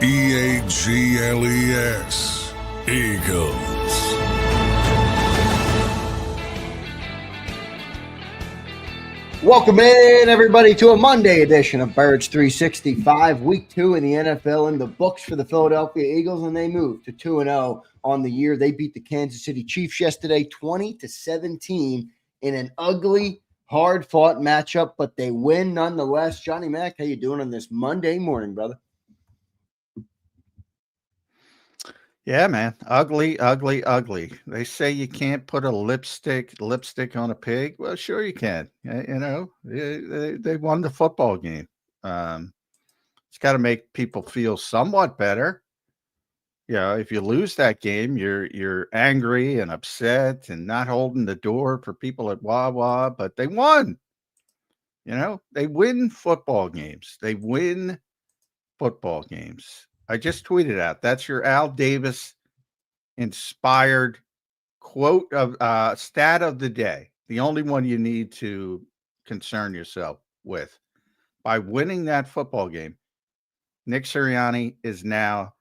Eagles. Eagles. Welcome in, everybody, to a Monday edition of Birds 365. Week 2 in the NFL in the books for the Philadelphia Eagles, and they moved to 2-0 on the year. They beat the Kansas City Chiefs yesterday 20-17 in an ugly, hard-fought matchup, but they win nonetheless. Johnny Mac, how you doing on this Monday morning, brother? Yeah, man. Ugly. They say you can't put a lipstick on a pig. Well, sure you can. You know, they won the football game. It's got to make people feel somewhat better. You know, if you lose that game, you're angry and upset and not holding the door for people at Wawa, but they won. You know, they win football games. I just tweeted out. That's your Al Davis inspired quote of stat of the day. The only one you need to concern yourself with. By winning that football game, Nick Sirianni is now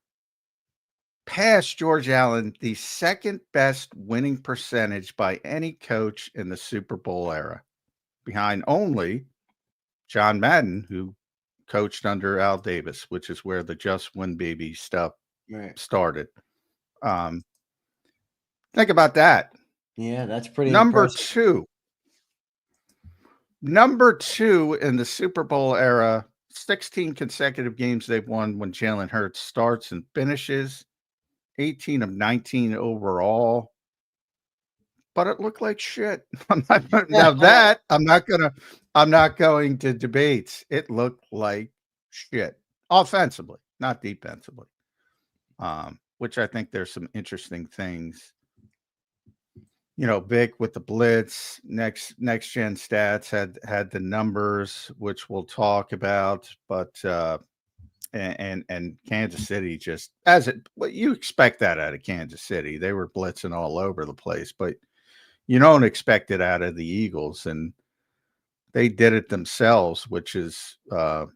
past George Allen, the second best winning percentage by any coach in the Super Bowl era, behind only John Madden, who coached under Al Davis, which is where the Just Win Baby stuff started. Think about that. Yeah, that's pretty Number impressive. Number two in the Super Bowl era, 16 consecutive games they've won when Jalen Hurts starts and finishes, 18 of 19 overall. But it looked like shit. I'm not going to debate. It looked like shit. Offensively, not defensively. Which I think there's some interesting things. You know, Vic with the blitz, next gen stats had the numbers, which we'll talk about, but and Kansas City just you expect that out of Kansas City. They were blitzing all over the place, but you don't expect it out of the Eagles, and they did it themselves, which is a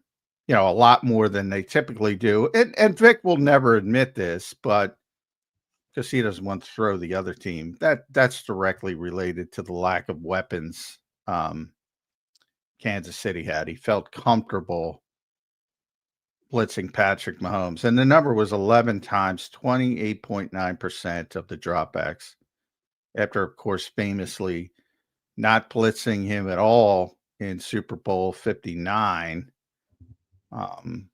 lot more than they typically do. And Vic will never admit this, but because he doesn't want to throw the other team. That's directly related to the lack of weapons Kansas City had. He felt comfortable blitzing Patrick Mahomes. And the number was 11 times, 28.9% of the dropbacks. After, of course, famously not blitzing him at all in Super Bowl 59. And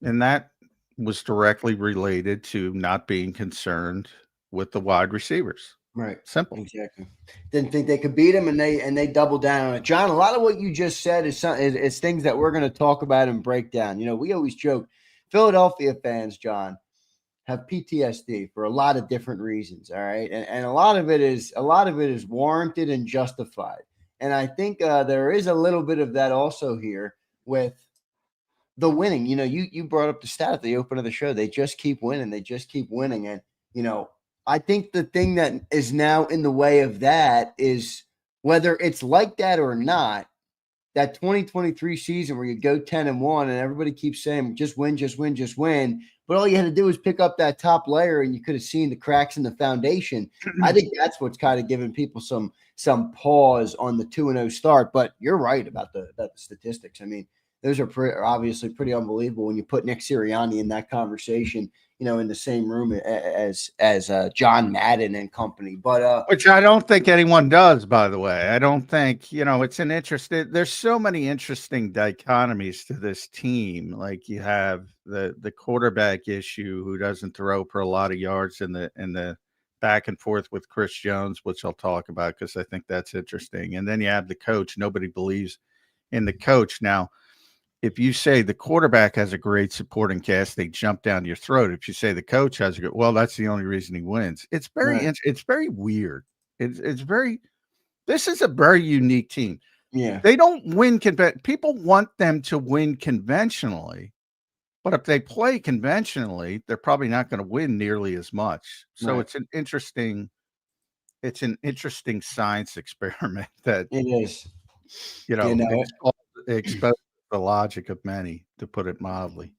that was directly related to not being concerned with the wide receivers. Right. Simple. Exactly. Didn't think they could beat him, and they doubled down on it. John, a lot of what you just said is things that we're going to talk about and break down. You know, we always joke, Philadelphia fans, John, have PTSD for a lot of different reasons. All right. And a lot of it is warranted and justified. And I think there is a little bit of that also here with the winning. You know, you brought up the stat at the open of the show. They just keep winning. And, you know, I think the thing that is now in the way of that is whether it's like that or not, that 2023 season where you go 10-1 and everybody keeps saying, just win. But all you had to do was pick up that top layer and you could have seen the cracks in the foundation. I think that's what's kind of giving people some pause on the 2-0 start. But you're right about the statistics. I mean, those are obviously pretty unbelievable when you put Nick Sirianni in that conversation, you know, in the same room as John Madden and company. But which I don't think anyone does, by the way. I don't think, you know, it's an interesting. There's so many interesting dichotomies to this team. Like you have the quarterback issue who doesn't throw for a lot of yards in the back and forth with Chris Jones, which I'll talk about because I think that's interesting. And then you have the coach. Nobody believes in the coach now. If you say the quarterback has a great supporting cast, they jump down your throat. If you say the coach has a good, well, that's the only reason he wins. It's very, it's very weird. It's very, this is a very unique team. Yeah. They don't win. People want them to win conventionally, but if they play conventionally, they're probably not going to win nearly as much. So it's an interesting science experiment that it is, you know, expose the logic of many, to put it mildly.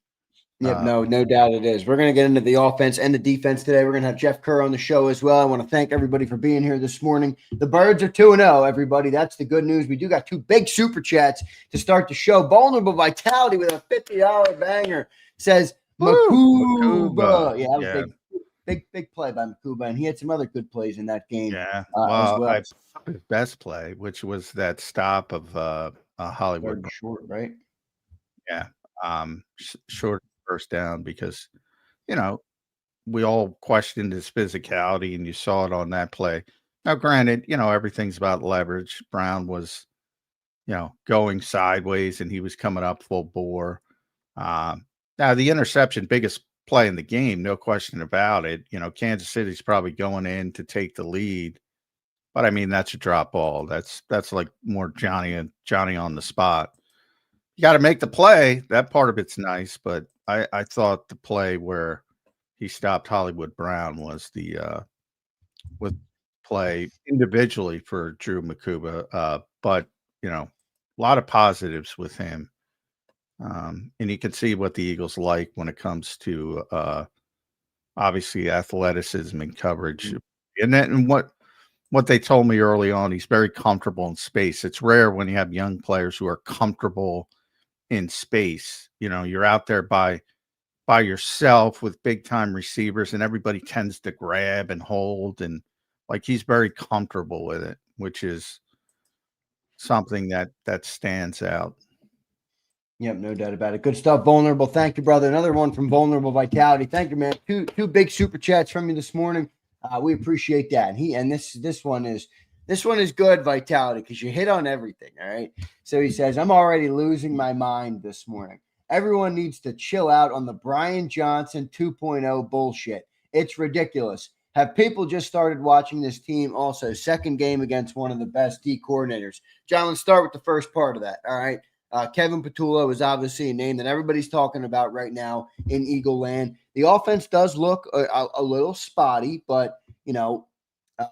Yep, no doubt it is. We're going to get into the offense and the defense today. We're going to have Jeff Kerr on the show as well. I want to thank everybody for being here this morning. The Birds are 2-0, everybody. That's the good news. We do got 2 big super chats to start the show. Vulnerable Vitality with a $50 banger says Makuba. Yeah, that was big play by Makuba, and he had some other good plays in that game Yeah. as well. His best play, which was that stop of Hollywood. Short, right? Yeah. Short first down because, we all questioned his physicality, and you saw it on that play. Now, granted, everything's about leverage. Brown was, going sideways, and he was coming up full bore. Now, the interception, biggest play in the game, no question about it. Kansas City's probably going in to take the lead, but I mean that's a drop ball. That's like more Johnny on the spot. You got to make the play. That part of it's nice, but I thought the play where he stopped Hollywood Brown was the with play individually for Drew Makuba. But a lot of positives with him. And you can see what the Eagles like when it comes to obviously athleticism and coverage. And what they told me early on, he's very comfortable in space. It's rare when you have young players who are comfortable in space. You're out there by yourself with big time receivers, and everybody tends to grab and hold, and like he's very comfortable with it, which is something that stands out. Yep, no doubt about it. Good stuff, Vulnerable. Thank you, brother. Another one from Vulnerable Vitality. Thank you, man. Two big super chats from you this morning. We appreciate that. And this one is good, Vitality, because you hit on everything. All right. So he says, I'm already losing my mind this morning. Everyone needs to chill out on the Brian Johnson 2.0 bullshit. It's ridiculous. Have people just started watching this team? Also, second game against one of the best D coordinators. John, let's start with the first part of that. All right. Kevin Patullo is obviously a name that everybody's talking about right now in Eagle Land. The offense does look a little spotty, but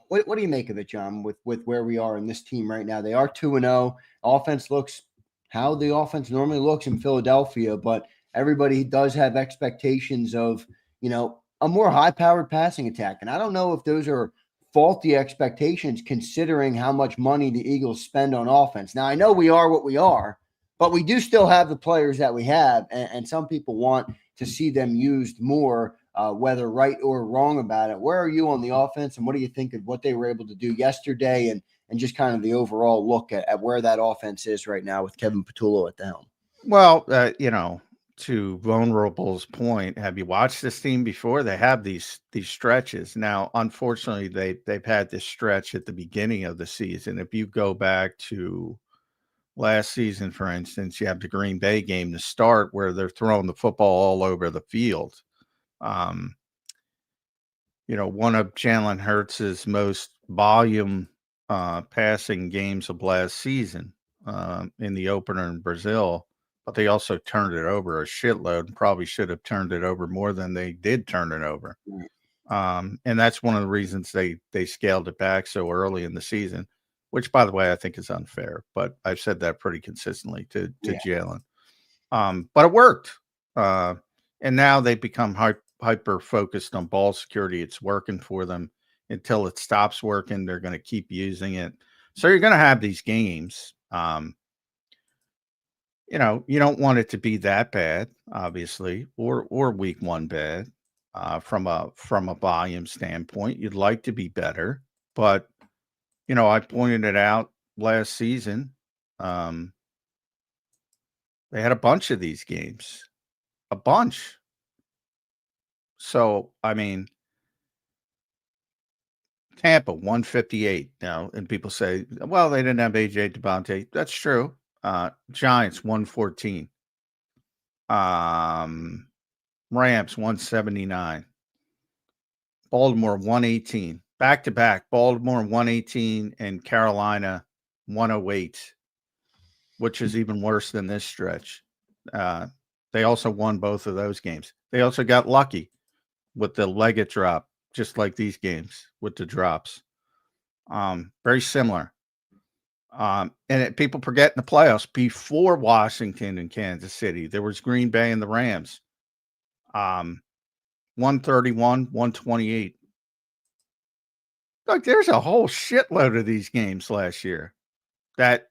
what do you make of it, John? With where we are in this team right now, they are 2-0. Offense looks how the offense normally looks in Philadelphia, but everybody does have expectations of a more high-powered passing attack, and I don't know if those are faulty expectations considering how much money the Eagles spend on offense. Now I know we are what we are. But we do still have the players that we have, and some people want to see them used more, whether right or wrong about it. Where are you on the offense, and what do you think of what they were able to do yesterday and just kind of the overall look at where that offense is right now with Kevin Patullo at the helm? Well, to Vulnerable's point, have you watched this team before? They have these stretches. Now, unfortunately, they've had this stretch at the beginning of the season. If you go back to last season, for instance, you have the Green Bay game to start where they're throwing the football all over the field. One of Jalen Hurts' most volume passing games of last season in the opener in Brazil, but they also turned it over a shitload and probably should have turned it over more than they did turn it over. And that's one of the reasons they scaled it back so early in the season. Which, by the way, I think is unfair, but I've said that pretty consistently to Jalen. But it worked. And now they've become hyper focused on ball security. It's working for them until it stops working. They're going to keep using it. So you're going to have these games. You don't want it to be that bad, obviously, or week one bad from a volume standpoint. You'd like to be better, but I pointed it out last season. They had a bunch of these games, a bunch. So, I mean, Tampa 158 now, and people say, well, they didn't have AJ Devontae. That's true. Giants 114. Rams 179. Baltimore 118. Back to back, Baltimore 118 and Carolina 108, which is even worse than this stretch. They also won both of those games. They also got lucky with the Leggett drop, just like these games with the drops. Very similar. People forget in the playoffs before Washington and Kansas City, there was Green Bay and the Rams. 131, 128. Look, there's a whole shitload of these games last year that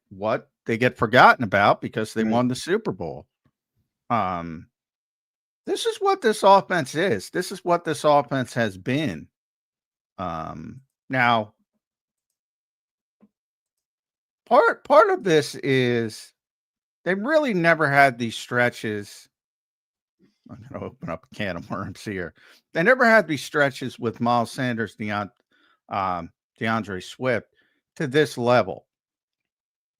they get forgotten about because they won the Super Bowl. This is what this offense is. This is what this offense has been. Now, part of this is they really never had these stretches. I'm going to open up a can of worms here. They never had these stretches with Miles Sanders, DeAndre Swift to this level.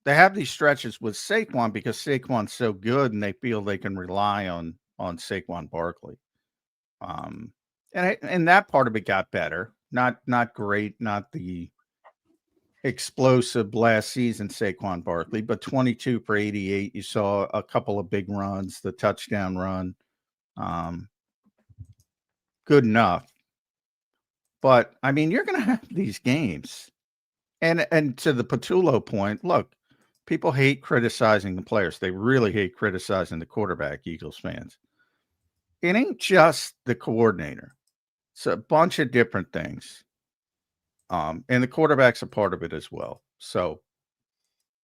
They have these stretches with Saquon because Saquon's so good and they feel they can rely on Saquon Barkley. And that part of it got better. Not great, not the explosive last season Saquon Barkley, but 22 for 88. You saw a couple of big runs, the touchdown run. Good enough. But I mean, you're going to have these games. And to the Patullo point, look, people hate criticizing the players. They really hate criticizing the quarterback, Eagles fans. It ain't just the coordinator. It's a bunch of different things. And the quarterback's a part of it as well. So,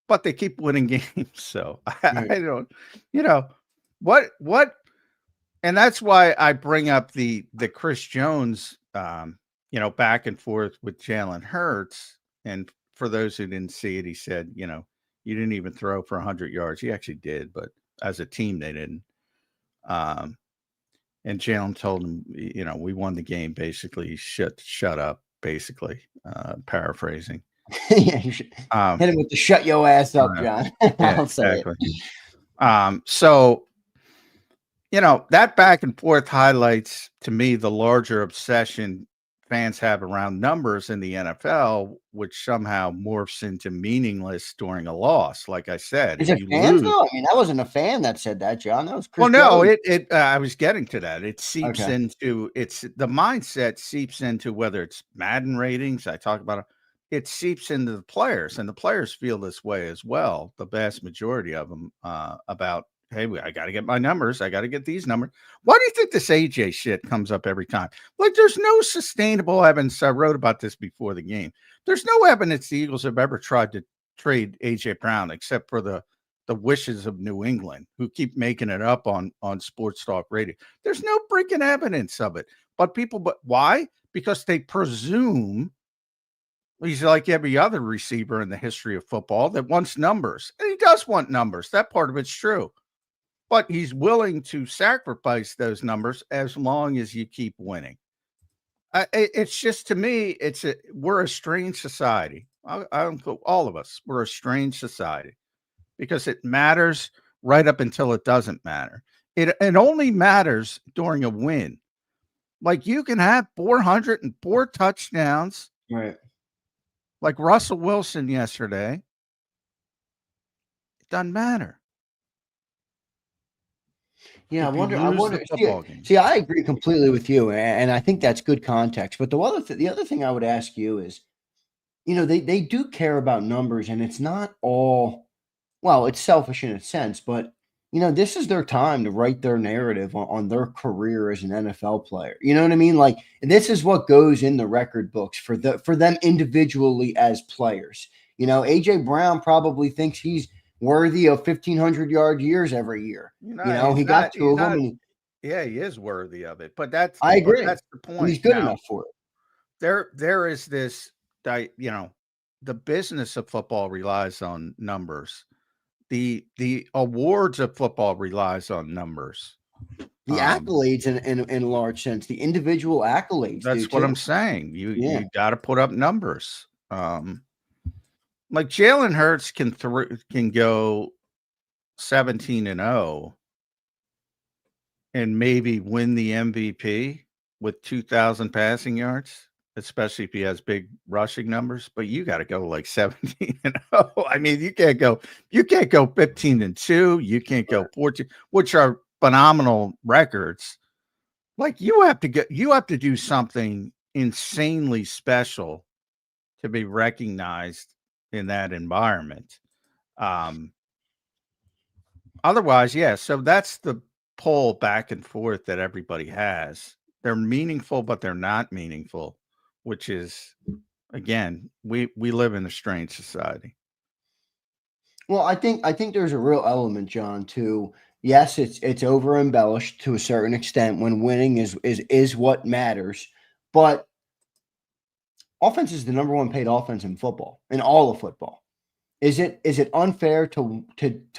but they keep winning games. So I don't, what, and that's why I bring up the Chris Jones, back and forth with Jalen Hurts. And for those who didn't see it, he said, you didn't even throw for 100 yards. He actually did, but as a team, they didn't. And Jalen told him, we won the game. Basically, shut up. Basically, paraphrasing. Yeah, you should hit him with the "shut your ass up," John. I'll say exactly. So, that back and forth highlights to me the larger obsession fans have around numbers in the NFL, which somehow morphs into meaningless during a loss. Like I said, is it fans though? I mean, that wasn't a fan that said that, John. That was Chris Jones. I was getting to that. It seeps into the mindset seeps into whether it's Madden ratings. I talk about it. It seeps into the players, and the players feel this way as well. The vast majority of them about, hey, I got to get my numbers. I got to get these numbers. Why do you think this AJ shit comes up every time? Like, there's no sustainable evidence. I wrote about this before the game. There's no evidence the Eagles have ever tried to trade AJ Brown, except for the wishes of New England, who keep making it up on Sports Talk Radio. There's no freaking evidence of it. But why? Because they presume he's like every other receiver in the history of football that wants numbers. And he does want numbers. That part of it's true. But he's willing to sacrifice those numbers as long as you keep winning. It's just, to me, we're a strange society. All of us, we're a strange society because it matters right up until it doesn't matter. It only matters during a win. Like, you can have 404 touchdowns. Right. Like Russell Wilson yesterday. It doesn't matter. Yeah, I wonder. See, I agree completely with you, and I think that's good context. But the other thing I would ask you is, they do care about numbers, and it's not all. Well, it's selfish in a sense, but this is their time to write their narrative on their career as an NFL player. You know what I mean? Like, this is what goes in the record books for them individually as players. AJ Brown probably thinks he's worthy of 1,500-yard years every year. He got two of them. He is worthy of it. But I agree. That's the point. And he's good enough for it. There is this, the business of football relies on numbers. The awards of football relies on numbers. The accolades in a large sense, the individual accolades. That's what I'm saying. You got to put up numbers. Like Jalen Hurts can go 17-0 and maybe win the MVP with 2,000 passing yards, especially if he has big rushing numbers. But you got to go like 17-0. I mean, you can't go 15-2. You can't go 14, which are phenomenal records. Like, you have to do something insanely special to be recognized in that environment. Otherwise, yeah. So that's the pull back and forth that everybody has. They're meaningful, but they're not meaningful, which is, again, we live in a strange society. Well, I think there's a real element, John, to yes, it's over embellished to a certain extent when winning is what matters, but offense is the number one paid offense in football, in all of football. Is it unfair to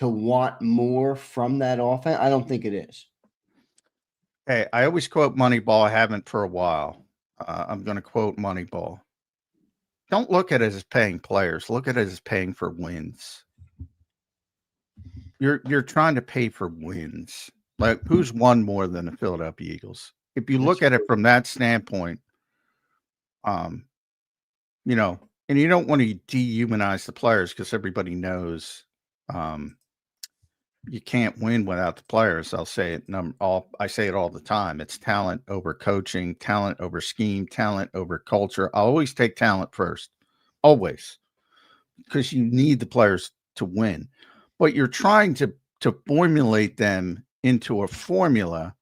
want more from that offense? I don't think it is. Hey, I always quote Moneyball. I haven't for a while. I'm going to quote Moneyball. Don't look at it as paying players. Look at it as paying for wins. You're trying to pay for wins. Like, who's won more than the Philadelphia Eagles? If you look at it from that standpoint, you know, and you don't want to dehumanize the players because everybody knows you can't win without the players. I'll say it. I say it all the time. It's talent over coaching, talent over scheme, talent over culture. I'll always take talent first, always, because you need the players to win. But you're trying to formulate them into a formula,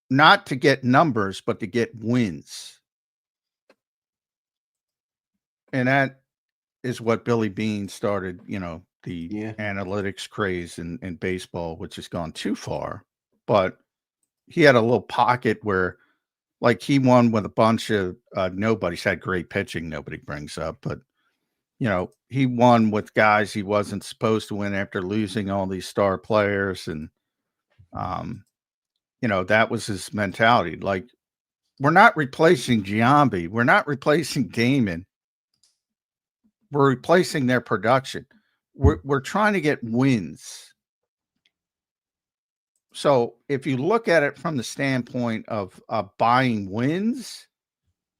not to get numbers, but to get wins. And that is what Billy Beane started, the analytics craze in baseball, which has gone too far. But he had a little pocket where, like, he won with a bunch of nobodies. Had great pitching, nobody brings up. But, he won with guys he wasn't supposed to win after losing all these star players. And, that was his mentality. Like, we're not replacing Giambi. We're not replacing Damon. We're replacing their production. We're trying to get wins. So if you look at it from the standpoint of buying wins,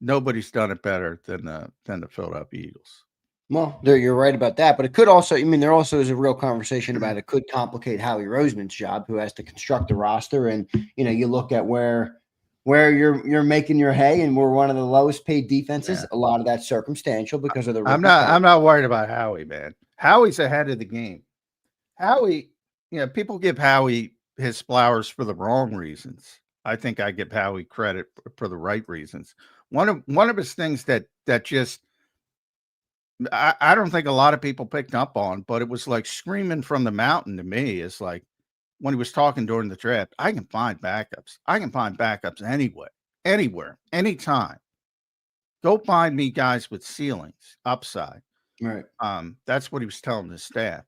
nobody's done it better than the Philadelphia Eagles. Well, you're right about that, but it could also, there also is a real conversation about it could complicate Howie Roseman's job, who has to construct the roster. And, you look at where you're making your hay, and we're one of the lowest paid defenses. Yeah. A lot of that's circumstantial because of the. I'm not worried about Howie, man. Howie's ahead of the game. Howie, people give Howie his flowers for the wrong reasons. I think I give Howie credit for the right reasons. One of his things that just I don't think a lot of people picked up on, but it was like screaming from the mountain to me, is like when he was talking during the draft, I can find backups. I can find backups anywhere, anytime. Go find me guys with ceilings, upside. Right. That's what he was telling his staff.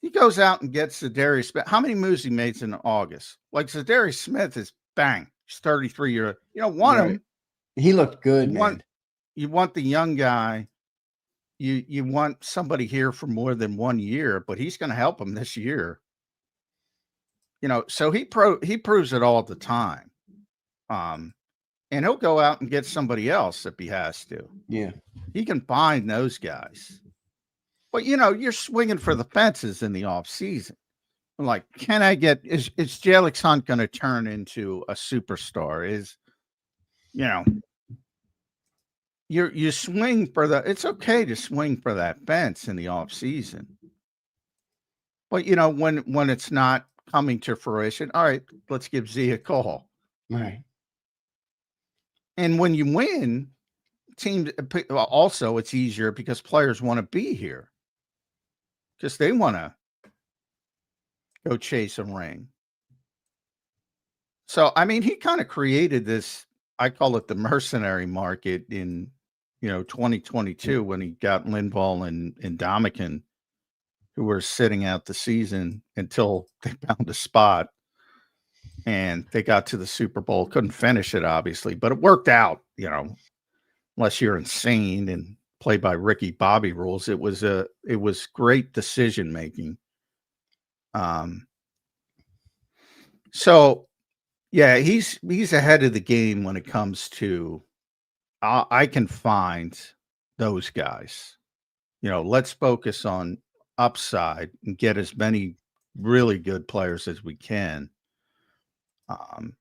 He goes out and gets Zadarius Smith. How many moves he made in August? Like, Zadarius Smith is bang. He's 33 years. One of them. He looked good, man. You want the young guy. You want somebody here for more than 1 year, but he's going to help him this year. So he proves it all the time. And he'll go out and get somebody else if he has to. Yeah. He can find those guys. But, you're swinging for the fences in the offseason. Like, can I get – is Jalen Hunt going to turn into a superstar? You swing for the – it's okay to swing for that fence in the offseason. But, when it's not coming to fruition, all right, let's give Z a call. Right. And when you win, teams also, it's easier because players want to be here. Because they want to go chase a ring. So, he kind of created this, I call it the mercenary market in, 2022 when he got Linval and Dominican, who were sitting out the season until they found a spot. And they got to the Super Bowl. Couldn't finish it, obviously, but it worked out, unless you're insane and play by Ricky Bobby rules. It was great decision making. So yeah, he's ahead of the game when it comes to I can find those guys. Let's focus on upside and get as many really good players as we can. And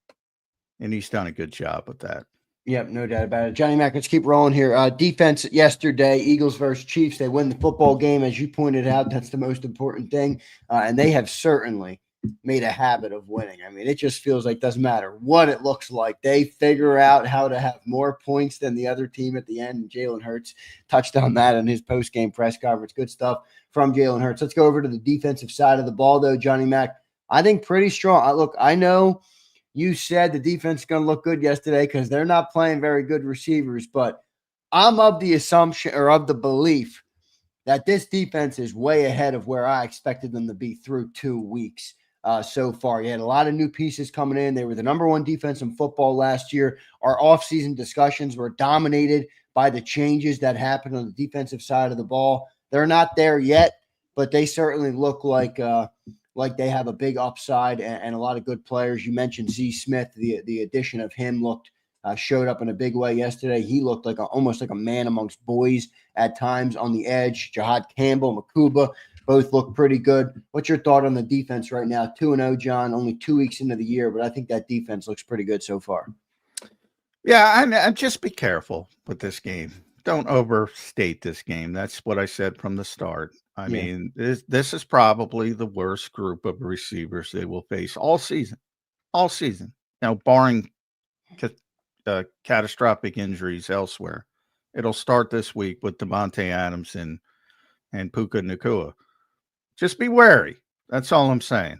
he's done a good job with that. Yep, no doubt about it. Johnny Mac, let's keep rolling here. Defense yesterday, Eagles versus Chiefs. They win the football game, as you pointed out. That's the most important thing. And they have certainly made a habit of winning. I mean, it just feels like doesn't matter what it looks like. They figure out how to have more points than the other team at the end. And Jalen Hurts touched on that in his post-game press conference. Good stuff from Jalen Hurts. Let's go over to the defensive side of the ball, though, Johnny Mac. I think pretty strong. Look, I know you said the defense is going to look good yesterday because they're not playing very good receivers, but I'm of the assumption or of the belief that this defense is way ahead of where I expected them to be through 2 weeks so far. You had a lot of new pieces coming in. They were the number one defense in football last year. Our offseason discussions were dominated by the changes that happened on the defensive side of the ball. They're not there yet, but they certainly look like they have a big upside and a lot of good players. You mentioned Z Smith. The addition of him showed up in a big way yesterday. He looked like almost like a man amongst boys at times on the edge. Jahad Campbell, Makuba, both look pretty good. What's your thought on the defense right now? 2-0, John, only 2 weeks into the year, but I think that defense looks pretty good so far. Yeah, I'm just be careful with this game. Don't overstate this game. That's what I said from the start. I mean, this is probably the worst group of receivers they will face all season. All season. Now, barring catastrophic injuries elsewhere. It'll start this week with Devontae Adams and Puka Nacua. Just be wary. That's all I'm saying.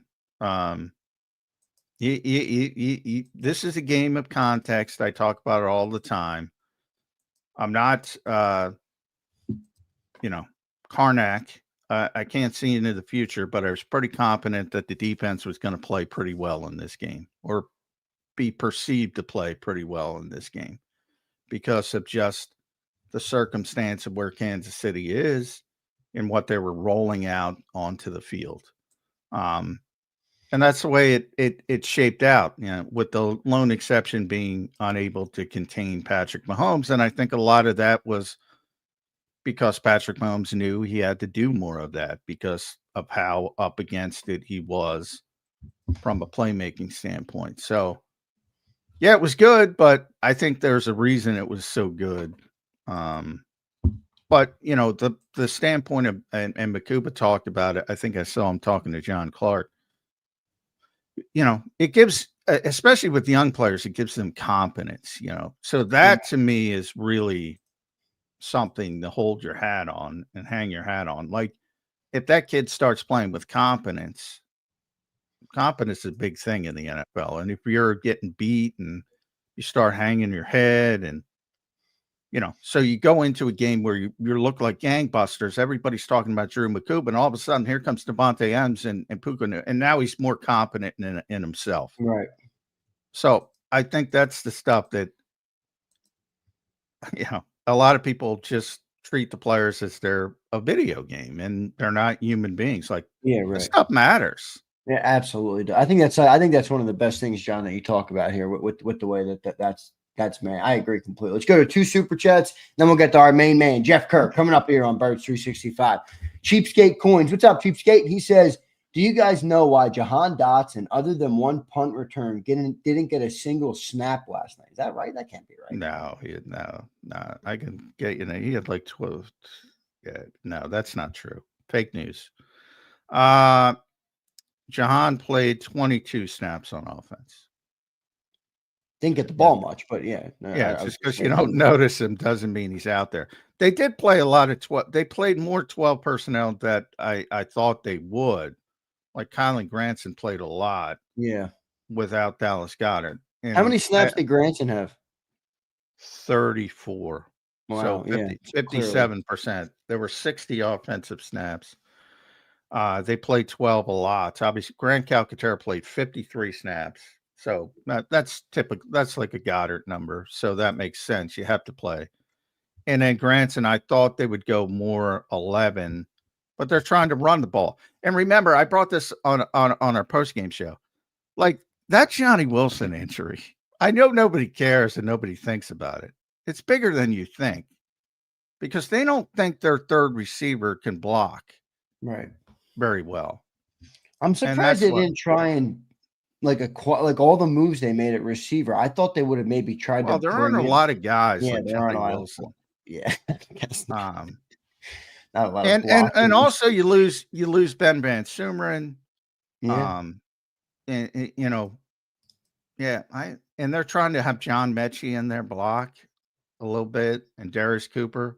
This is a game of context. I talk about it all the time. I'm not, Karnak. I can't see into the future, but I was pretty confident that the defense was going to play pretty well in this game, or be perceived to play pretty well in this game, because of just the circumstance of where Kansas City is and what they were rolling out onto the field. And that's the way it shaped out, with the lone exception being unable to contain Patrick Mahomes. And I think a lot of that was because Patrick Mahomes knew he had to do more of that because of how up against it he was from a playmaking standpoint. So, yeah, it was good, but I think there's a reason it was so good. But, the standpoint of, and Makuba talked about it, I think I saw him talking to John Clark. It gives, especially with young players, it gives them confidence, So that to me is really something to hold your hat on and hang your hat on. Like, if that kid starts playing with confidence is a big thing in the NFL. And if you're getting beat and you start hanging your head and, so you go into a game where you look like gangbusters. Everybody's talking about Drew Makuba, and all of a sudden here comes Devontae Adams and Puka, and now he's more confident in himself. Right. So I think that's the stuff that, a lot of people just treat the players as they're a video game, and they're not human beings. Like, this stuff matters. Yeah, absolutely. I think that's one of the best things, John, that you talk about here with the way that's man. I agree completely. Let's go to 2 super chats, then we'll get to our main man, Jeff Kerr, coming up here on Birds 365. Cheapskate Coins. What's up, Cheapskate? He says, do you guys know why Jahan Dotson, other than one punt return, didn't get a single snap last night? Is that right? That can't be right. No. I can get, he had like 12. Yeah, no, that's not true. Fake news. Jahan played 22 snaps on offense. Didn't get the ball much, but yeah. No, just because you don't notice him doesn't mean he's out there. They did play a lot of 12. They played more 12 personnel that I thought they would. Like Kylan Granson played a lot. Yeah. Without Dallas Goedert. How many snaps did Granson have? 34. Wow. So 57%. There were 60 offensive snaps. They played 12 a lot. Obviously, Grant Calcaterra played 53 snaps. So that's typical. That's like a Goddard number. So that makes sense. You have to play. And then Granson, I thought they would go more 11, but they're trying to run the ball. And remember, I brought this on our postgame show. Like, that Johnny Wilson injury, I know nobody cares and nobody thinks about it. It's bigger than you think, because they don't think their third receiver can block very well. I'm surprised they didn't try and like all the moves they made at receiver. I thought they would have maybe tried. Well, there aren't a lot of guys like there aren't Johnny Wilson. Yeah, not a lot. And also you lose Ben Van Sumeren. Yeah. and yeah, and they're trying to have John Mechie in their block a little bit and Darius Cooper.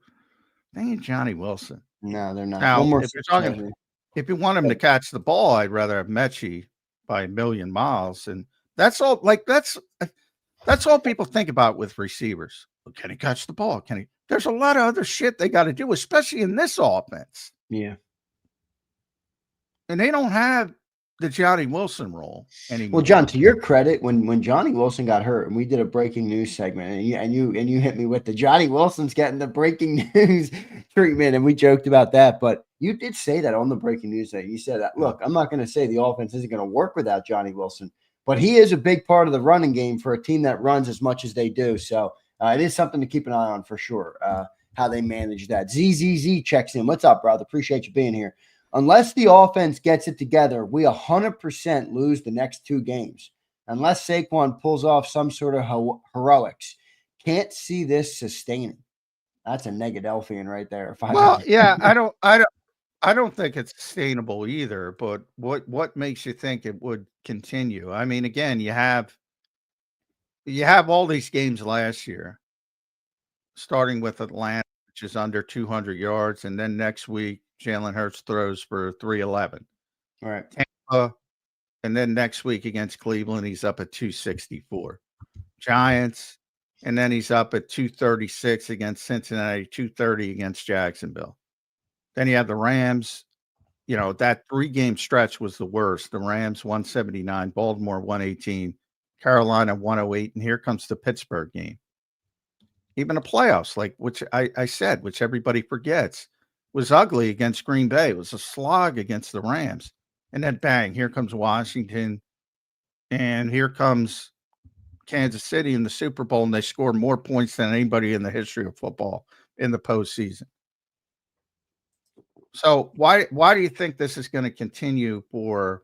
They ain't Johnny Wilson. No, they're not. Now, One more if you're super chat talking, here. if you want him to catch the ball, I'd rather have Mechie by a million miles, and that's all. Like that's all people think about with receivers. Well, can he catch the ball? Can he? There's a lot of other shit they got to do, especially in this offense. Yeah. And they don't have the Johnny Wilson role anymore. Well, John, to your credit, when Johnny Wilson got hurt and we did a breaking news segment, and you hit me with the Johnny Wilson's getting the breaking news treatment, and we joked about that. But you did say that on the breaking news that you said that. Look, I'm not going to say the offense isn't going to work without Johnny Wilson, but he is a big part of the running game for a team that runs as much as they do. So it is something to keep an eye on for sure. How they manage that. ZZZ checks in. What's up, brother? Appreciate you being here. Unless the offense gets it together, we 100% lose the next 2 games. Unless Saquon pulls off some sort of heroics. Can't see this sustaining. That's a Negadelphian right there. Well, yeah, I don't think it's sustainable either, but what makes you think it would continue? I mean, again, you have all these games last year, starting with Atlanta, which is under 200 yards, and then next week Jalen Hurts throws for 311. All right. Tampa, and then next week against Cleveland, he's up at 264. Giants, and then he's up at 236 against Cincinnati, 230 against Jacksonville. Then you have the Rams. That 3-game stretch was the worst. The Rams 179, Baltimore 118, Carolina 108, and here comes the Pittsburgh game. Even the playoffs, which I said, which everybody forgets, was ugly against Green Bay. It was a slog against the Rams. And then bang, here comes Washington. And here comes Kansas City in the Super Bowl, and they score more points than anybody in the history of football in the postseason. So why do you think this is going to continue for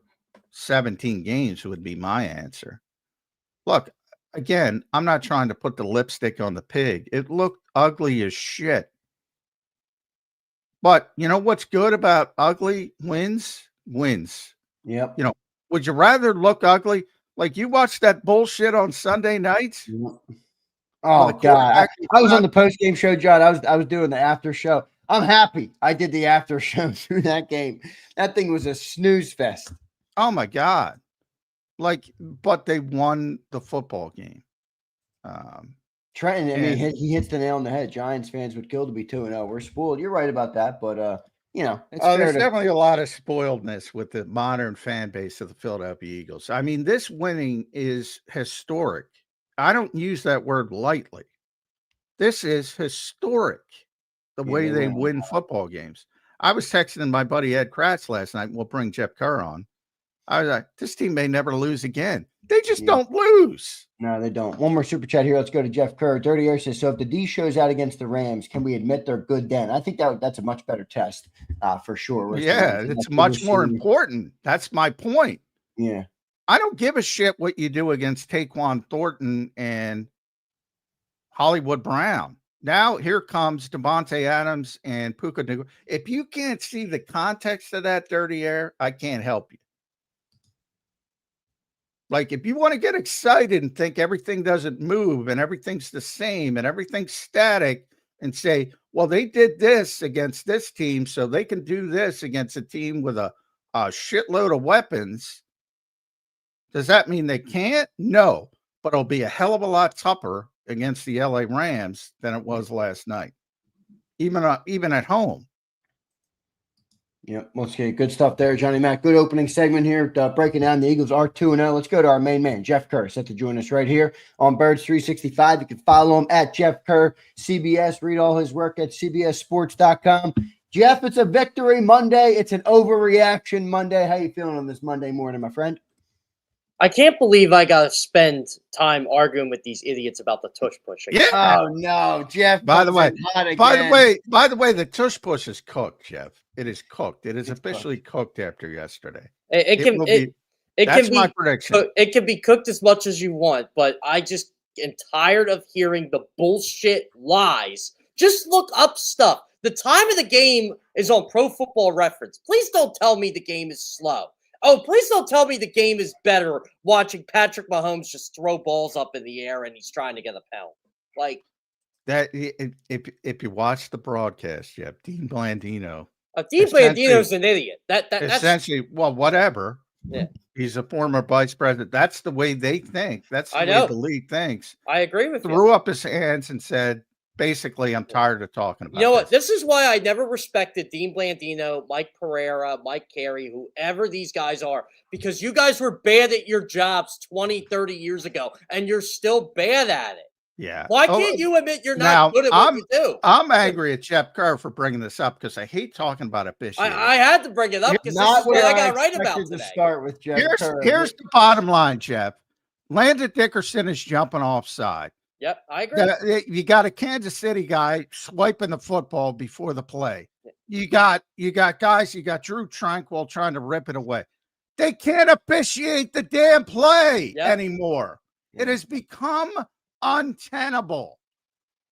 17 games would be my answer. Look, again, I'm not trying to put the lipstick on the pig. It looked ugly as shit. But you know what's good about ugly wins? Wins. Yep. Would you rather look ugly? Like you watched that bullshit on Sunday nights? Oh God. I was on the post-game show, John. I was doing the after show. I'm happy I did the after show through that game. That thing was a snooze fest. Oh my God. But they won the football game. Trenton, I mean, he hits the nail on the head. Giants fans would kill to be 2-0. We're spoiled. You're right about that, but there's definitely a lot of spoiledness with the modern fan base of the Philadelphia Eagles. I mean, this winning is historic. I don't use that word lightly. This is historic, the way they win football games. I was texting my buddy Ed Kratz last night. We'll bring Jeff Kerr on. I was like, this team may never lose again. They just don't lose. No, they don't. One more super chat here. Let's go to Jeff Kerr. Dirty Air says, so if the D shows out against the Rams, can we admit they're good then? I think that's a much better test for sure. Yeah, it's much more important. That's my point. Yeah. I don't give a shit what you do against Taquan Thornton and Hollywood Brown. Now here comes Devontae Adams and Puka Nacua. If you can't see the context of that, Dirty Air, I can't help you. Like, if you want to get excited and think everything doesn't move and everything's the same and everything's static and say, well, they did this against this team, so they can do this against a team with a shitload of weapons. Does that mean they can't? No, but it'll be a hell of a lot tougher against the LA Rams than it was last night, even at home. Yep. Let's get good stuff there, Johnny Mac. Good opening segment here. Breaking down the Eagles are 2-0. Let's go to our main man, Jeff Kerr, set to join us right here on Birds 365. You can follow him at Jeff Kerr, CBS. Read all his work at cbssports.com. Jeff, it's a victory Monday. It's an overreaction Monday. How you feeling on this Monday morning, my friend? I can't believe I got to spend time arguing with these idiots about the tush push. Yeah. Oh no, Jeff. By the way, the tush push is cooked, Jeff. It is cooked. It's officially cooked after yesterday. That's my prediction. It can be cooked as much as you want, but I just am tired of hearing the bullshit lies. Just look up stuff. The time of the game is on Pro Football Reference. Please don't tell me the game is slow. Oh, please don't tell me the game is better watching Patrick Mahomes just throw balls up in the air and he's trying to get a pound. Like that. If you watch the broadcast, Jeff, Dean Blandino, Dean Blandino's an idiot. That's essentially, well, whatever. Yeah. He's a former vice president. That's the way they think. That's the way the league thinks. I agree with you. Threw up his hands and said, basically, I'm tired of talking about You know what? This is why I never respected Dean Blandino, Mike Pereira, Mike Carey, whoever these guys are, because you guys were bad at your jobs 20, 30 years ago, and you're still bad at it. Yeah. Why can't you admit you're not good at what you do? I'm angry at Jeff Kerr for bringing this up because I hate talking about officiating. I had to bring it up because this is what I got right about today. To start with Jeff Kerr. Here's the bottom line, Jeff. Landon Dickerson is jumping offside. Yep, I agree. You got a Kansas City guy swiping the football before the play. You got guys. You got Drew Tranquil trying to rip it away. They can't officiate the damn play anymore. It has become untenable.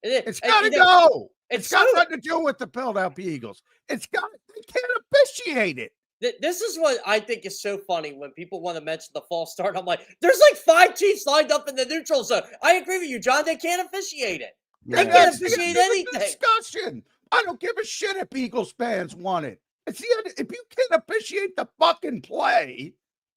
It's got to go. It's got nothing to do with the Philadelphia Eagles. They can't officiate it. This is what I think is so funny when people want to mention the false start. I'm like, there's like 5 Chiefs lined up in the neutral zone. I agree with you, John. They can't officiate it. They can't officiate anything. Discussion. I don't give a shit if Eagles fans want it. If you can't officiate the fucking play,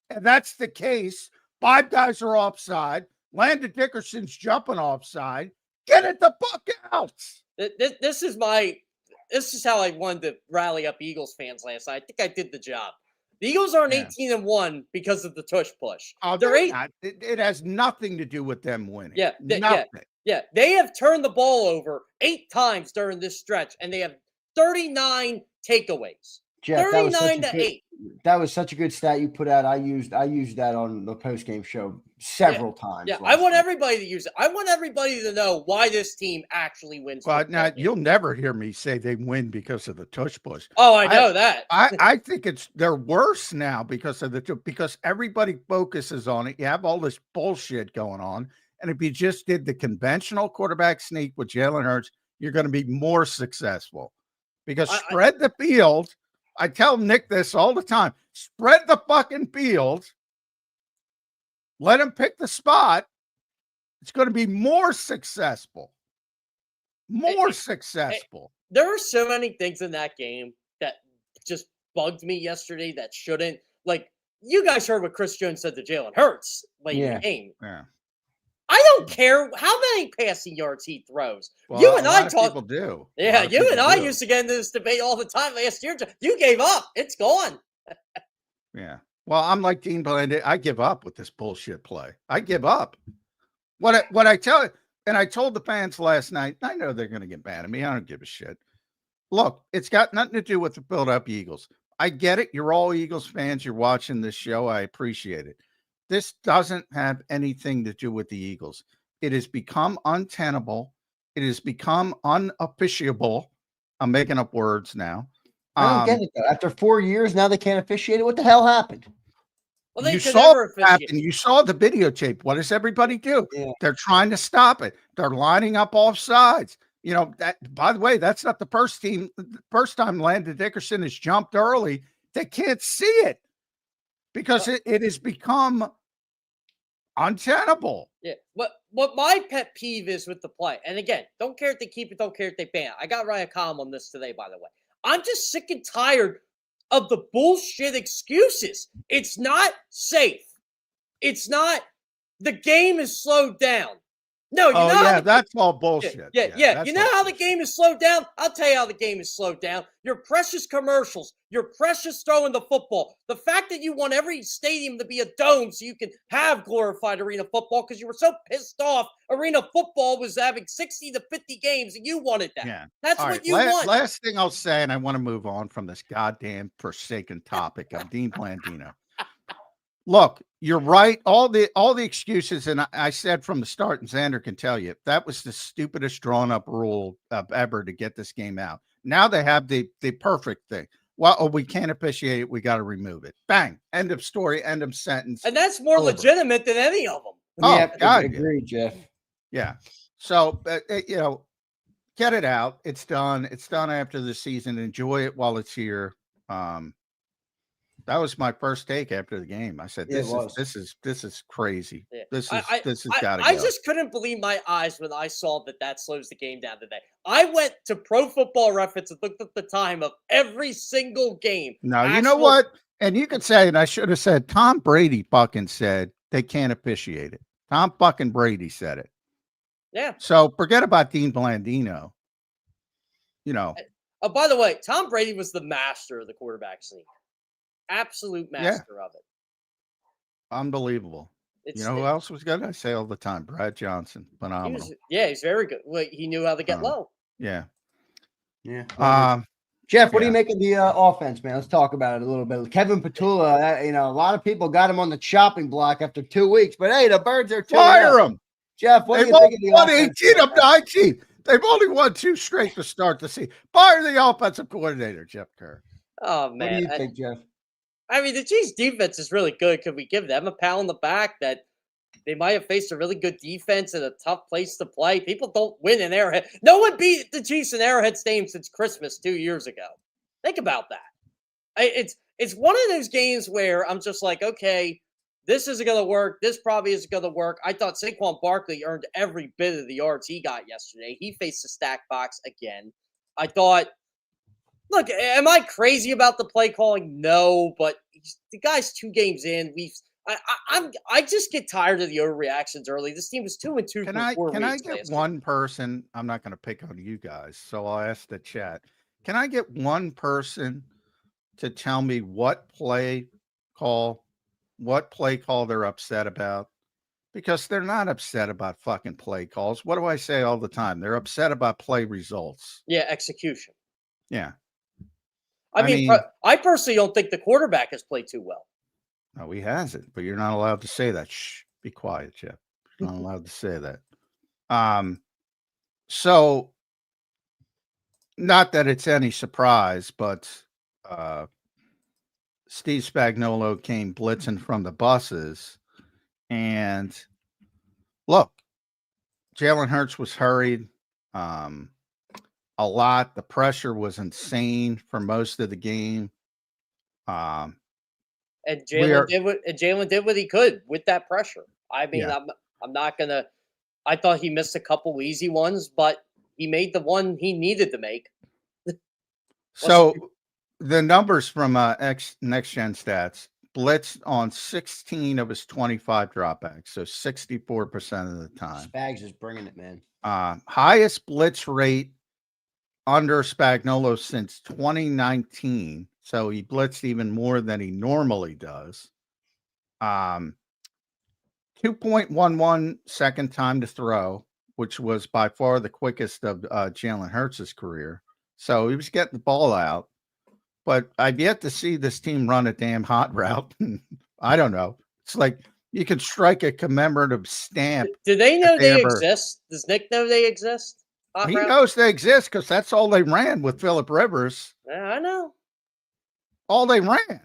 and that's the case, 5 guys are offside. Landon Dickerson's jumping offside. Get it the fuck out. This is how I wanted to rally up Eagles fans last night. I think I did the job. The Eagles aren't 18-1 because of the tush push. Oh, they're not. It has nothing to do with them winning. Nothing. They have turned the ball over 8 times during this stretch, and they have 39 takeaways. Jeff, 39 to 8. That was such a good stat you put out. I used that on the postgame show several times. Yeah, I want everybody to use it. I want everybody to know why this team actually wins. But now you'll never hear me say they win because of the tush push. Oh, I know that. I think they're worse now because everybody focuses on it. You have all this bullshit going on, and if you just did the conventional quarterback sneak with Jalen Hurts, you're going to be more successful. Because spread the field. I tell Nick this all the time. Spread the fucking field. Let him pick the spot. It's going to be more successful. There were so many things in that game that just bugged me yesterday that shouldn't. Like, you guys heard what Chris Jones said to Jalen Hurts late in the game. Yeah. I don't care how many passing yards he throws. Well, you and I people do. Yeah, you and I used to get into this debate all the time last year. You gave up. It's gone. Yeah. Well, I'm like Dean Blandino. I give up with this bullshit play. I give up. What I tell you, and I told the fans last night, I know they're going to get mad at me. I don't give a shit. Look, it's got nothing to do with the Philadelphia Eagles. I get it. You're all Eagles fans. You're watching this show. I appreciate it. This doesn't have anything to do with the Eagles. It has become untenable. It has become unofficiable. I'm making up words now. I don't get it, though. After 4 years, now they can't officiate it. What the hell happened? Well, you saw it happen. You saw the videotape. What does everybody do? Yeah. They're trying to stop it. They're lining up off sides. You know, that, by the way, that's not the first time Landon Dickerson has jumped early. They can't see it because it has become untenable. Yeah. What my pet peeve is with the play, and again, don't care if they keep it, don't care if they ban it. I got to write a column on this today, by the way. I'm just sick and tired of the bullshit excuses. It's not safe. It's not. The game is slowed down. No, you know that's all bullshit. Yeah. You know how the game is slowed down? I'll tell you how the game is slowed down. Your precious commercials, your precious throwing the football. The fact that you want every stadium to be a dome so you can have glorified arena football because you were so pissed off arena football was having 60 to 50 games and you wanted that. Yeah. That's all what you want. Last thing I'll say, and I want to move on from this goddamn forsaken topic of Dean Blandino. Look, you're right. All the excuses, and I said from the start, and Zander can tell you, that was the stupidest drawn up rule ever to get this game out. Now they have the perfect thing. Well, we can't officiate it. We got to remove it. Bang. End of story. End of sentence. And that's more legitimate than any of them. Oh, I agree, Jeff. Yeah. So, get it out. It's done. It's done after the season. Enjoy it while it's here. That was my first take after the game. I said, Yeah, it this was. is crazy. Yeah. This I has got to I go. just couldn't believe my eyes when I saw that slows the game down today. I went to Pro Football Reference and looked at the time of every single game. No, you know what? And you could say, and I should have said, Tom Brady fucking said they can't officiate it. Tom fucking Brady said it. Yeah. So forget about Dean Blandino. You know. Oh, by the way, Tom Brady was the master of the quarterback sneak. Absolute master of it. Unbelievable. You know who else was good? I say all the time, Brad Johnson. Phenomenal. He's very good. Well, he knew how to get low. Yeah. Yeah. Jeff, what do you make of the offense, man? Let's talk about it a little bit. Kevin Petula, a lot of people got him on the chopping block after 2 weeks, but hey, the Birds are 2. Fire him. Jeff, what do you think of the offense? 18 of 19. They've only won 2 straight to start the season. Fire the offensive coordinator, Jeff Kerr. Oh, man. What do you think, Jeff? I mean, the Chiefs' defense is really good. Could we give them a pat on the back that they might have faced a really good defense and a tough place to play? People don't win in Arrowhead. No one beat the Chiefs in Arrowhead Stadium since Christmas 2 years ago. Think about that. It's one of those games where I'm just like, okay, this isn't going to work. This probably isn't going to work. I thought Saquon Barkley earned every bit of the yards he got yesterday. He faced the stack box again. I thought, look, am I crazy about the play calling? No, but the guy's 2 games in. I just get tired of the overreactions early. This team was 2-2 for 4 weeks. Can I get one person? I'm not going to pick on you guys, so I'll ask the chat. Can I get one person to tell me what play call they're upset about? Because they're not upset about fucking play calls. What do I say all the time? They're upset about play results. Yeah, execution. Yeah. I mean, I personally don't think the quarterback has played too well. No, he hasn't, but you're not allowed to say that. Shh, be quiet, Jeff. You're not allowed to say that. So not that it's any surprise, but Steve Spagnuolo came blitzing from the buses, and look, Jalen Hurts was hurried a lot. The pressure was insane for most of the game. And Jalen did what he could with that pressure. I mean, yeah. I'm not gonna. I thought he missed a couple easy ones, but he made the one he needed to make. So the numbers from Next Gen Stats: blitzed on 16 of his 25 dropbacks, so 64% of the time. Spags is bringing it, man. Highest blitz rate under Spagnuolo since 2019. So he blitzed even more than he normally does. 2.11 second time to throw, which was by far the quickest of Jalen Hurts' career. So he was getting the ball out. But I've yet to see this team run a damn hot route. I don't know. It's like you can strike a commemorative stamp. Do they know they exist? Does Nick know they exist? He knows they exist because that's all they ran with Phillip Rivers. Yeah, I know. All they ran.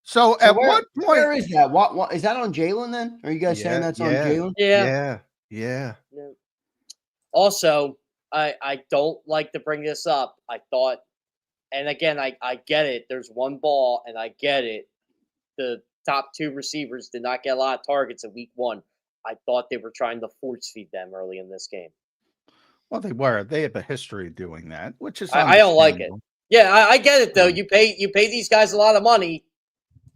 So at what point? Where is that? What is that on Jalen then? Are you guys saying that's on Jalen? Yeah. Also, I don't like to bring this up. I thought, and again, I get it. There's one ball, and I get it. The top 2 receivers did not get a lot of targets in week 1. I thought they were trying to force feed them early in this game. Well, they were. They have a history of doing that, which is I don't like it. Yeah, I get it though. You pay these guys a lot of money.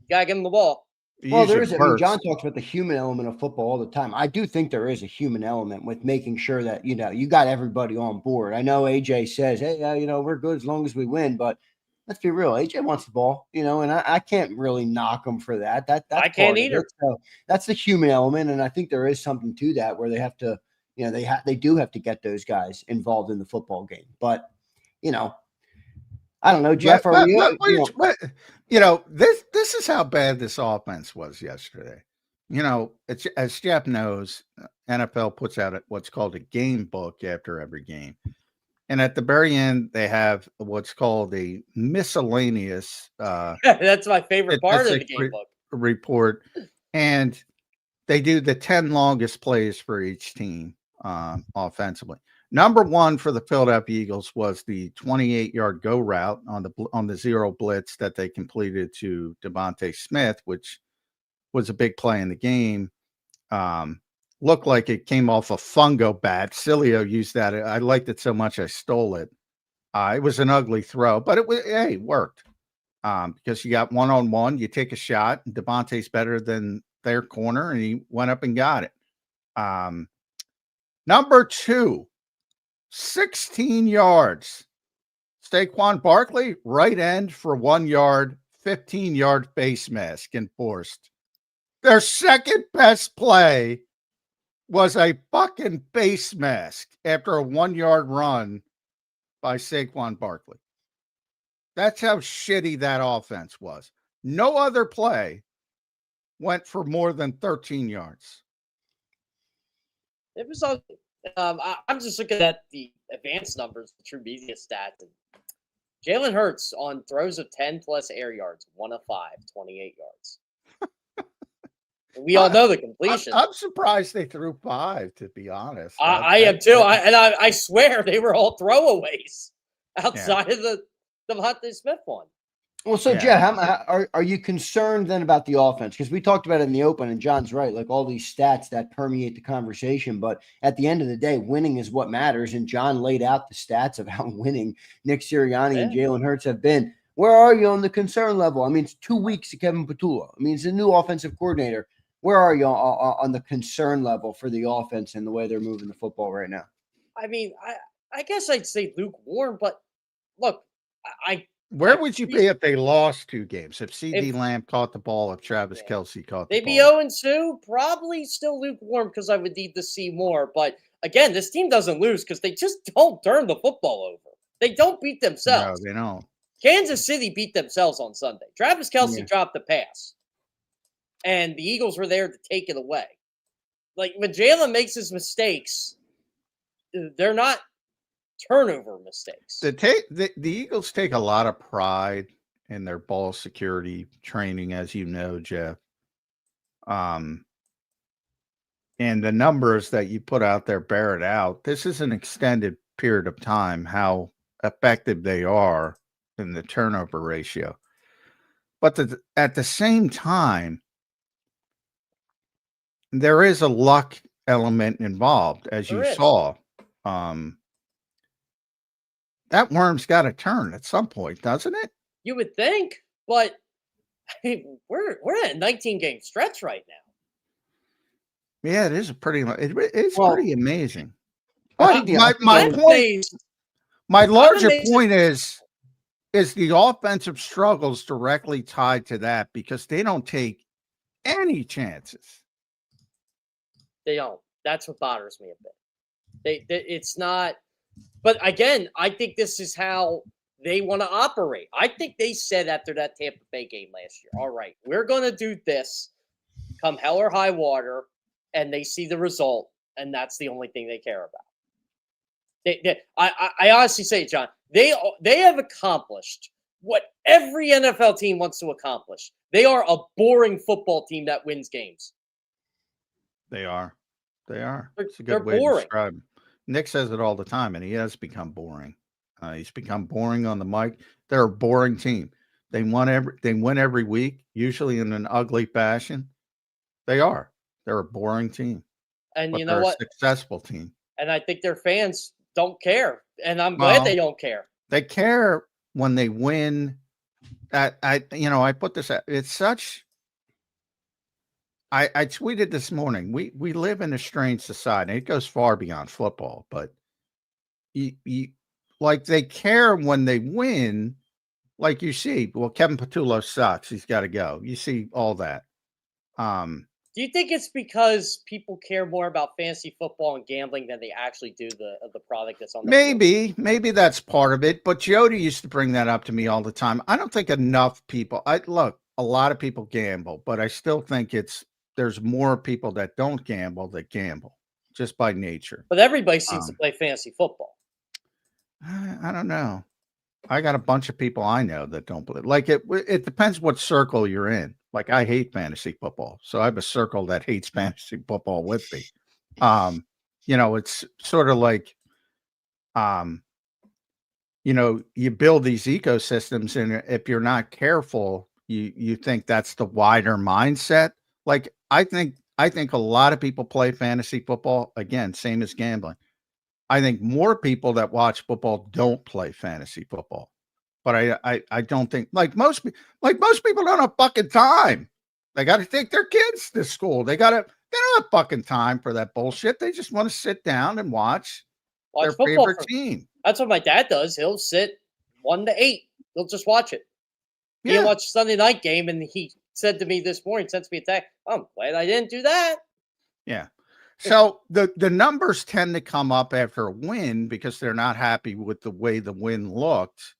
You gotta give them the ball. Well, there is. I mean, John talks about the human element of football all the time. I do think there is a human element with making sure that you got everybody on board. I know AJ says, "Hey, we're good as long as we win," but let's be real. AJ wants the ball, and I can't really knock him for that. That's I can't either. So that's the human element, and I think there is something to that where they have to, they do have to get those guys involved in the football game. But I don't know, Jeff. This is how bad this offense was yesterday. It's, as Jeff knows, NFL puts out what's called a game book after every game. And at the very end, they have what's called a miscellaneous. That's my favorite part of the game book report. And they do the 10 longest plays for each team offensively. Number one for the Philadelphia Eagles was the 28-yard go route on the zero blitz that they completed to Devontae Smith, which was a big play in the game. Looked like it came off a fungo bat. Cilio used that. I liked it so much I stole it. It was an ugly throw, but it worked. Because you got one-on-one, you take a shot, and Devontae's better than their corner, and he went up and got it. Number two, 16 yards. Saquon Barkley, right end for 1 yard, 15-yard face mask enforced. Their second best play was a fucking face mask after a 1 yard run by Saquon Barkley. That's how shitty that offense was. No other play went for more than 13 yards. It was ugly. I'm just looking at the advanced numbers, the true media stats. And Jalen Hurts on throws of 10 plus air yards, 1 of 5, 28 yards. We all know the completion. I'm surprised they threw 5, to be honest. I am too. I swear they were all throwaways outside of the Devontae Smith one. Well, so Jeff, are you concerned then about the offense? Because we talked about it in the open, and John's right, like all these stats that permeate the conversation. But at the end of the day, winning is what matters. And John laid out the stats of how winning Nick Sirianni and Jalen Hurts have been. Where are you on the concern level? I mean, it's 2 weeks to Kevin Patullo. I mean, it's a new offensive coordinator. Where are you on the concern level for the offense and the way they're moving the football right now? I mean, I guess I'd say lukewarm, but look, where would you be if they lost 2 games? If CeeDee Lamb caught the ball, if Travis Kelce caught the ball? They'd be 0-2, probably still lukewarm because I would need to see more. But again, this team doesn't lose because they just don't turn the football over. They don't beat themselves. No, they don't. Kansas City beat themselves on Sunday. Travis Kelce dropped the pass, and the Eagles were there to take it away. Like, when Jalen makes his mistakes, they're not turnover mistakes. The Eagles take a lot of pride in their ball security training, as you know, Jeff. And the numbers that you put out there bear it out. This is an extended period of time, how effective they are in the turnover ratio. But at the same time, there is a luck element involved, as you saw. That worm's got to turn at some point, doesn't it? You would think, but I mean, we're at a 19-game stretch right now. Yeah, it is pretty amazing. But my larger point is the offensive struggles directly tied to that because they don't take any chances. They don't. That's what bothers me a bit. It's not. But again, I think this is how they want to operate. I think they said after that Tampa Bay game last year, all right, we're going to do this come hell or high water, and they see the result, and that's the only thing they care about. I honestly say, John, they have accomplished what every NFL team wants to accomplish. They are a boring football team that wins games. They are. It's a They're good way boring. to describe them. Nick says it all the time, and he has become boring. He's become boring on the mic. They're a boring team. They win every week, usually in an ugly fashion. They're a boring team. And but you know they're what? A successful team. And I think their fans don't care. And I'm glad they don't care. They care when they win. I put this out. It's such. I tweeted this morning. We live in a strange society. It goes far beyond football, but like they care when they win. Like you see, well, Kevin Patullo sucks. He's got to go. You see all that. Do you think it's because people care more about fantasy football and gambling than they actually do the product that's on the field? Maybe that's part of it. But Jody used to bring that up to me all the time. I don't think enough people. A lot of people gamble, but I still think there's more people that don't gamble that gamble just by nature. But everybody seems to play fantasy football. I don't know. I got a bunch of people I know that don't play. Like it depends what circle you're in. Like I hate fantasy football, so I have a circle that hates fantasy football with me. It's sort of like you build these ecosystems, and if you're not careful, you think that's the wider mindset. Like I think a lot of people play fantasy football, again, same as gambling. I think more people that watch football don't play fantasy football. But I don't think most people don't have fucking time. They got to take their kids to school. They don't have fucking time for that bullshit. They just want to sit down and watch their football favorite team. That's what my dad does. He'll sit 1 to 8. He'll just watch it. He watched Sunday night game, and he said to me this morning, sent me a text, I'm glad I didn't do that. Yeah. So the numbers tend to come up after a win because they're not happy with the way the win looked.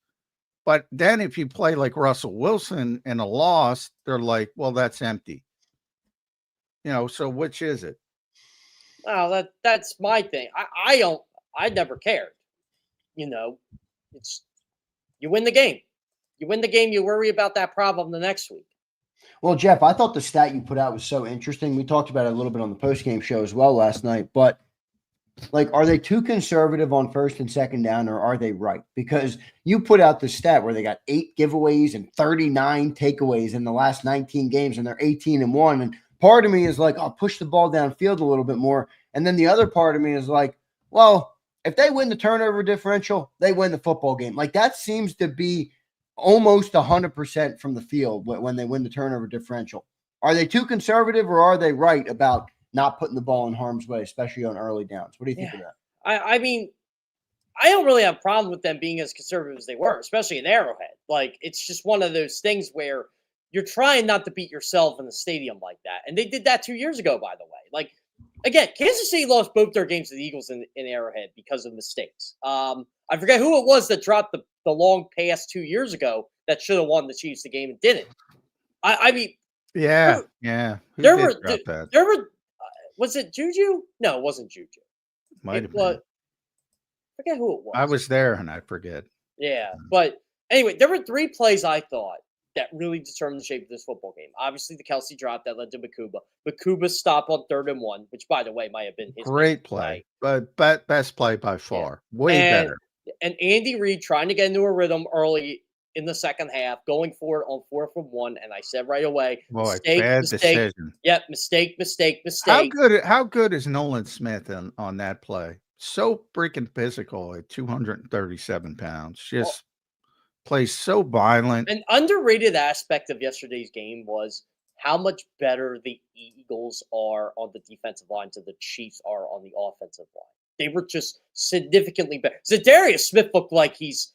But then if you play like Russell Wilson in a loss, they're like, well, that's empty. So which is it? Oh, that's my thing. I never cared. It's you win the game. You win the game, you worry about that problem the next week. Well, Jeff, I thought the stat you put out was so interesting. We talked about it a little bit on the postgame show as well last night, but are they too conservative on first and second down, or are they right? Because you put out the stat where they got 8 giveaways and 39 takeaways in the last 19 games, and they're 18-1. And part of me is like, I'll push the ball downfield a little bit more. And then the other part of me is like, well, if they win the turnover differential, they win the football game. Like that seems to be almost 100% from the field when they win the turnover differential. Are they too conservative, or are they right about not putting the ball in harm's way, especially on early downs? What do you think of that? I mean, I don't really have a problem with them being as conservative as they were, especially in Arrowhead. Like, it's just one of those things where you're trying not to beat yourself in the stadium like that. And they did that 2 years ago, by the way. Like, again, Kansas City lost both their games to the Eagles in Arrowhead because of mistakes. I forget who it was that dropped the long pass 2 years ago that should have won the Chiefs the game and didn't. I mean, yeah. There were. Was it Juju? No, it wasn't Juju. Might have been. I forget who it was. I was there and I forget. Yeah, but anyway, there were 3 plays I thought that really determined the shape of this football game. Obviously, the Kelsey drop that led to Makuba. Makuba's stop on 3rd and 1, which, by the way, might have been his great play, but best play by far. Yeah. Way better. And Andy Reid trying to get into a rhythm early in the second half, going for it on 4th and 1, and I said right away, bad decision. Yep, mistake. How good is Nolan Smith on that play? So freaking physical at 237 pounds. Just plays so violent. An underrated aspect of yesterday's game was how much better the Eagles are on the defensive line than the Chiefs are on the offensive line. They were just significantly better. Zadarius Smith looked like he's,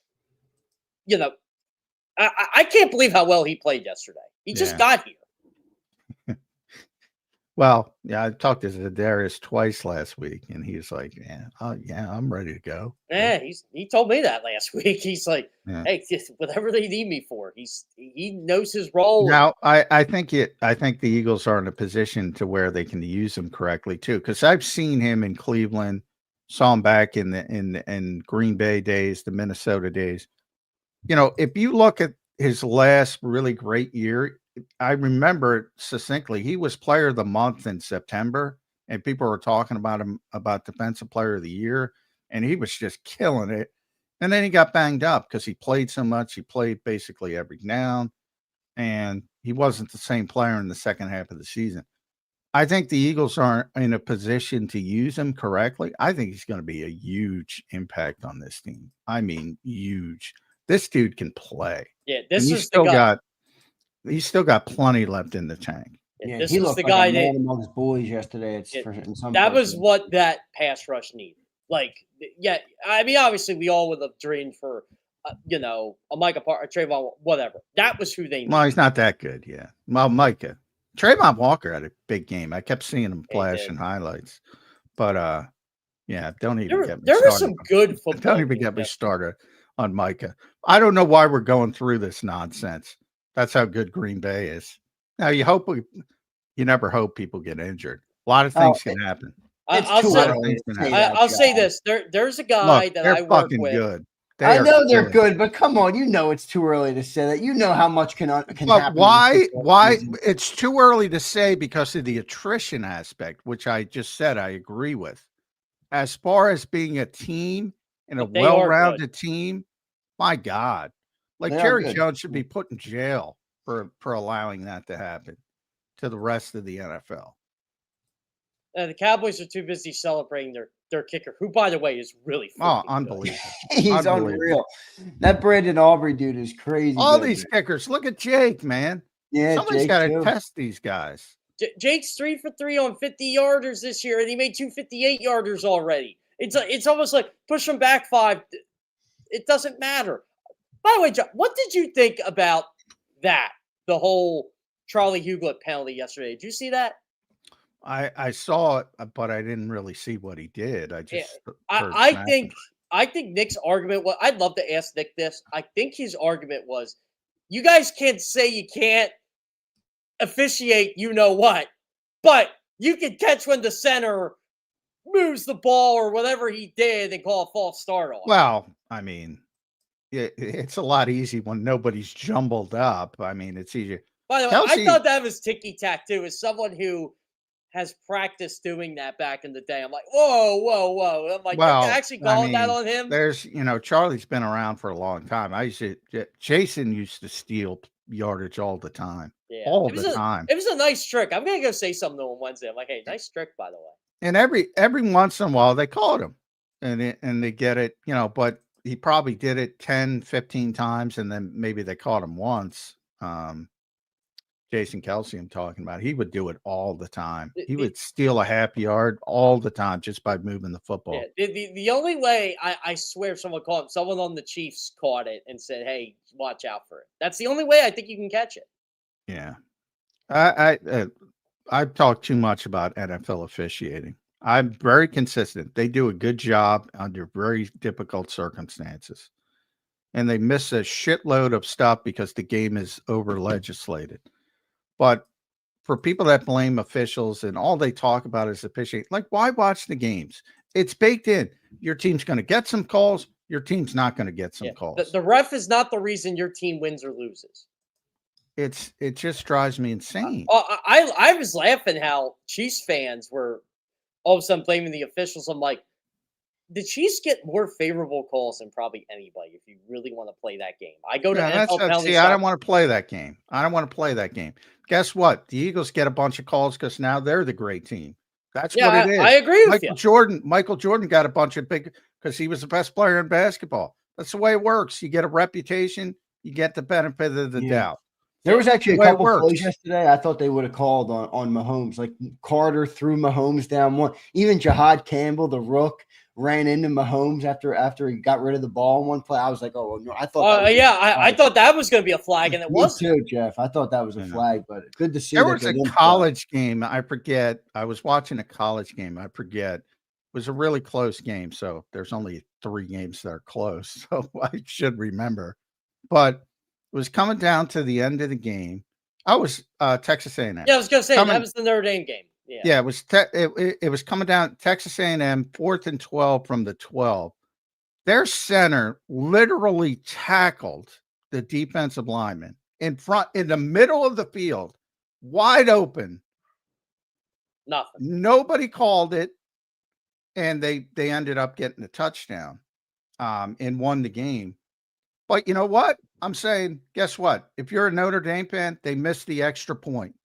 I can't believe how well he played yesterday. He just got here. Well, yeah, I talked to Zadarius twice last week, and he's like, I'm ready to go. Yeah, he told me that last week. He's like, hey, whatever they need me for. He knows his role. Now, I think the Eagles are in a position to where they can use him correctly too, because I've seen him in Cleveland, saw him back in Green Bay days, the Minnesota days. If you look at his last really great year, I remember it succinctly. He was player of the month in September, and people were talking about him about defensive player of the year, and he was just killing it. And then he got banged up because he played so much. He played basically every down, and he wasn't the same player in the second half of the season. I think the Eagles aren't in a position to use him correctly. I think he's going to be a huge impact on this team. I mean, huge. This dude can play. Yeah, this is the guy. He's still got pleny left in the tank. Yeah, this he looked the guy like among his boys yesterday. That was what that pass rush needed. Like, yeah, I mean, obviously, we all would have dreamed for, a Micah Parker, Trayvon, whatever. That was who they needed. Well, he's not that good, yeah. Well, Micah. Trayvon Walker had a big game. I kept seeing him flash in highlights. But, don't even get me started. There were some good football. Don't even get me started on Micah. I don't know why we're going through this nonsense. That's how good Green Bay is. Now, you never hope people get injured. A lot of things can happen. I'll say this. There's a guy that I work with. Good. I know they're good, but come on, it's too early to say that. You know how much can happen. Why? It's too early to say because of the attrition aspect, which I just said I agree with. As far as being a team in a But they are good. well-rounded team, my God. Like They are Jerry good. Jones should be put in jail for allowing that to happen to the rest of the NFL. The Cowboys are too busy celebrating their kicker, who, by the way, is really Oh, freaking unbelievable. He's unreal. That Brandon Aubrey dude is crazy. All good, these man. kickers. Look at Jake, man. Yeah, Somebody's Jake got to too. test these guys. Jake's 3 for 3 on 50-yarders this year, and he made 2 58-yarders already. It's almost like push him back 5. It doesn't matter. By the way, John, what did you think about that? The whole Charlie Huglet penalty yesterday. Did you see that? I saw it, but I didn't really see what he did. I just I think Nick's argument was, I'd love to ask Nick this. I think his argument was, you guys can't say you can't officiate you know what, but you can catch when the center moves the ball or whatever he did and call a false start on. Well, I mean, it's a lot easy when nobody's jumbled up. I mean, it's easier. By the way, Kelsey, I thought that was ticky-tack too. As someone who has practiced doing that back in the day, I'm like, whoa. I'm like, well, you actually calling that on him? There's, Charlie's been around for a long time. Jason used to steal yardage all the time. Yeah, all the time. It was a nice trick. I'm gonna go say something to him Wednesday. I'm like, hey, nice trick, by the way. And every once in a while they called him, and they get it, but he probably did it 10, 15 times, and then maybe they caught him once. Jason Kelsey, I'm talking about, he would do it all the time. He would steal a half yard all the time just by moving the football. Yeah, the only way, I swear someone caught him, someone on the Chiefs caught it and said, hey, watch out for it. That's the only way I think you can catch it. Yeah. I've talked too much about NFL officiating. I'm very consistent. They do a good job under very difficult circumstances. And they miss a shitload of stuff because the game is over legislated. But for people that blame officials and all they talk about is officiating, like, why watch the games? It's baked in. Your team's going to get some calls. Your team's not going to get some calls. The ref is not the reason your team wins or loses. It just drives me insane. I was laughing how Chiefs fans were all of a sudden blaming the officials. I'm like, the Chiefs get more favorable calls than probably anybody if you really want to play that game. I go to NFL penalty. I don't want to play that game. Guess what? The Eagles get a bunch of calls because now they're the great team. That's what it is. I agree with you. Michael Jordan got a bunch of big because he was the best player in basketball. That's the way it works. You get a reputation, you get the benefit of the doubt. There was actually a couple of plays yesterday. I thought they would have called on Mahomes. Like Carter threw Mahomes down one. Even Jahad Campbell, the rook, ran into Mahomes after he got rid of the ball in one play. I was like, oh no, I thought. I thought that was going to be a flag, and it was too, Jeff. I thought that was a flag, but good to see. There was a college game. I forget. I was watching a college game. I forget. It was a really close game. So there's only 3 games that are close. So I should remember, but. It was coming down to the end of the game. I was Texas A&M. Yeah, I was going to say that was the Notre Dame game. Yeah, it was. It was coming down. Texas A&M 4th and 12 from the 12. Their center literally tackled the defensive lineman in the middle of the field, wide open. Nothing. Nobody called it, and they ended up getting a touchdown, and won the game. But you know what? I'm saying, guess what? If you're a Notre Dame fan, they missed the extra point.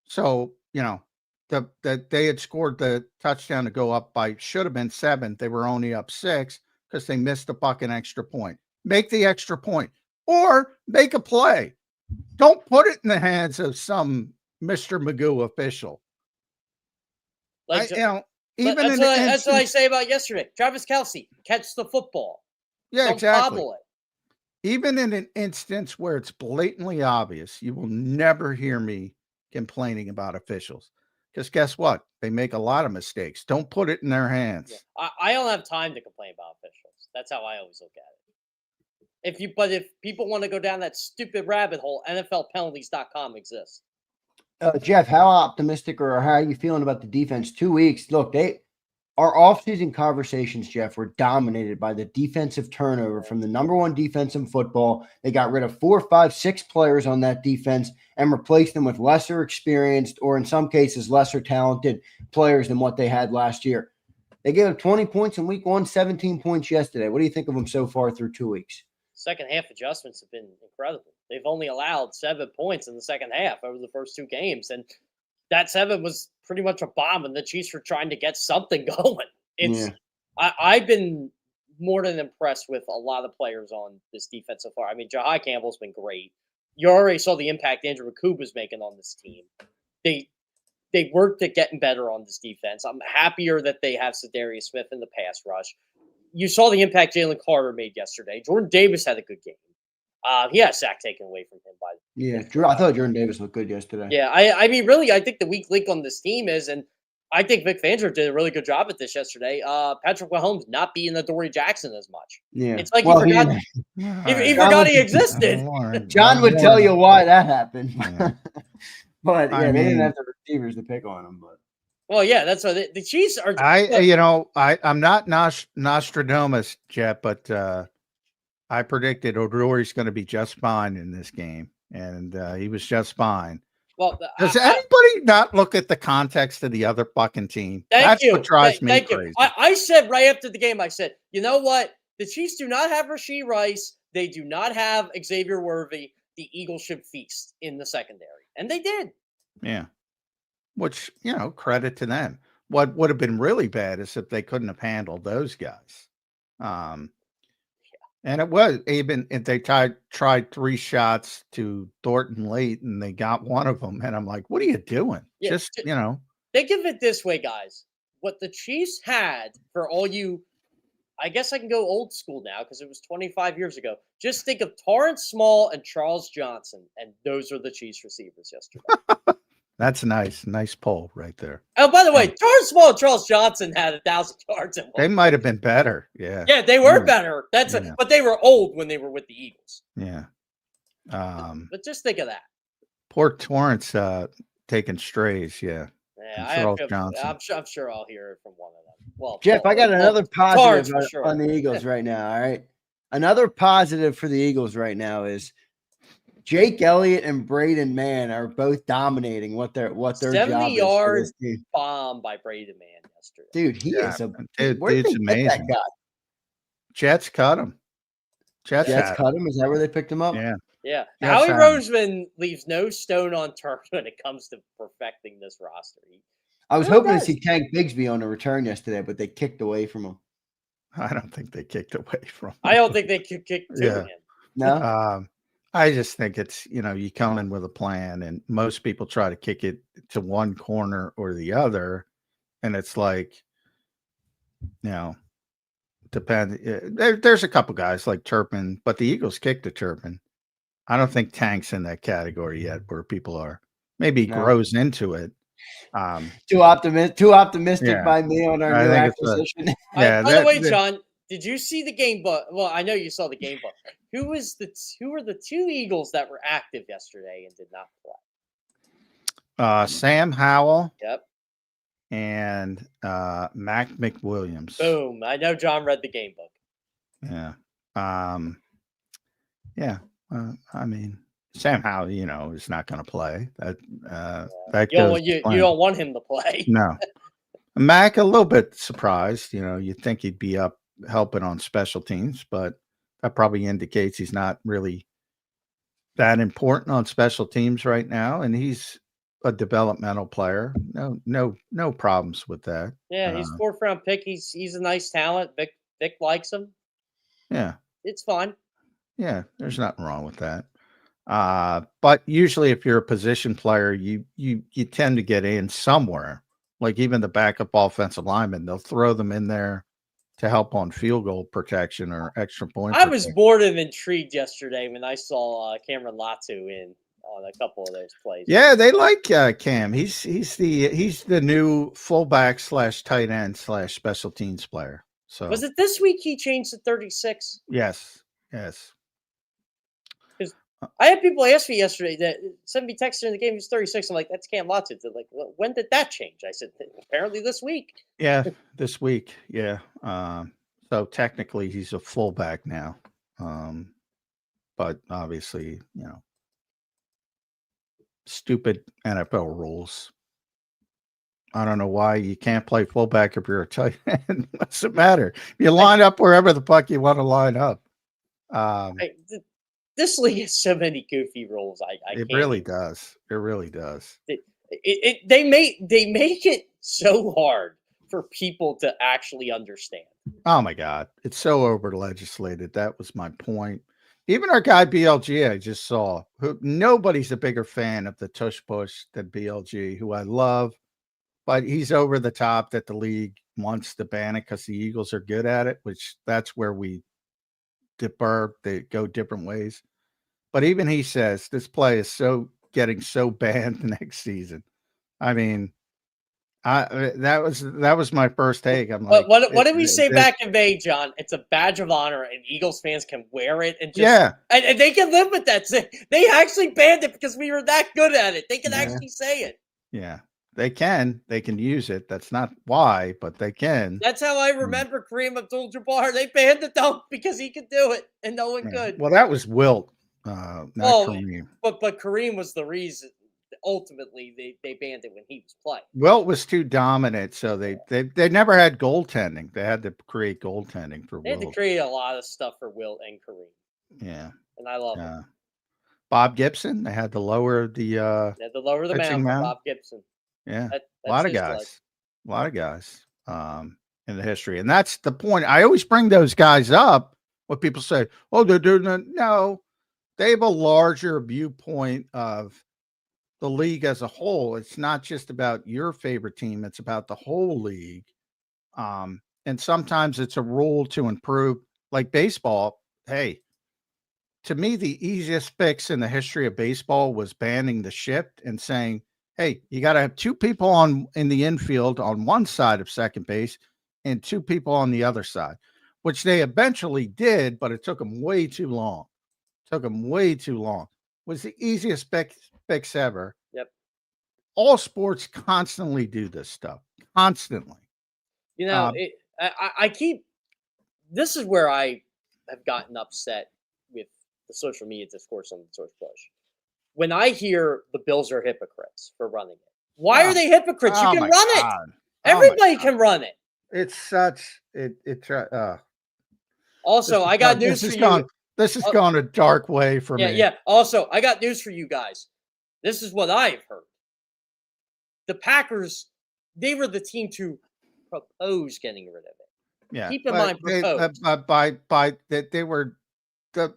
So, that they had scored the touchdown to go up by, should have been 7. They were only up 6 because they missed the fucking extra point. Make the extra point or make a play. Don't put it in the hands of some Mr. Magoo official. That's what I say about yesterday. Travis Kelce, catch the football. Yeah, Don't exactly. bobble it. Even in an instance where it's blatantly obvious, you will never hear me complaining about officials. Because guess what? They make a lot of mistakes. Don't put it in their hands. Yeah. I don't have time to complain about officials. That's how I always look at it. If people want to go down that stupid rabbit hole, NFLpenalties.com exists. Jeff, how optimistic or how are you feeling about the defense? 2 weeks. Look, our offseason conversations, Jeff, were dominated by the defensive turnover from the number 1 defense in football. They got rid of 4, 5, 6 players on that defense and replaced them with lesser experienced or in some cases lesser talented players than what they had last year. They gave up 20 points in week 1, 17 points yesterday. What do you think of them so far through 2 weeks? Second half adjustments have been incredible. They've only allowed 7 points in the second half over the first 2 games, and that 7 was pretty much a bomb, and the Chiefs were trying to get something going. Yeah. I've been more than impressed with a lot of players on this defense so far. I mean, Jahai Campbell's been great. You already saw the impact Andrew Akuba's making on this team. They worked at getting better on this defense. I'm happier that they have Zadarius Smith in the pass rush. You saw the impact Jalen Carter made yesterday. Jordan Davis had a good game. He had a sack taken away from him by. I thought Jordan Davis looked good yesterday. Yeah, I mean, really, I think the weak link on this team is, and I think Vic Fangio did a really good job at this yesterday. Patrick Mahomes not being the Dory Jackson as much. Yeah, it's like he forgot he existed. John would tell you why that happened. Yeah. But they didn't have the receivers to pick on him. But well, yeah, that's what the Chiefs are. I'm not Nostradamus, Jeff, but I predicted O'Dory's going to be just fine in this game, and he was just fine. Well, does anybody not look at the context of the other fucking team? That's what drives me crazy. I said right after the game, I said, you know what? The Chiefs do not have Rashee Rice. They do not have Xavier Worthy. The Eagles should feast in the secondary. And they did. Yeah. Which, credit to them. What would have been really bad is if they couldn't have handled those guys. And it was even if they tried 3 shots to Thornton late and they got one of them. And I'm like, what are you doing? Yeah, Think of it this way, guys. What the Chiefs had for all you, I guess I can go old school now because it was 25 years ago. Just think of Torrance Small and Charles Johnson, and those are the Chiefs receivers yesterday. That's nice. Nice poll right there. Oh, by the way, Torrance Small and Charles Johnson had 1,000 yards. They might have been better. Yeah. Yeah, they were better. But they were old when they were with the Eagles. Yeah. But just think of that. Poor Torrance taking strays. Yeah. Yeah, I'm sure I'll hear it from one of them. Well, Jeff, I got another positive on the Eagles right now. All right. Another positive for the Eagles right now is Jake Elliott and Braden Mann are both dominating what their 70-yard bomb by Braden Mann yesterday. Dude, he is dude's amazing. That guy? Jets cut him. Jets cut him. Is that where they picked him up? Yeah. Yeah. Howie Roseman leaves no stone unturned when it comes to perfecting this roster. I was hoping to see Tank Bigsby on a return yesterday, but they kicked away from him. I don't think they kicked away from him. I don't think they kicked to him. No? I just think it's, you come in with a plan, and most people try to kick it to one corner or the other. And it's like, there's a couple guys like Turpin, but the Eagles kicked to Turpin. I don't think Tank's in that category yet where people are. Maybe he grows into it. Too optimistic by me on our new acquisition. By the way, John, did you see the game book? Well, I know you saw the game book. Who were the 2 Eagles that were active yesterday and did not play? Sam Howell. Yep. And Mac McWilliams. Boom. I know John read the game book. Yeah. I mean, Sam Howell, is not going to play. You don't want him to play. No. Mac, a little bit surprised. You'd think he'd be up helping on special teams, but that probably indicates he's not really that important on special teams right now. And he's a developmental player. No problems with that. Yeah, he's 4th round pick. He's a nice talent. Vic likes him. Yeah. It's fine. Yeah, there's nothing wrong with that. But usually if you're a position player, you tend to get in somewhere. Like even the backup offensive lineman, they'll throw them in there to help on field goal protection or extra point. I was more than intrigued yesterday when I saw Cameron Latu in on a couple of those plays. Yeah, they like Cam. He's the new fullback / tight end / special teams player. So was it this week he changed to 36? Yes. Because I had people ask me yesterday that sent me text during the game. He's 36. I'm like, that's Cam Latu. They're like, well, when did that change? I said, apparently this week. Yeah, this week. Yeah. So technically he's a fullback now. But obviously, stupid NFL rules. I don't know why you can't play fullback if you're a tight end. What's the matter? You line up wherever the fuck you want to line up. This league has so many goofy rules. I It can't really even- does. It really does. They make it so hard for people to actually understand. Oh my God. It's so over legislated. That was my point. Even our guy BLG, I just saw, who nobody's a bigger fan of the tush push than BLG, who I love, but he's over the top that the league wants to ban it because the Eagles are good at it, which that's where we differ. They go different ways. But even he says this play is getting so banned next season. I mean, that was my first take. I'm like, what did we say back in May, John? It's a badge of honor, and Eagles fans can wear it and just and they can live with that. They actually banned it because we were that good at it. They can actually say it. Yeah, they can. They can use it. That's not why, but they can. That's how I remember Kareem Abdul-Jabbar. They banned the dunk because he could do it, and no one could. Well, that was Wilt, not Kareem. But Kareem was the reason. Ultimately, they banned it when he was playing. Wilt was too dominant, so they never had goaltending. They had to create goaltending for Wilt. They had to create a lot of stuff for Wilt and Kareem. Yeah, and I love it. Bob Gibson. They had to lower the. They had to lower the mound for Bob Gibson. Yeah, a lot of guys. In the history, and that's the point. I always bring those guys up. What people say, oh, they're doing that. No, they have a larger viewpoint of the league as a whole. It's not just about your favorite team. It's about the whole league. And sometimes it's a rule to improve, like baseball. Hey, to me, the easiest fix in the history of baseball was banning the shift and saying, hey, you got to have two people in the infield on one side of second base and two people on the other side, which they eventually did, but it took them way too long. Was the easiest fix ever. Yep. All sports constantly do this stuff. Constantly. You know, this is where I have gotten upset with the social media discourse on the Source Push. When I hear the Bills are hypocrites for running it. Why are they hypocrites? You can run it. Everybody can run it. It's such Also, I got news for you. This has gone a dark way for me. Yeah. Also, I got news for you guys. This is what I've heard. The Packers, they were the team to propose getting rid of it. Yeah. Keep in mind, propose.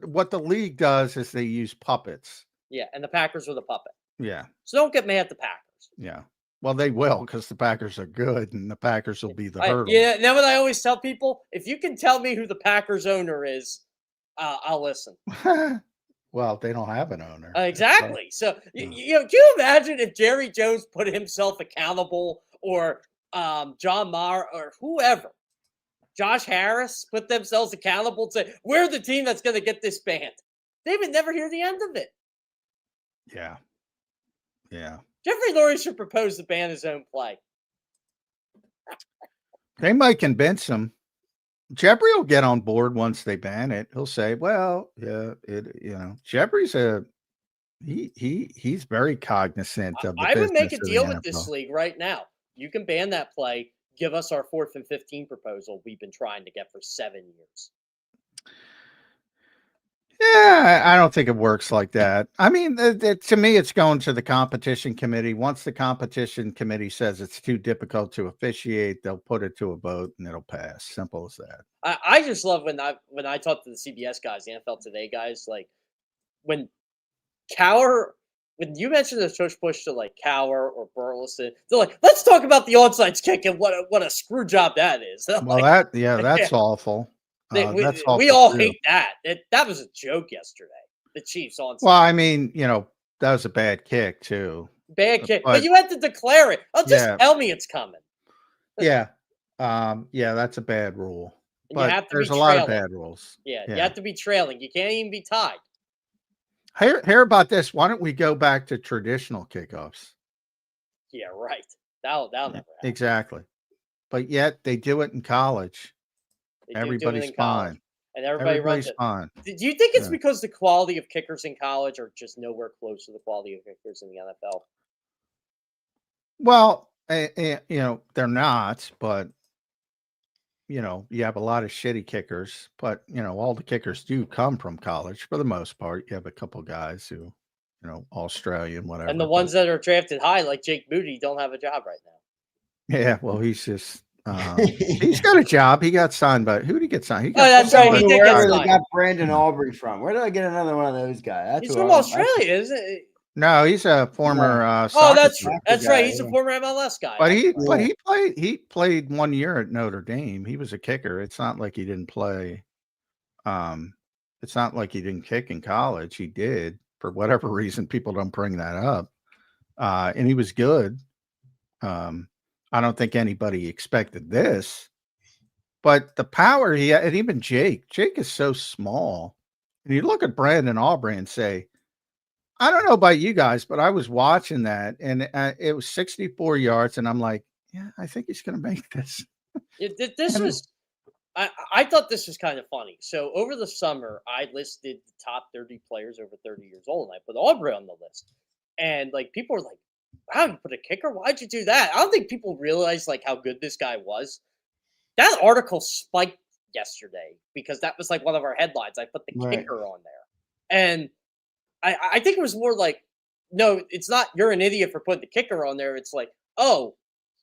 What the league does is they use puppets. Yeah, and the Packers were the puppet. Yeah. So don't get mad at the Packers. Yeah. Well, they will because the Packers are good and the Packers will be the hurdle. Yeah. Now, what I always tell people, if you can tell me who the Packers owner is, I'll listen. Well, they don't have an owner. Exactly. So, can you imagine if Jerry Jones put himself accountable or John Maher or whoever, Josh Harris put themselves accountable to, we're the team that's going to get this banned. They would never hear the end of it. Yeah. Yeah. Jeffrey Lurie should propose to ban his own play. They might convince him. Jeffrey will get on board once they ban it. He'll say, well, yeah, Jeffrey's he's very cognizant of the I would make a business deal of the with this NFL. league right now. You can ban that play. Give us our 4th and 15 proposal we've been trying to get for 7 years. Yeah, I don't think it works like that. I mean, to me, it's going to the competition committee. Once the competition committee says it's too difficult to officiate, they'll put it to a vote and it'll pass. Simple as that. I just love when I talk to the CBS guys, the NFL Today guys, like when you mentioned the Tush Push to like Cower or Burleson, they're like, let's talk about the onside kick and what a screw job that is. Well, like, that's awful. We all hate that. That was a joke yesterday. The Chiefs onside. Well, I mean, that was a bad kick too. Bad kick, but you had to declare it. Oh, just tell me it's coming. Yeah, that's a bad rule. And but there's a lot of bad rules. Yeah, you have to be trailing. You can't even be tied. Hear about this. Why don't we go back to traditional kickoffs? Yeah, right. That'll never happen. Exactly. But yet they do it in college. Everybody's fine. And everybody runs it. Fine. Do you think it's because the quality of kickers in college are just nowhere close to the quality of kickers in the NFL? Well, They're not, but you have a lot of shitty kickers, but all the kickers do come from college for the most part. You have a couple guys who, Australian, whatever. And the ones that are drafted high, like Jake Moody, don't have a job right now. Yeah, well, he's just he's got a job. He got signed by who did he get signed? He got that's right. He did get wherever they signed. got Brandon Aubrey from. Where did I get another one of those guys? That's He's who from I- Australia, isn't it? No, he's a former. Oh, soccer that's player. that's guy, right. He's a yeah. former MLS guy. But That's right. he played 1 year at Notre Dame. He was a kicker. It's not like he didn't play. It's not like he didn't kick in college. He did. For whatever reason, people don't bring that up. And he was good. I don't think anybody expected this. But the power he had, and even Jake is so small. And you look at Brandon Aubrey and say, I don't know about you guys, but I was watching that, and it was 64 yards, and I'm like, yeah, I think he's going to make this. I thought this was kind of funny. So over the summer, I listed the top 30 players over 30 years old, and I put Aubrey on the list. And like people were like, wow, you put a kicker? Why'd you do that? I don't think people realized like how good this guy was. That article spiked yesterday because that was like one of our headlines. I put the kicker on there. And I think it was more like, no, it's not you're an idiot for putting the kicker on there. It's like, oh,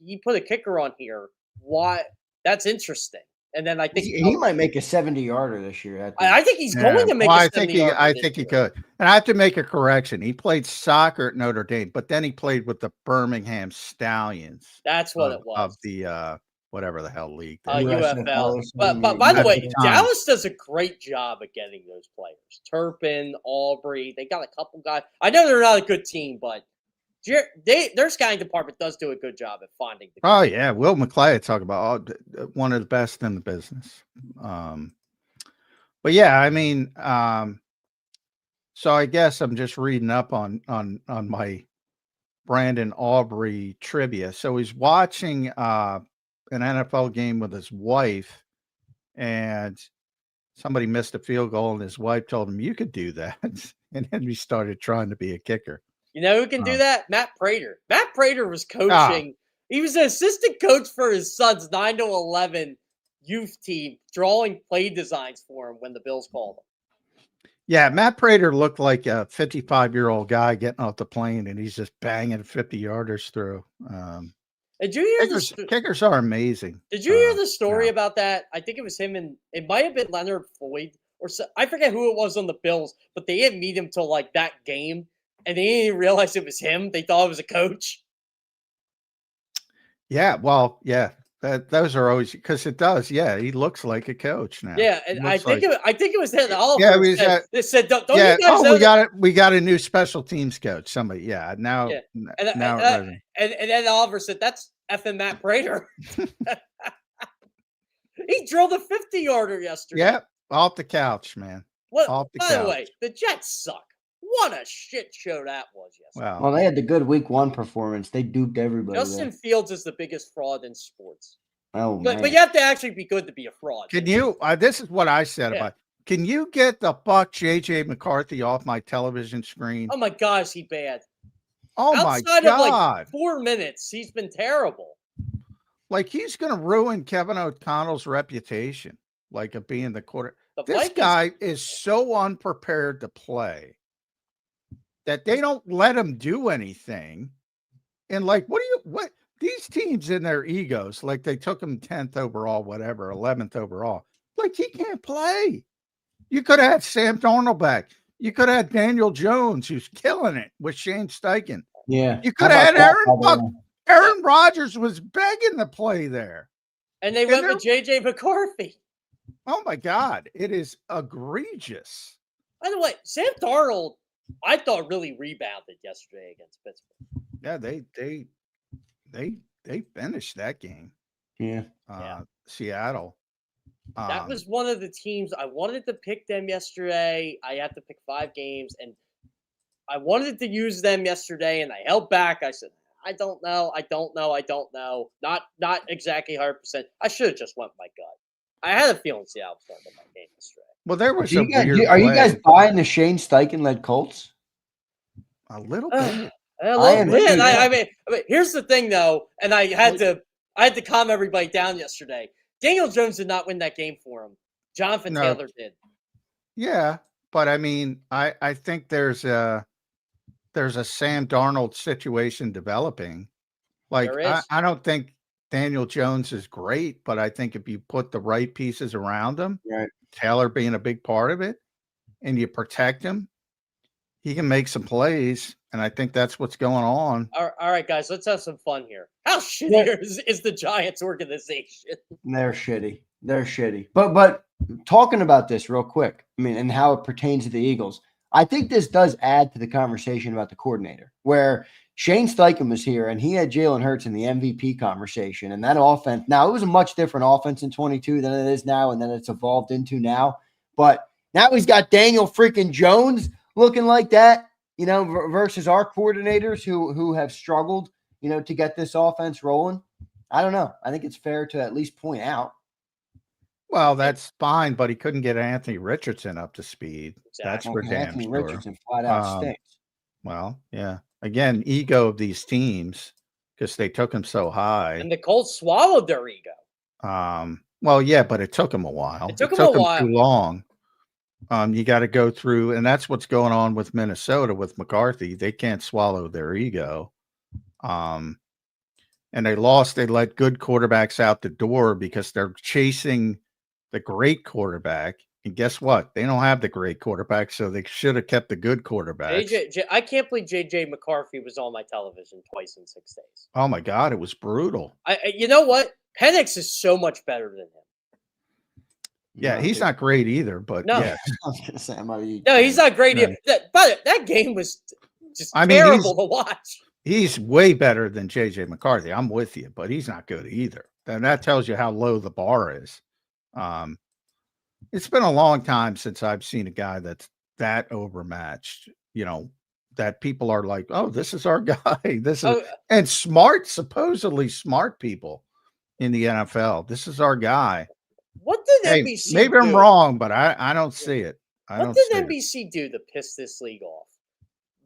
you put a kicker on here. Why? That's interesting. And then I think he might make a 70-yarder this year. I think he's going to make a 70-yarder. I think he could. And I have to make a correction. He played soccer at Notre Dame, but then he played with the Birmingham Stallions. That's what it was. Of the whatever the hell league. UFL. But by the way, Dallas does a great job of getting those players. Turpin, Aubrey, they got a couple guys. I know they're not a good team, but their scouting department does do a good job at finding the guys. Oh, yeah. Will McClay talk about one of the best in the business. But yeah, I mean, so I guess I'm just reading up on my Brandon Aubrey trivia. So he's watching an NFL game with his wife, and somebody missed a field goal, and his wife told him, you could do that. And then he started trying to be a kicker. You know who can do that? Matt Prater. Matt Prater was coaching. He was an assistant coach for his son's 9 to 11 youth team, drawing play designs for him when the Bills called him. Yeah, Matt Prater looked like a 55-year-old guy getting off the plane, and he's just banging 50-yarders through. Did you hear kickers are amazing. Did you hear the story about that? I think it was him, and it might have been Leonard Floyd, or I forget who it was on the Bills, but they didn't meet him till like that game, and they didn't even realize it was him. They thought it was a coach. Yeah, well, yeah, those are always because it does. Yeah, he looks like a coach now. Yeah, and I think it was him. Yeah, they said, "Don't you guys know we got a new special teams coach." Somebody, now, and then Oliver said, "That's effing Matt Prater." He drilled a 50-yarder yesterday. Yep, off the couch, man. By the way, the Jets suck. What a shit show that was yesterday. Well, they had the good week 1 performance. They duped everybody. Justin Fields is the biggest fraud in sports. Oh, man. But you have to actually be good to be a fraud. Can you? This is what I said about. Can you get the fuck JJ McCarthy off my television screen? Oh my God, is he bad? Oh my God! Outside of like 4 minutes, he's been terrible. Like he's going to ruin Kevin O'Connell's reputation, like of being the quarter. This guy is so unprepared to play that they don't let him do anything. And like, what these teams in their egos, like they took him 10th overall, whatever, 11th overall. Like he can't play. You could have had Sam Darnold back. You could have had Daniel Jones, who's killing it with Shane Steichen. Yeah. You could have had Aaron Rodgers was begging to play there. And they went with JJ McCarthy. Oh my God. It is egregious. By the way, Sam Darnold, I thought really rebounded yesterday against Pittsburgh. Yeah, they finished that game. Yeah. Seattle. That was one of the teams I wanted to pick them yesterday. I had to pick 5 games, and I wanted to use them yesterday, and I held back. I said, I don't know. Not exactly 100%. I should have just went with my gut. I had a feeling Seattle was going to win my game yesterday. Well, there was Are you guys buying the Shane Steichen-led Colts? A little bit. A little bit. too. I mean, here's the thing, though, and I had to calm everybody down yesterday. Daniel Jones did not win that game for him. Jonathan No. Taylor did. Yeah, but I mean, I think there's a Sam Darnold situation developing. Like, There is. I don't think Daniel Jones is great, but I think if you put the right pieces around him, Right. Taylor being a big part of it, and you protect him, he can make some plays. And I think that's what's going on. All right, guys, let's have some fun here. How shitty is the Giants organization? They're shitty. They're shitty. But talking about this real quick, I mean, and how it pertains to the Eagles, I think this does add to the conversation about the coordinator, where Shane Steichen was here and he had Jalen Hurts in the MVP conversation. And that offense, now it was a much different offense in 22 than it is now, and then it's evolved into now. But now he's got Daniel freaking Jones looking like that, you know, versus our coordinators who have struggled, you know, to get this offense rolling. I don't know. I think it's fair to at least point out. Well, that's fine, but he couldn't get Anthony Richardson up to speed. Exactly. That's for damn Anthony sure. Richardson flat out stinks. Well, yeah. Again, ego of these teams because they took him so high. And the Colts swallowed their ego. Well, yeah, but it took him a while. It took him a while. Too long. You got to go through, and that's what's going on with Minnesota with McCarthy. They can't swallow their ego. And they lost. They let good quarterbacks out the door because they're chasing the great quarterback. And guess what? They don't have the great quarterback, so they should have kept the good quarterback. I can't believe JJ McCarthy was on my television twice in 6 days. Oh my God, it was brutal. You know what? Penix is so much better than him. Yeah, he's not great either, but no. yeah. I was gonna say, no, he's not great either. But that game was just terrible to watch. He's way better than JJ McCarthy. I'm with you, but he's not good either. And that tells you how low the bar is. It's been a long time since I've seen a guy that's that overmatched, you know, that people are like, oh, this is our guy. And supposedly smart people in the NFL. This is our guy. What did NBC maybe do? I'm wrong, but I don't see it. What did NBC do to piss this league off?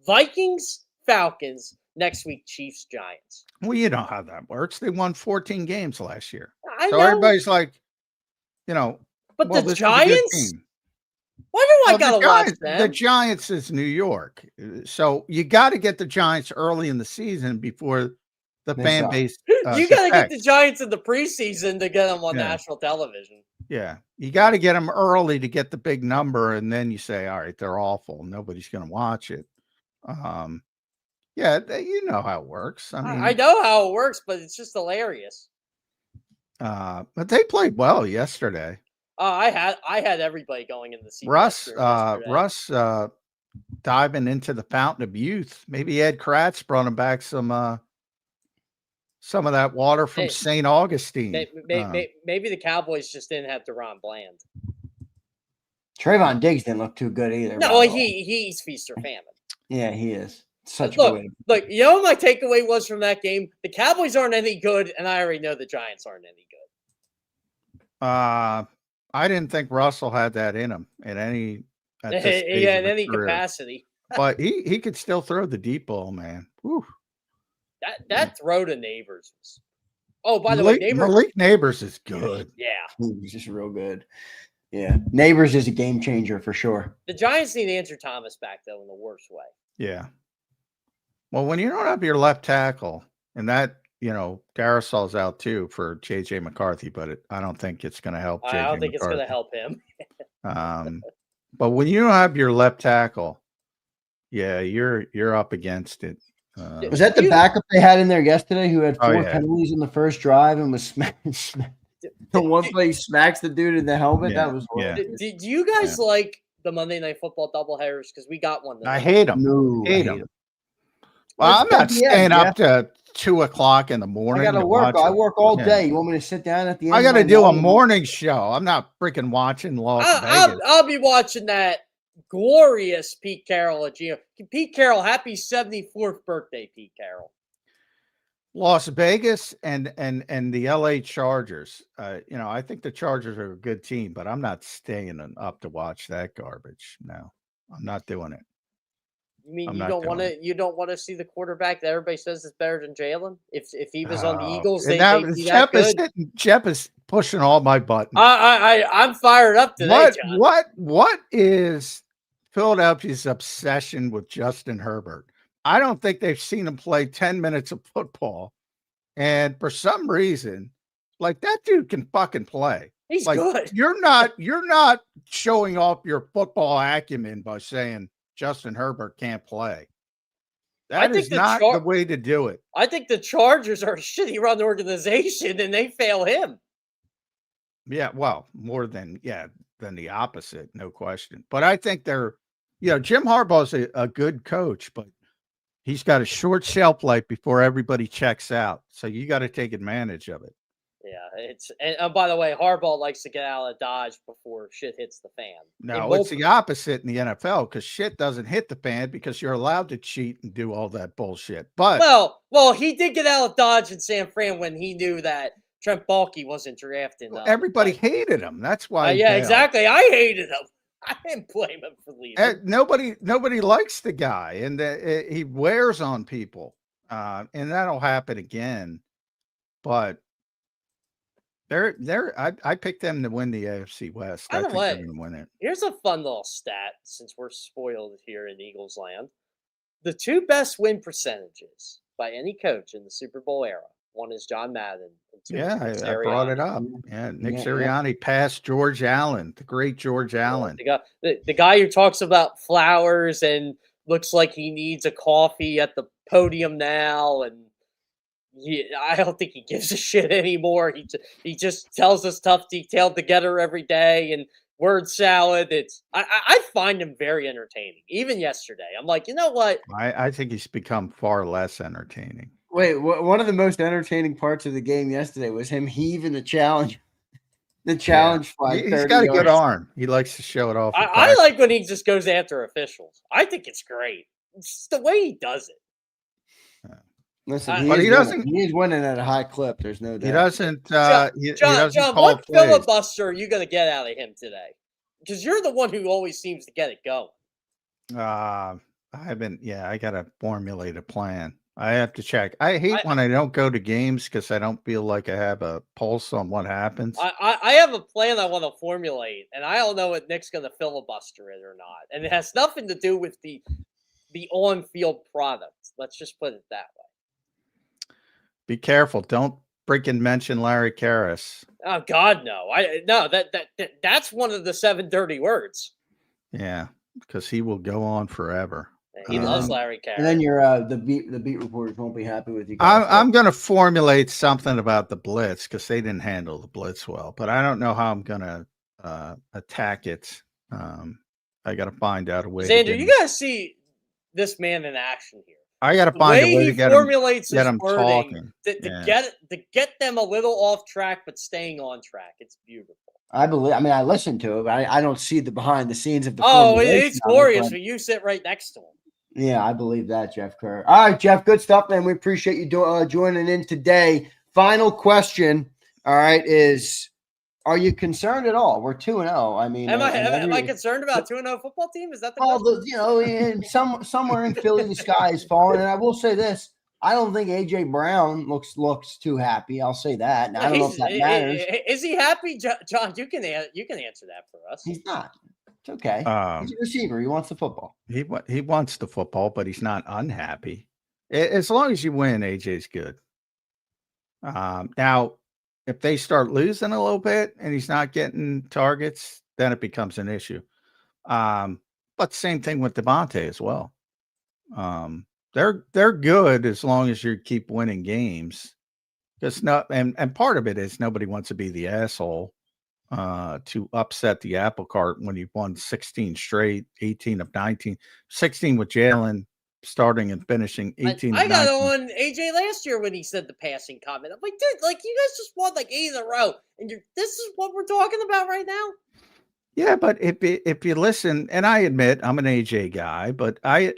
Vikings, Falcons, next week Chiefs, Giants. Well, you know how that works. They won 14 games last year. I so know. Everybody's like, you know. But the Giants? Why do I gotta watch them? The Giants is New York. So you got to get the Giants early in the season before the fan base. You got to get the Giants in the preseason to get them on national television. Yeah. You got to get them early to get the big number. And then you say, all right, they're awful. Nobody's going to watch it. Yeah, you know how it works. I mean, I know how it works, but it's just hilarious. But they played well yesterday. I had everybody going in the season. Russ diving into the fountain of youth. Maybe Ed Kratz brought him back some of that water from St. Augustine. Maybe the Cowboys just didn't have Deron Bland. Trayvon Diggs didn't look too good either. No, he's feast or famine. Yeah, he is. Look, you know what my takeaway was from that game? The Cowboys aren't any good, and I already know the Giants aren't any good. I didn't think Russell had that in him in any capacity. But he could still throw the deep ball, man. Whew. That throw to Neighbors was. Oh, by the way, Malik Neighbors is good. Yeah, he's just real good. Yeah, Neighbors is a game changer for sure. The Giants need Andrew Thomas back though in the worst way. Yeah. Well, when you don't have your left tackle, and that, you know, Darisal's out too for JJ McCarthy, but I don't think it's going to help. I don't think it's going to help him. But when you don't have your left tackle, yeah, you're up against it. Was that the backup they had in there yesterday who had 4 penalties in the first drive and was smacked? The one play he smacks the dude in the helmet. Yeah, that was horrible. Do you guys like the Monday Night Football doubleheaders? Because we got one. I hate them. No, I hate them. Well, I'm not staying up to 2:00 in the morning. I got to work. I work all day. You want me to sit down at the end? I got to do a morning show. I'm not freaking watching Las Vegas. I'll be watching that glorious Pete Carroll at Gino. Pete Carroll, happy 74th birthday, Pete Carroll. Las Vegas and the LA Chargers. You know, I think the Chargers are a good team, but I'm not staying up to watch that garbage. No, I'm not doing it. You mean I'm you not don't want doing to? You don't want to see the quarterback that everybody says is better than Jalen? If he was on the Oh, Eagles, and they'd be that good. Jeff is pushing all my buttons. I'm fired up today, John. What is Philadelphia's obsession with Justin Herbert? I don't think they've seen him play 10 minutes of football. And for some reason, like that dude can fucking play. He's Like good. you're not showing off your football acumen by saying Justin Herbert can't play. I That think is not the way to do it. I think the Chargers are a shitty run organization and they fail him. Yeah, well, more than the opposite, no question. But I think Jim Harbaugh's a good coach, but he's got a short shelf life before everybody checks out. So you got to take advantage of it. Yeah, and by the way, Harbaugh likes to get out of Dodge before shit hits the fan. No, it's the opposite in the NFL because shit doesn't hit the fan because you're allowed to cheat and do all that bullshit. But well, he did get out of Dodge in San Fran when he knew that Trent Baalke wasn't drafted. Everybody hated him. That's why. Yeah, exactly. I hated him. I didn't blame him for leaving. Nobody likes the guy, and he wears on people, and that'll happen again. But I picked them to win the AFC West. I think they're going to win it. Here's a fun little stat since we're spoiled here in Eagles land. The two best win percentages by any coach in the Super Bowl era. One is John Madden. Yeah, I brought it up. Yeah, Nick Sirianni passed George Allen, the great George Allen. The guy who talks about flowers and looks like he needs a coffee at the podium now, and I don't think he gives a shit anymore. He just tells us tough, detailed together every day and word salad. I find him very entertaining. Even yesterday, I'm like, you know what? I think he's become far less entertaining. Wait, one of the most entertaining parts of the game yesterday was him heaving the challenge. The challenge flag. He's got a good arm. He likes to show it off. I like when he just goes after officials. I think it's great. It's the way he does it. Listen, he is winning at a high clip. There's no doubt. He doesn't. John, what filibuster are you going to get out of him today? Because you're the one who always seems to get it going. I haven't. Yeah, I got to formulate a plan. I have to check. I hate when I don't go to games because I don't feel like I have a pulse on what happens. I have a plan I want to formulate, and I don't know if Nick's going to filibuster it or not. And it has nothing to do with the on-field product. Let's just put it that way. Be careful. Don't freaking mention Larry Karras. Oh God, no. That's one of the 7 dirty words. Yeah, because he will go on forever. He loves Larry Karras. And then the beat reporters won't be happy with you. I'm going to formulate something about the blitz because they didn't handle the blitz well, but I don't know how I'm going to attack it. I got to find out a way. Zander, you got to see this man in action here. I got to find a way to get him talking. To get them a little off track, but staying on track. It's beautiful. I listened to it. I don't see the behind the scenes of the. Oh, it's glorious when you sit right next to him. Yeah, I believe that, Jeff Kerr. All right, Jeff, good stuff, man. We appreciate you joining in today. Final question, all right, is are you concerned at all? We're 2-0. I mean, am I concerned about 2-0 football team? Is that the question? Somewhere in Philly, the sky is falling. And I will say this: I don't think AJ Brown looks too happy. I'll say that. Now, I don't know if that matters. Is he happy, John? You can answer that for us. He's not. It's okay. He's a receiver. He wants the football. He wants the football, but he's not unhappy. As long as you win, AJ's good. Now, if they start losing a little bit and he's not getting targets, then it becomes an issue. But same thing with Devontae as well. They're good as long as you keep winning games. And part of it is nobody wants to be the asshole to upset the apple cart when you've won 16 straight, 18 of 19, 16 with Jalen starting and finishing 18. I got on AJ last year when he said the passing comment. I'm like, dude, like you guys just won like 8 in a row, and this is what we're talking about right now. Yeah, but if you listen, and I admit I'm an AJ guy, but I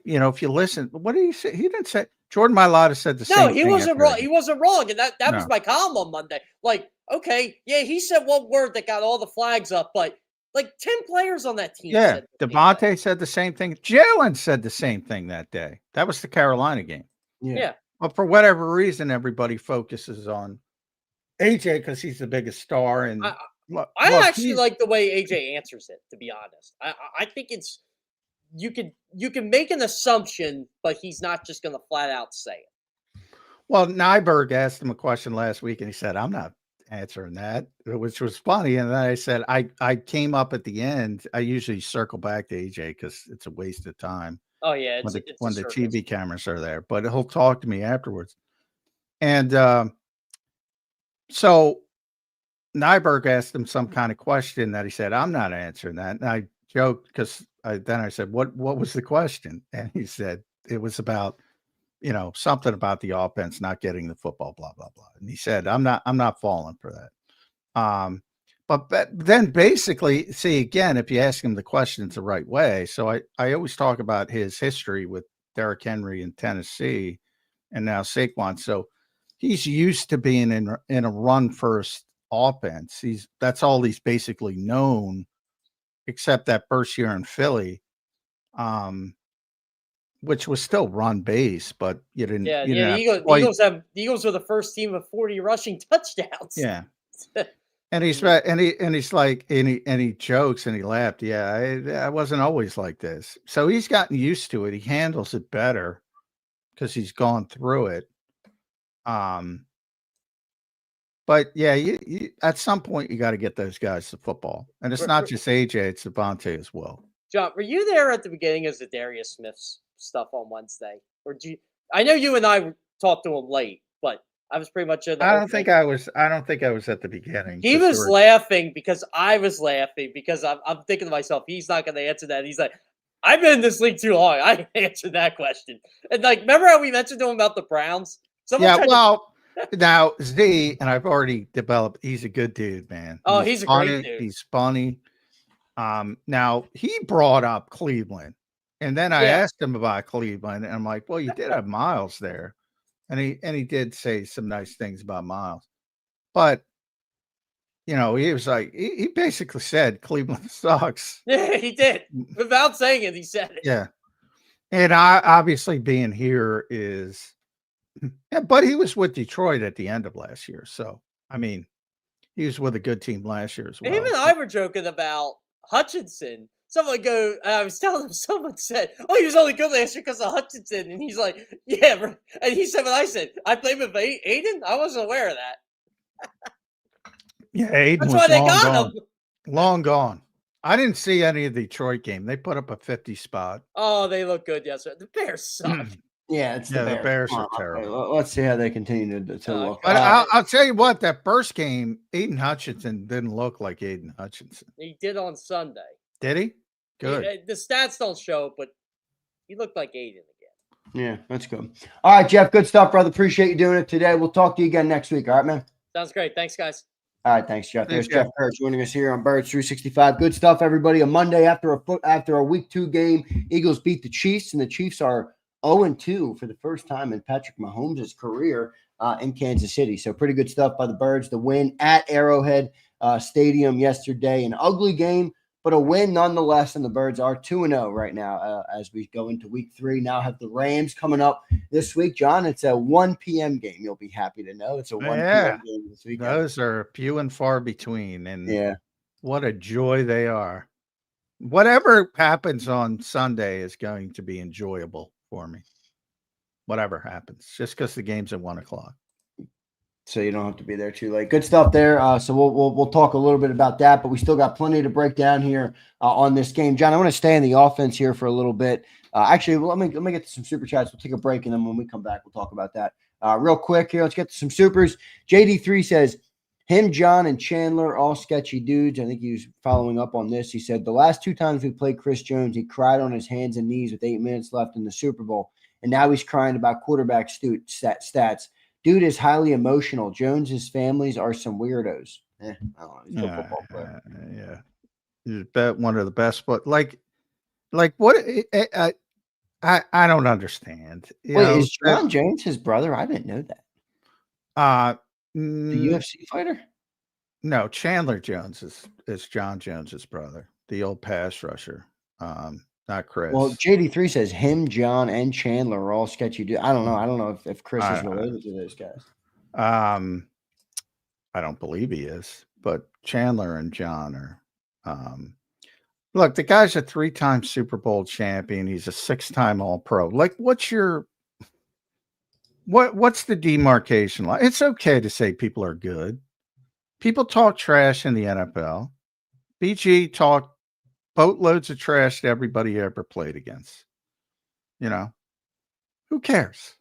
if you listen, what did he say? He didn't say Jordan Mailata said the same thing. No, he wasn't wrong. He wasn't wrong, and that was my column on Monday. Like, okay, yeah, he said one word that got all the flags up, but Like 10 players on that team. Yeah, said the same thing. Devontae said the same thing. Jalen said the same thing that day. That was the Carolina game. Yeah. But for whatever reason, everybody focuses on AJ because he's the biggest star. And I actually like the way AJ answers it, to be honest. I think it's you can make an assumption, but he's not just gonna flat out say it. Well, Nyberg asked him a question last week and he said, I'm not answering that, which was funny. And then I said, I came up at the end. I usually circle back to AJ because it's a waste of time. Oh yeah, when the TV cameras are there, but he'll talk to me afterwards. And so Nyberg asked him some kind of question that he said, I'm not answering that. And I joked because then I said, what was the question? And he said, it was about, something about the offense not getting the football, blah, blah, blah. And he said, I'm not falling for that. But then basically, see, again, if you ask him the questions the right way. So I always talk about his history with Derrick Henry in Tennessee and now Saquon. So he's used to being in a run first offense. That's all he's basically known, except that first year in Philly, which was still run base, but you didn't. Yeah, you yeah. didn't The Eagles were the first team with 40 rushing touchdowns. Yeah. And he's like, and he jokes and he laughed. Yeah, I wasn't always like this. So he's gotten used to it. He handles it better because he's gone through it. But yeah, you at some point you got to get those guys to football, and it's not just AJ; it's Devontae as well. John, were you there at the beginning of the Darius Smith's stuff on Wednesday, or do you? I know you and I talked to him late, but I was pretty much in the I don't think I was at the beginning. He was laughing because I was laughing because I'm thinking to myself, he's not going to answer that. He's like, I've been in this league too long. I can answer that question. And like, remember how we mentioned to him about the Browns? Now Z, and I've already developed. He's a good dude, man. Oh, he's a great dude. He's funny. Now he brought up Cleveland, and then I asked him about Cleveland, and I'm like, well, you did have Miles there. And he did say some nice things about Miles, but he was like, he basically said Cleveland sucks. Yeah, he did. Without saying it, he said it. Yeah. And I obviously being here is, but he was with Detroit at the end of last year. So, I mean, he was with a good team last year as well. Him and I were joking about Hutchinson. I was telling him, someone said, oh, he was only good last year because of Hutchinson. And he's like, yeah. And he said what I said. I played with Aiden. I wasn't aware of that. Yeah, Aiden That's was why they got him. Long gone. I didn't see any of the Detroit game. They put up a 50 spot. Oh, they look good yesterday. The Bears suck. Yeah, the Bears are terrible. Let's see how they continue to look. But I'll tell you what, that first game, Aiden Hutchinson didn't look like Aiden Hutchinson. He did on Sunday. Did he? Good. The stats don't show, but he looked like Aiden again. Yeah, that's good. All right, Jeff, good stuff, brother. Appreciate you doing it today. We'll talk to you again next week. All right, man? Sounds great. Thanks, guys. All right, thanks, Jeff. There's Jeff Kerr joining us here on Birds 365. Good stuff, everybody. A Monday after a week 2 game, Eagles beat the Chiefs, and the Chiefs are 0-2 for the first time in Patrick Mahomes' career in Kansas City. So pretty good stuff by the Birds. The win at Arrowhead Stadium yesterday, an ugly game, but a win nonetheless. And the Birds are 2-0 right now as we go into week 3. Now have the Rams coming up this week. John, it's a 1 p.m. game. You'll be happy to know it's a 1 p.m. game this weekend. Those are few and far between. And what a joy they are. Whatever happens on Sunday is going to be enjoyable for me. Whatever happens, just because the game's at 1:00. So you don't have to be there too late. Good stuff there. So we'll talk a little bit about that, but we still got plenty to break down here on this game. John, I want to stay in the offense here for a little bit. Actually, let me get to some super chats. We'll take a break, and then when we come back, we'll talk about that real quick here. Let's get to some supers. JD3 says, him, John, and Chandler, all sketchy dudes. I think he was following up on this. He said, the last 2 times we played Chris Jones, he cried on his hands and knees with 8 minutes left in the Super Bowl, and now he's crying about quarterback stats. Dude is highly emotional. Jones's families are some weirdos. I don't know. He's a good football player. Yeah. He's one of the best, but like what? I don't understand. Wait, is John Jones his brother? I didn't know that. The UFC fighter? No, Chandler Jones is John Jones's brother, the old pass rusher. Not Chris. Well, JD3 says him, John, and Chandler are all sketchy dudes. I don't know. I don't know if Chris is related to those guys. I don't believe he is, but Chandler and John are. Look, the guy's a 3-time Super Bowl champion. He's a 6-time All-Pro. Like, what's the demarcation line? It's okay to say people are good. People talk trash in the NFL. BG talked boatloads of trash to everybody he ever played against. Who cares?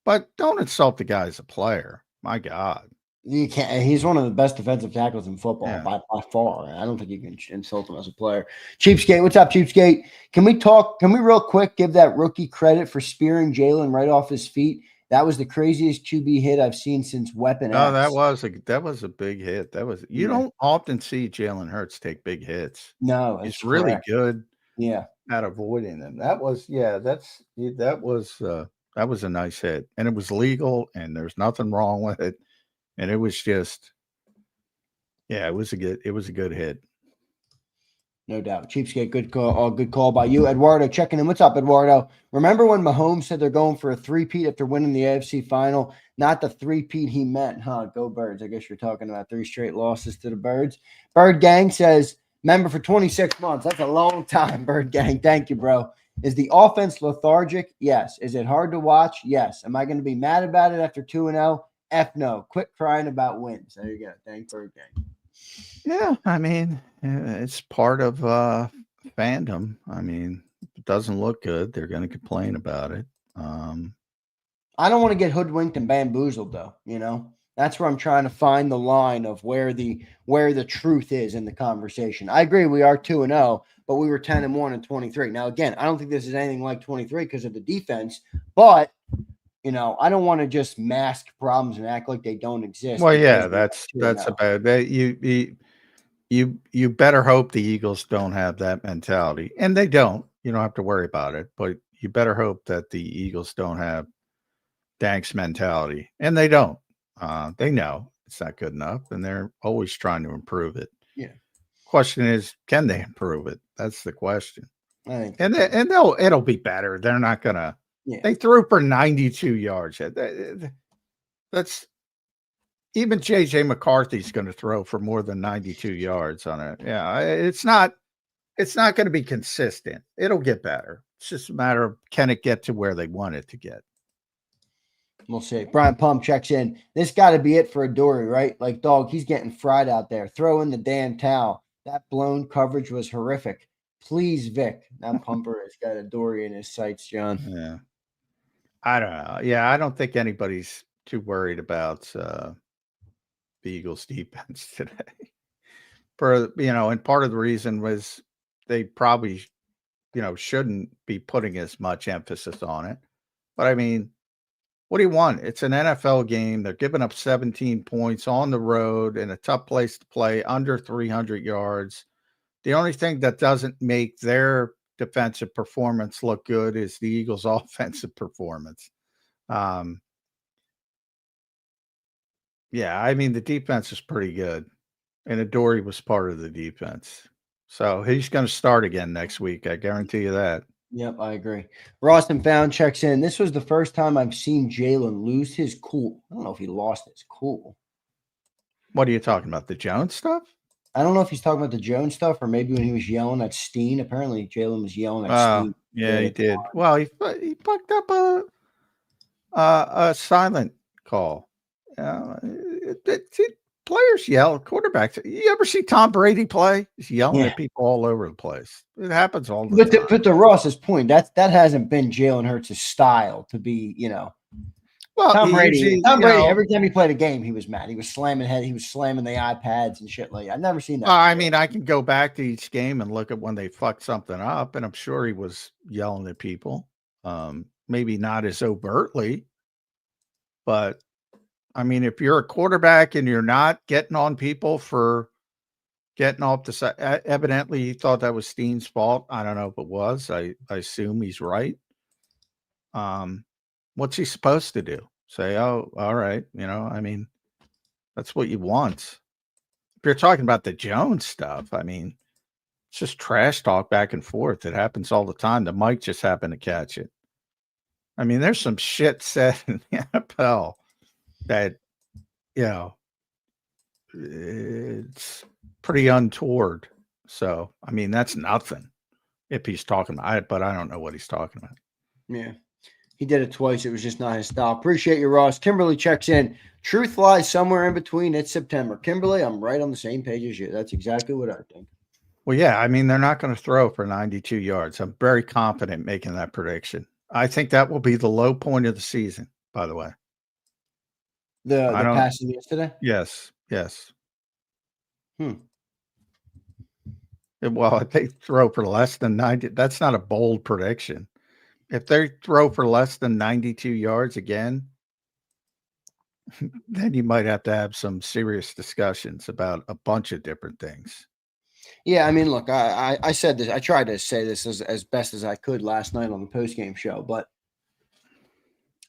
But don't insult the guy as a player. My God. You can't. He's one of the best defensive tackles in football by far. I don't think you can insult him as a player. Cheapskate, what's up, Cheapskate? Can we real quick give that rookie credit for spearing Jalen right off his feet? That was the craziest QB hit I've seen since Weapon X. Oh, that was a big hit. You don't often see Jalen Hurts take big hits. No, he's really good. Yeah, at avoiding them. That was a nice hit, and it was legal, and there's nothing wrong with it. And it was just, it was a good hit. No doubt. Cheapskate, good call by you. Eduardo checking in. What's up, Eduardo? Remember when Mahomes said they're going for a three-peat after winning the AFC final? Not the three-peat he meant, huh? Go Birds. I guess you're talking about 3 straight losses to the Birds. Bird Gang says, member for 26 months. That's a long time, Bird Gang. Thank you, bro. Is the offense lethargic? Yes. Is it hard to watch? Yes. Am I going to be mad about it after 2-0? F no. Quit crying about wins. There you go. Thanks, Bird Gang. Yeah, I mean, it's part of fandom. I mean, if it doesn't look good, they're going to complain about it. I don't want to get hoodwinked and bamboozled, though. That's where I'm trying to find the line of where the truth is in the conversation. I agree, we are 2-0, but we were 10-1 and 23. Now, again, I don't think this is anything like 23 because of the defense, but I don't want to just mask problems and act like they don't exist. Well, yeah, that's a bad. You better hope the Eagles don't have that mentality, and they don't. You don't have to worry about it, but you better hope that the Eagles don't have Dank's mentality, and they don't. They know it's not good enough, and they're always trying to improve it. Yeah. Question is, can they improve it? That's the question. I think, and it'll be better. They're not gonna. Yeah. They threw for 92 yards. That's even JJ McCarthy's going to throw for more than 92 yards on it. Yeah, it's not going to be consistent. It'll get better. It's just a matter of can it get to where they want it to get. We'll see. Brian Pump checks in. This got to be it for Adoree, right? Like, dog, he's getting fried out there. Throw in the damn towel. That blown coverage was horrific. Please, Vic. Now Pumper has got Adoree in his sights, John. Yeah. I don't know. Yeah, I don't think anybody's too worried about the Eagles' defense today. And part of the reason was they probably, shouldn't be putting as much emphasis on it. But I mean, what do you want? It's an NFL game. They're giving up 17 points on the road in a tough place to play, under 300 yards. The only thing that doesn't make their defensive performance look good is the Eagles' offensive performance. Yeah, I mean, the defense is pretty good, and Adoree was part of the defense. So he's going to start again next week. I guarantee you that. Yep, I agree. Ross and Found checks in. This was the first time I've seen Jalen lose his cool. I don't know if he lost his cool. What are you talking about? The Jones stuff? I don't know if he's talking about the Jones stuff or maybe when he was yelling at Steen. Apparently, Jalen was yelling at Steen. Yeah, he did. Well, he fucked up a silent call. Players yell, quarterbacks. You ever see Tom Brady play? He's yelling at people all over the place. It happens all the time. But to Ross's point, that hasn't been Jalen Hurts' style to be, Well, Tom Brady, every time he played a game, he was mad. He was slamming the iPads and shit like that. I've never seen that. I mean, I can go back to each game and look at when they fucked something up, and I'm sure he was yelling at people. Maybe not as overtly, but I mean, if you're a quarterback and you're not getting on people for getting off the side, evidently he thought that was Steen's fault. I don't know if it was. I assume he's right. What's he supposed to do? Say, oh, all right. I mean, That's what you want. If you're talking about the Jones stuff, I mean, it's just trash talk back and forth. It happens all the time. The mic just happened to catch it. I mean, there's some shit said in the NFL that, you know, it's pretty untoward. So, I mean, that's nothing if he's talking about it, but I don't know what he's talking about. Yeah. He did it twice. It was just not his style. Appreciate you, Ross. Kimberly checks in. Truth lies somewhere in between. It's September. Kimberly, I'm right on the same page as you. That's exactly what I think. Well, yeah, I mean, they're not going to throw for 92 yards. I'm very confident making that prediction. I think that will be the low point of the season, by the way. The passing yesterday? Yes. Well, if they throw for less than 90, that's not a bold prediction. If they throw for less than 92 yards again, then you might have to have some serious discussions about a bunch of different things. Yeah, I mean, look, I said this. I tried to say this as best as I could last night on the postgame show, but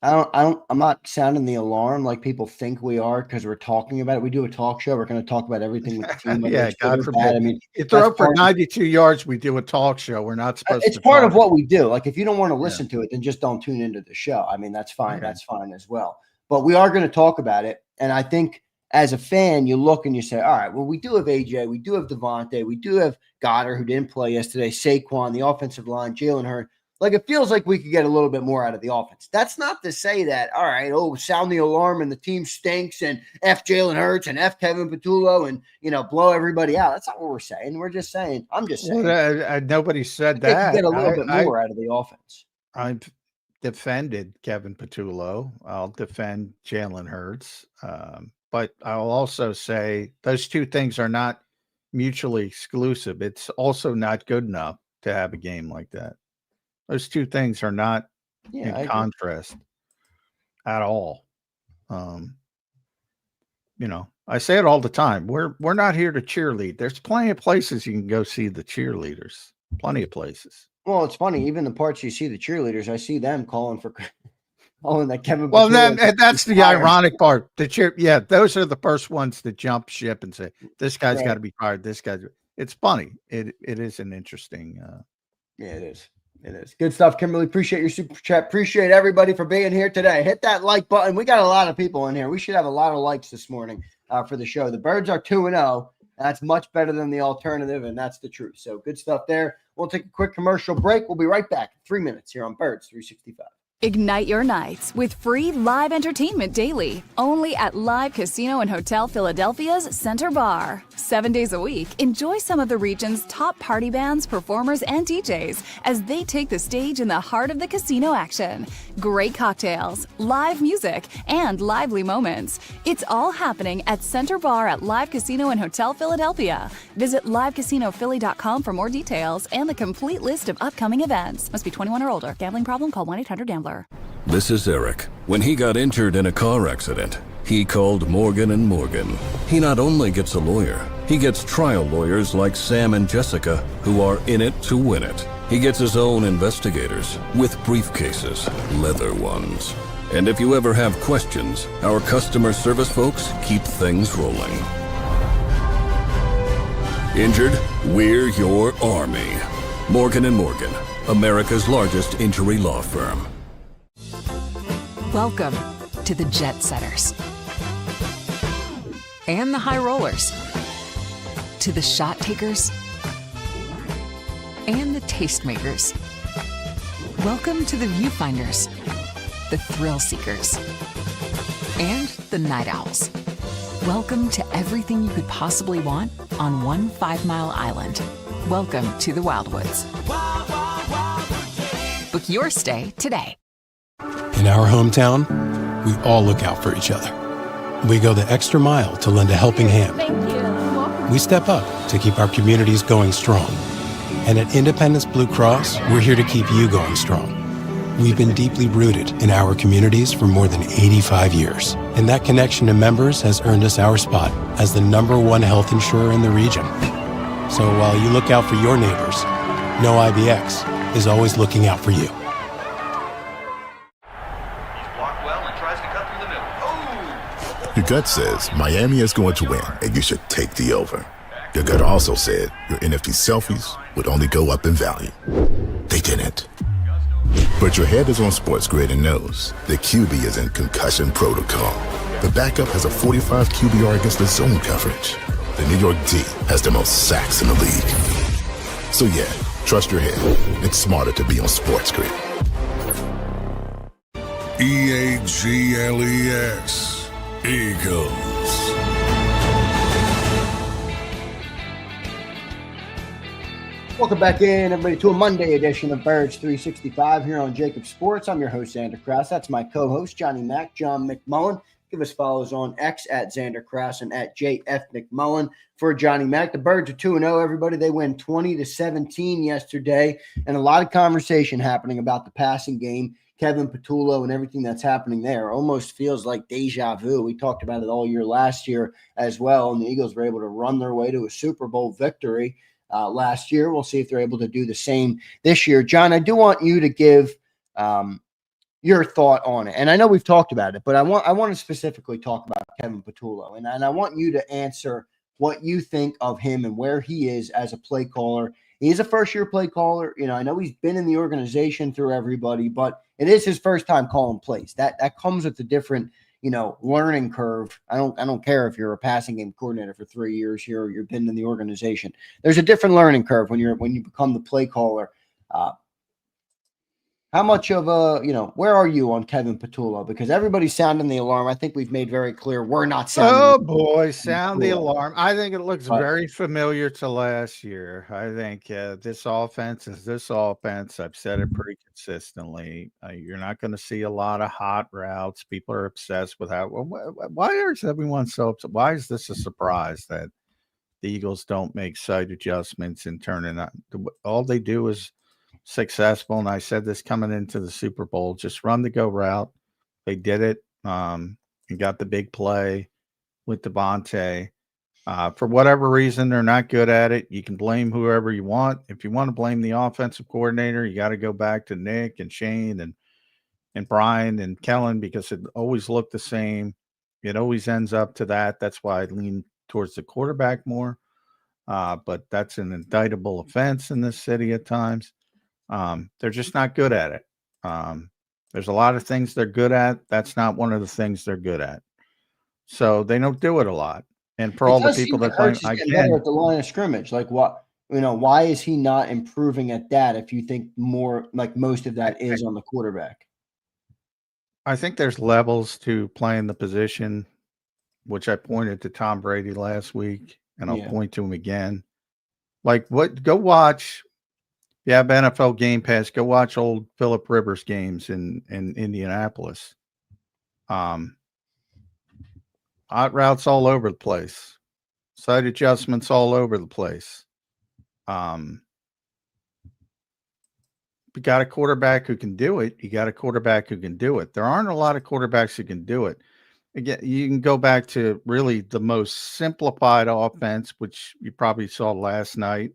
I'm not sounding the alarm like people think we are because we're talking about it. We do a talk show. We're going to talk about everything with the team. Yeah, God forbid. I mean, if they're up for 92 yards, we do a talk show. We're not supposed to. It's part of what we do. Like, if you don't want to listen to it, then just don't tune into the show. I mean, that's fine. Okay. That's fine as well. But we are going to talk about it. And I think as a fan, you look and you say, all right, well, we do have AJ. We do have Devontae. We do have Goddard, who didn't play yesterday, Saquon, the offensive line, Jalen Hurd. Like, it feels like we could get a little bit more out of the offense. That's not to say that, all right, sound the alarm and the team stinks and F Jalen Hurts and F Kevin Patullo and, blow everybody out. That's not what we're saying. We're just saying, I'm just saying. Well, nobody said that. They could get a little bit more out of the offense. I've defended Kevin Patullo. I'll defend Jalen Hurts. But I'll also say those two things are not mutually exclusive. It's also not good enough to have a game like that. Those two things are not in contrast at all. I say it all the time. We're not here to cheerlead. There's plenty of places you can go see the cheerleaders. Plenty of places. Well, it's funny. Even the parts you see the cheerleaders, I see them calling that Kevin. Well, that's the ironic part. Those are the first ones to jump ship and say, "This guy's got to be fired." This guy's. It's funny. It is an interesting. Yeah, it is. It is. Good stuff, Kimberly. Appreciate your super chat. Appreciate everybody for being here today. Hit that like button. We got a lot of people in here. We should have a lot of likes this morning for the show. The Birds are 2-0. That's much better than the alternative, and that's the truth. So good stuff there. We'll take a quick commercial break. We'll be right back in 3 minutes here on Birds 365. Ignite your nights with free live entertainment daily, only at Live Casino and Hotel Philadelphia's Center Bar. 7 days a week, enjoy some of the region's top party bands, performers, and DJs as they take the stage in the heart of the casino action. Great cocktails, live music, and lively moments. It's all happening at Center Bar at Live Casino and Hotel Philadelphia. Visit livecasinophilly.com for more details and the complete list of upcoming events. Must be 21 or older. Gambling problem? Call 1-800-GAMBLER. This is Eric. When he got injured in a car accident, he called Morgan & Morgan. He not only gets a lawyer, he gets trial lawyers like Sam and Jessica who are in it to win it. He gets his own investigators with briefcases, leather ones. And if you ever have questions, our customer service folks keep things rolling. Injured? We're your army. Morgan & Morgan, America's largest injury law firm. Welcome to the Jet Setters and the High Rollers, to the Shot Takers and the Tastemakers. Welcome to the Viewfinders, the Thrill Seekers, and the Night Owls. Welcome to everything you could possibly want on one 5-mile island. Welcome to the Wildwoods. Book your stay today. In our hometown, we all look out for each other. We go the extra mile to lend a helping hand. Thank you. We step up to keep our communities going strong. And at Independence Blue Cross, we're here to keep you going strong. We've been deeply rooted in our communities for more than 85 years. And that connection to members has earned us our spot as the #1 health insurer in the region. So while you look out for your neighbors, know IBX is always looking out for you. Your gut says Miami is going to win, and you should take the over. Your gut also said your NFT selfies would only go up in value. They didn't. But your head is on Sports Grid and knows the QB is in concussion protocol. The backup has a 45 QBR against the zone coverage. The New York D has the most sacks in the league. So yeah, trust your head. It's smarter to be on Sports Grid. EAGLES, Eagles. Welcome back in, everybody, to a Monday edition of Birds 365 here on JAKIB Sports. I'm your host, Zander Krause. That's my co-host, Johnny Mack, John McMullen. Give us follows on X at Zander Krause and at JF McMullen for Johnny Mack. The Birds are 2-0, everybody. They win 20-17 yesterday, and a lot of conversation happening about the passing game, Kevin Patullo, and everything that's happening there. Almost feels like deja vu. We talked about it all year last year as well, and the Eagles were able to run their way to a Super Bowl victory last year. We'll see if they're able to do the same this year. John, I do want you to give your thought on it. And I know we've talked about it, but I want to specifically talk about Kevin Patullo. And I want you to answer what you think of him and where he is as a play caller. He's a first-year play caller. You know, I know he's been in the organization through everybody, but it is his first time calling plays. That comes with a different, learning curve. I don't care if you're a passing game coordinator for 3 years here or you've been in the organization. There's a different learning curve when you become the play caller. How much of where are you on Kevin Patullo? Because everybody's sounding the alarm. I think we've made very clear we're not sounding. Oh boy, sound the alarm. I think it looks very familiar to last year. I think this offense is this offense. I've said it pretty consistently. You're not going to see a lot of hot routes. People are obsessed with how. Why is everyone so upset? Why is this a surprise that the Eagles don't make side adjustments and turn it on? All they do is successful, and I said this coming into the Super Bowl, just run the go route. They did it and got the big play with Devontae. For whatever reason, they're not good at it. You can blame whoever you want. If you want to blame the offensive coordinator, you got to go back to Nick and Shane and Brian and Kellen, because it always looked the same. It always ends up to that. That's why I lean towards the quarterback more. But that's an indictable offense in this city at times. They're just not good at it. There's a lot of things they're good at. That's not one of the things they're good at. So they don't do it a lot. And for all the people that play, better at the line of scrimmage, like what, why is he not improving at that? If you think more like most of that is on the quarterback, I think there's levels to playing the position, which I pointed to Tom Brady last week, and I'll point to him again. Like go watch. You have NFL Game Pass. Go watch old Phillip Rivers games in Indianapolis. Hot routes all over the place. Side adjustments all over the place. You got a quarterback who can do it. There aren't a lot of quarterbacks who can do it. Again, you can go back to really the most simplified offense, which you probably saw last night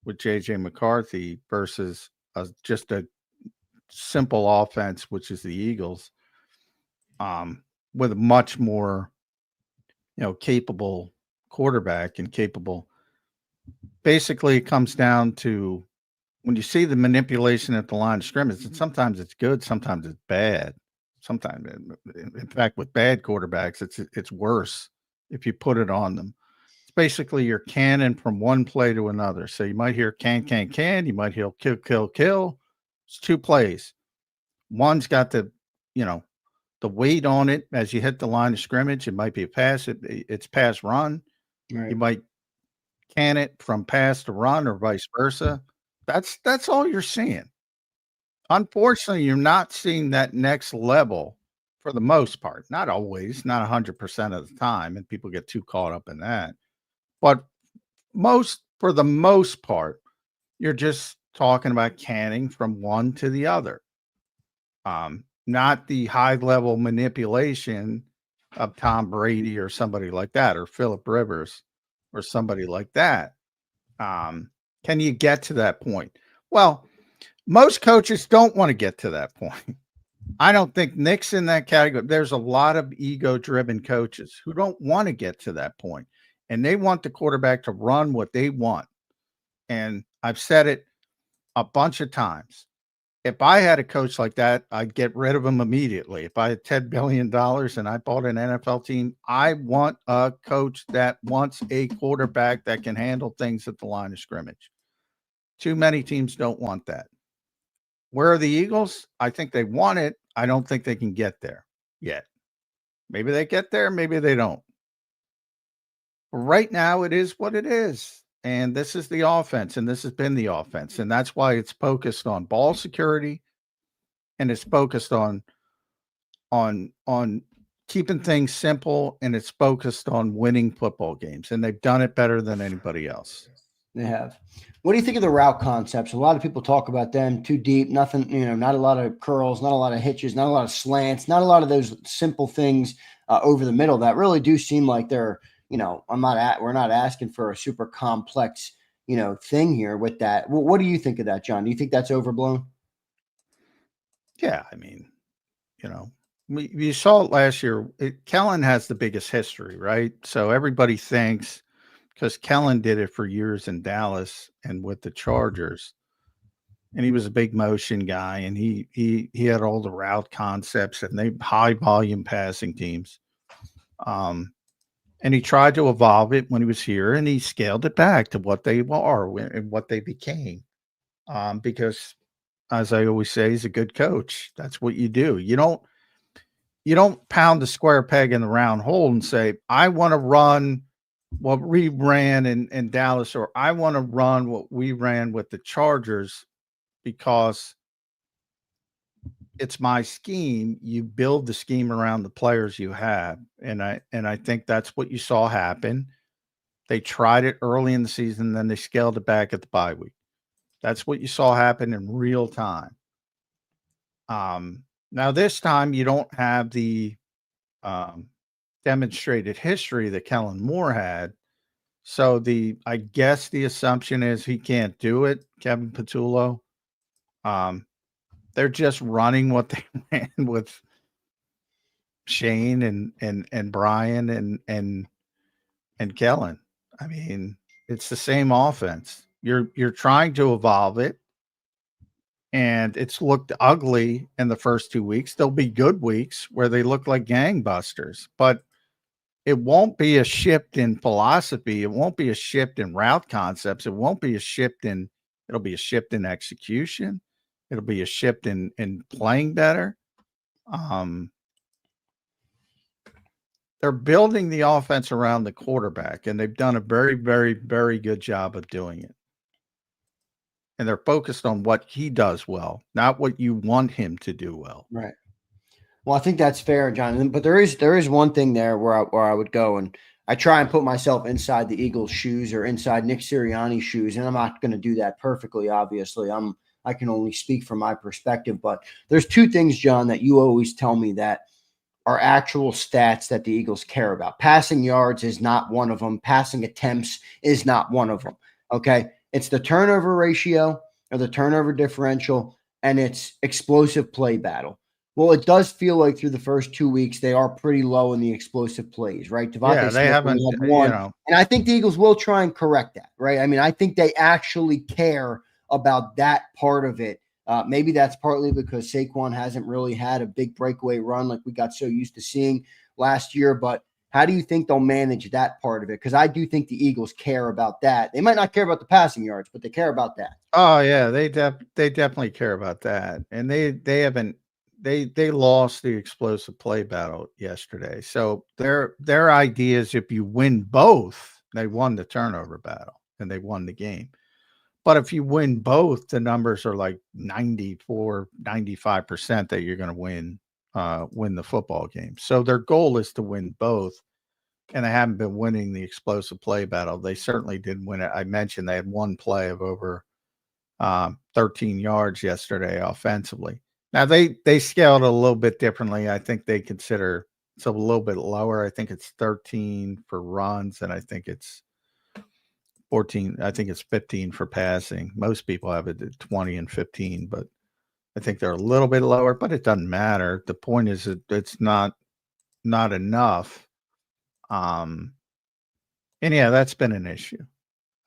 with J.J. McCarthy versus just a simple offense, which is the Eagles, with a much more, capable quarterback and capable. Basically, it comes down to when you see the manipulation at the line of scrimmage, and sometimes it's good, sometimes it's bad. Sometimes, in fact, with bad quarterbacks, it's worse if you put it on them. Basically your cannon from one play to another. So you might hear can. You might hear kill. It's two plays. One's got the weight on it as you hit the line of scrimmage. It might be a pass. It's pass run. Right. You might can it from pass to run or vice versa. That's all you're seeing. Unfortunately, you're not seeing that next level for the most part. Not always, not 100% of the time, and people get too caught up in that. But for the most part, you're just talking about canning from one to the other. Not the high level manipulation of Tom Brady or somebody like that, or Phillip Rivers or somebody like that. Can you get to that point? Well, most coaches don't want to get to that point. I don't think Nick's in that category. There's a lot of ego-driven coaches who don't want to get to that point, and they want the quarterback to run what they want. And I've said it a bunch of times. If I had a coach like that, I'd get rid of him immediately. If I had $10 billion and I bought an NFL team, I want a coach that wants a quarterback that can handle things at the line of scrimmage. Too many teams don't want that. Where are the Eagles? I think they want it. I don't think they can get there yet. Maybe they get there, maybe they don't. Right now, it is what it is. And this is the offense, and this has been the offense. And that's why it's focused on ball security, and it's focused on keeping things simple, and it's focused on winning football games. And they've done it better than anybody else. They have. What do you think of the route concepts? A lot of people talk about them too deep, nothing, not a lot of curls, not a lot of hitches, not a lot of slants, not a lot of those simple things over the middle that really do seem like they're, we're not asking for a super complex, thing here with that. What do you think of that, John? Do you think that's overblown? Yeah. I mean, you saw it last year. Kellen has the biggest history, right? So everybody thinks, because Kellen did it for years in Dallas and with the Chargers, and he was a big motion guy, and he had all the route concepts and they high volume passing teams. And he tried to evolve it when he was here, and he scaled it back to what they are and what they became. Because, as I always say, he's a good coach. That's what you do. You don't pound the square peg in the round hole and say, I want to run what we ran in Dallas, or I want to run what we ran with the Chargers because it's my scheme. You build the scheme around the players you have. And I think that's what you saw happen. They tried it early in the season, then they scaled it back at the bye week. That's what you saw happen in real time. Now this time you don't have the demonstrated history that Kellen Moore had. So I guess the assumption is he can't do it, Kevin Patullo. They're just running what they ran with Shane and Brian and Kellen. I mean, it's the same offense. You're trying to evolve it, and it's looked ugly in the first 2 weeks. There'll be good weeks where they look like gangbusters, but it won't be a shift in philosophy. It won't be a shift in route concepts. It won't be a shift it'll be a shift in execution. It'll be a shift in playing better. They're building the offense around the quarterback, and they've done a very, very, very good job of doing it. And they're focused on what he does well, not what you want him to do well. Right. Well, I think that's fair, John. But there is one thing there where I would go, and I try and put myself inside the Eagles' shoes or inside Nick Sirianni's shoes, and I'm not going to do that perfectly. Obviously, I can only speak from my perspective. But there's two things, John, that you always tell me that are actual stats that the Eagles care about. Passing yards is not one of them. Passing attempts is not one of them. Okay, it's the turnover ratio or the turnover differential, and it's explosive play battle. Well, it does feel like through the first 2 weeks they are pretty low in the explosive plays, right? Yeah, they haven't. And I think the Eagles will try and correct that, right? I mean, I think they actually care about that part of it. Maybe that's partly because Saquon hasn't really had a big breakaway run like we got so used to seeing last year. But how do you think they'll manage that part of it? Because I do think the Eagles care about that. They might not care about the passing yards, but they care about that. Oh yeah, they definitely care about that, and they haven't. They lost the explosive play battle yesterday. So their idea is if you win both, they won the turnover battle and they won the game. But if you win both, the numbers are like 94, 95% that you're going to win the football game. So their goal is to win both. And they haven't been winning the explosive play battle. They certainly didn't win it. I mentioned they had one play of over 13 yards yesterday offensively. Now they scaled a little bit differently. I think they consider it's a little bit lower. I think it's 13 for runs, and I think it's 14. I think it's 15 for passing. Most people have it at 20 and 15, but I think they're a little bit lower, but it doesn't matter. The point is that it's not enough. And yeah, that's been an issue.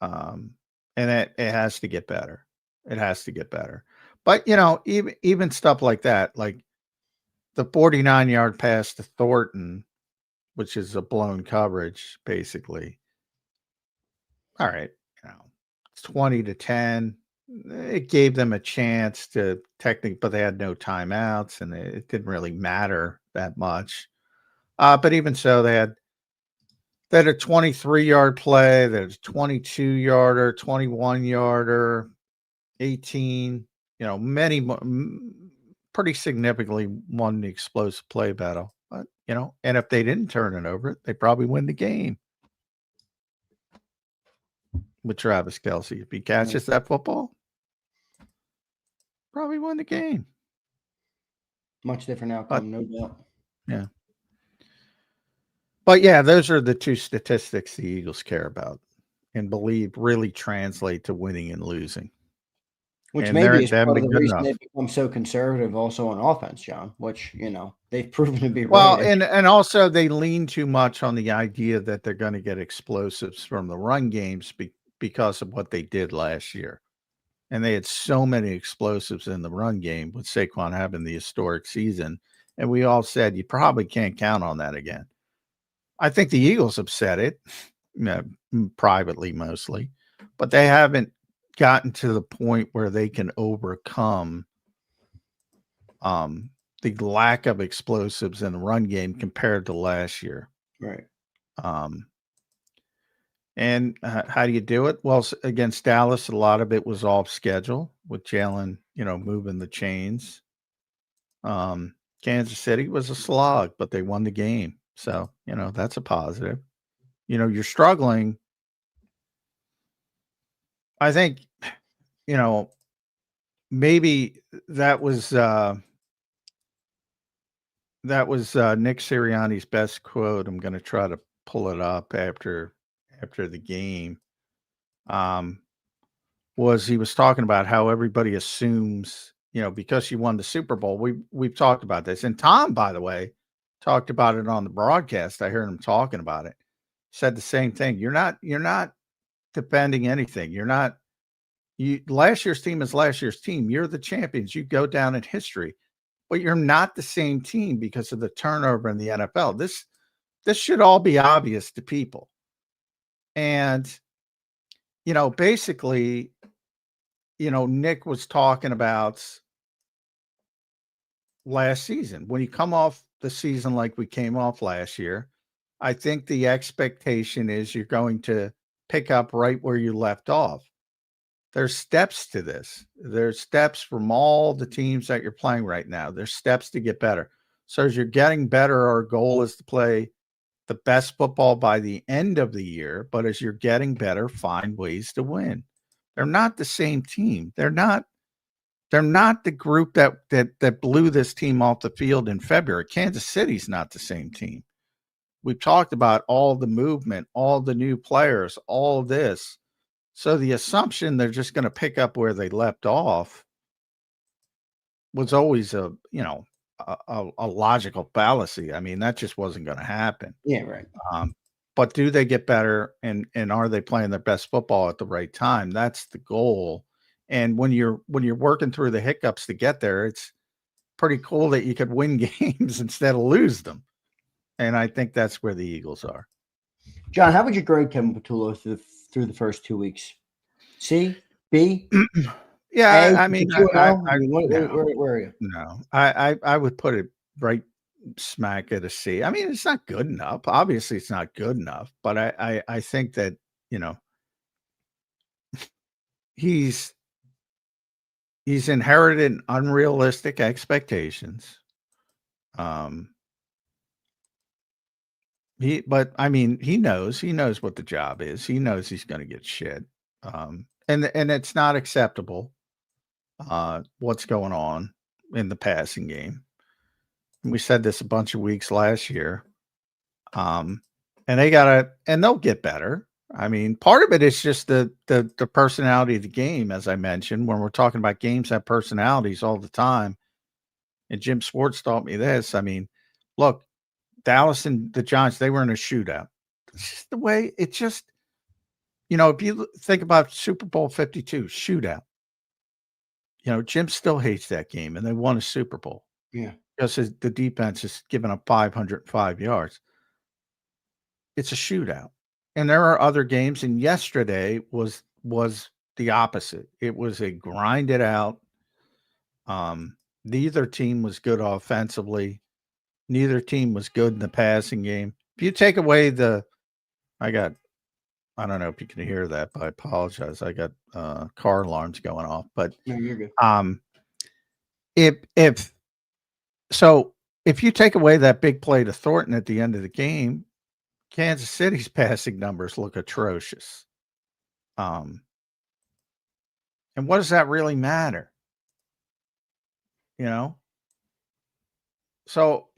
And it has to get better. It has to get better. But even stuff like that, like the 49-yard pass to Thornton, which is a blown coverage, basically. All right, it's 20-10. It gave them a chance to technically, but they had no timeouts, and it didn't really matter that much. But even so, they had a 23-yard play, there's a 22-yarder, 21-yarder, 18. Many pretty significantly won the explosive play battle. But and if they didn't turn it over, they probably win the game. With Travis Kelce, if he catches that football, probably win the game. Much different outcome, no doubt. Yeah. But yeah, those are the two statistics the Eagles care about and believe really translate to winning and losing. Which And maybe is they haven't part of been the good reason enough. they've become so conservative also on offense, John, which, they've proven to be Well, right. and also they lean too much on the idea that they're going to get explosives from the run games because of what they did last year. And they had so many explosives in the run game with Saquon having the historic season. And we all said, you probably can't count on that again. I think the Eagles have said it, privately mostly, but they haven't gotten to the point where they can overcome the lack of explosives in the run game compared to last year. Right. And how do you do it? Well, against Dallas, a lot of it was off schedule with Jalen, moving the chains. Kansas City was a slog, but they won the game. So, that's a positive. You're struggling. I think, maybe that was Nick Sirianni's best quote. I'm going to try to pull it up after the game. Was he was talking about how everybody assumes, because you won the Super Bowl. We've talked about this, and Tom, by the way, talked about it on the broadcast. I heard him talking about it. Said the same thing. You're not defending anything. Last year's team is last year's team. You're the champions. You go down in history, but you're not the same team because of the turnover in the NFL. This should all be obvious to people. And, basically, Nick was talking about last season. When you come off the season like we came off last year, I think the expectation is you're going to pick up right where you left off. There's steps to this. There's steps from all the teams that you're playing right now. There's steps to get better. So as you're getting better, our goal is to play the best football by the end of the year. But as you're getting better, find ways to win. They're not the same team. They're not the group that blew this team off the field in February. Kansas City's not the same team. We've talked about all the movement, all the new players, all this. So the assumption they're just going to pick up where they left off was always a logical fallacy. I mean, that just wasn't going to happen. Yeah, right. But do they get better, and are they playing their best football at the right time? That's the goal. And when you're working through the hiccups to get there, it's pretty cool that you could win games instead of lose them. And I think that's where the Eagles are. John, how would you grade Kevin Patullo through the first 2 weeks? C, B? Yeah, A, I mean, where no, are you? no, I would put it right smack at a C. I mean, it's not good enough. Obviously, it's not good enough, but I think that he's inherited unrealistic expectations. But I mean, he knows what the job is. He knows he's going to get shit. And it's not acceptable. What's going on in the passing game? We said this a bunch of weeks last year. And they'll get better. I mean, part of it is just the personality of the game, as I mentioned, when we're talking about games have personalities all the time. And Jim Schwartz taught me this. I mean, look, Dallas and the Giants, they were in a shootout. It's just the way it just, if you think about Super Bowl 52 shootout, Jim still hates that game, and they won a Super Bowl. Yeah. Because the defense is giving up 505 yards. It's a shootout. And there are other games, and yesterday was the opposite. It was a grinded out. Neither team was good offensively. Neither team was good in the passing game. If you take away I don't know if you can hear that, but I apologize. I got car alarms going off. But No, you're good. If you take away that big play to Thornton at the end of the game, Kansas City's passing numbers look atrocious. And what does that really matter? So,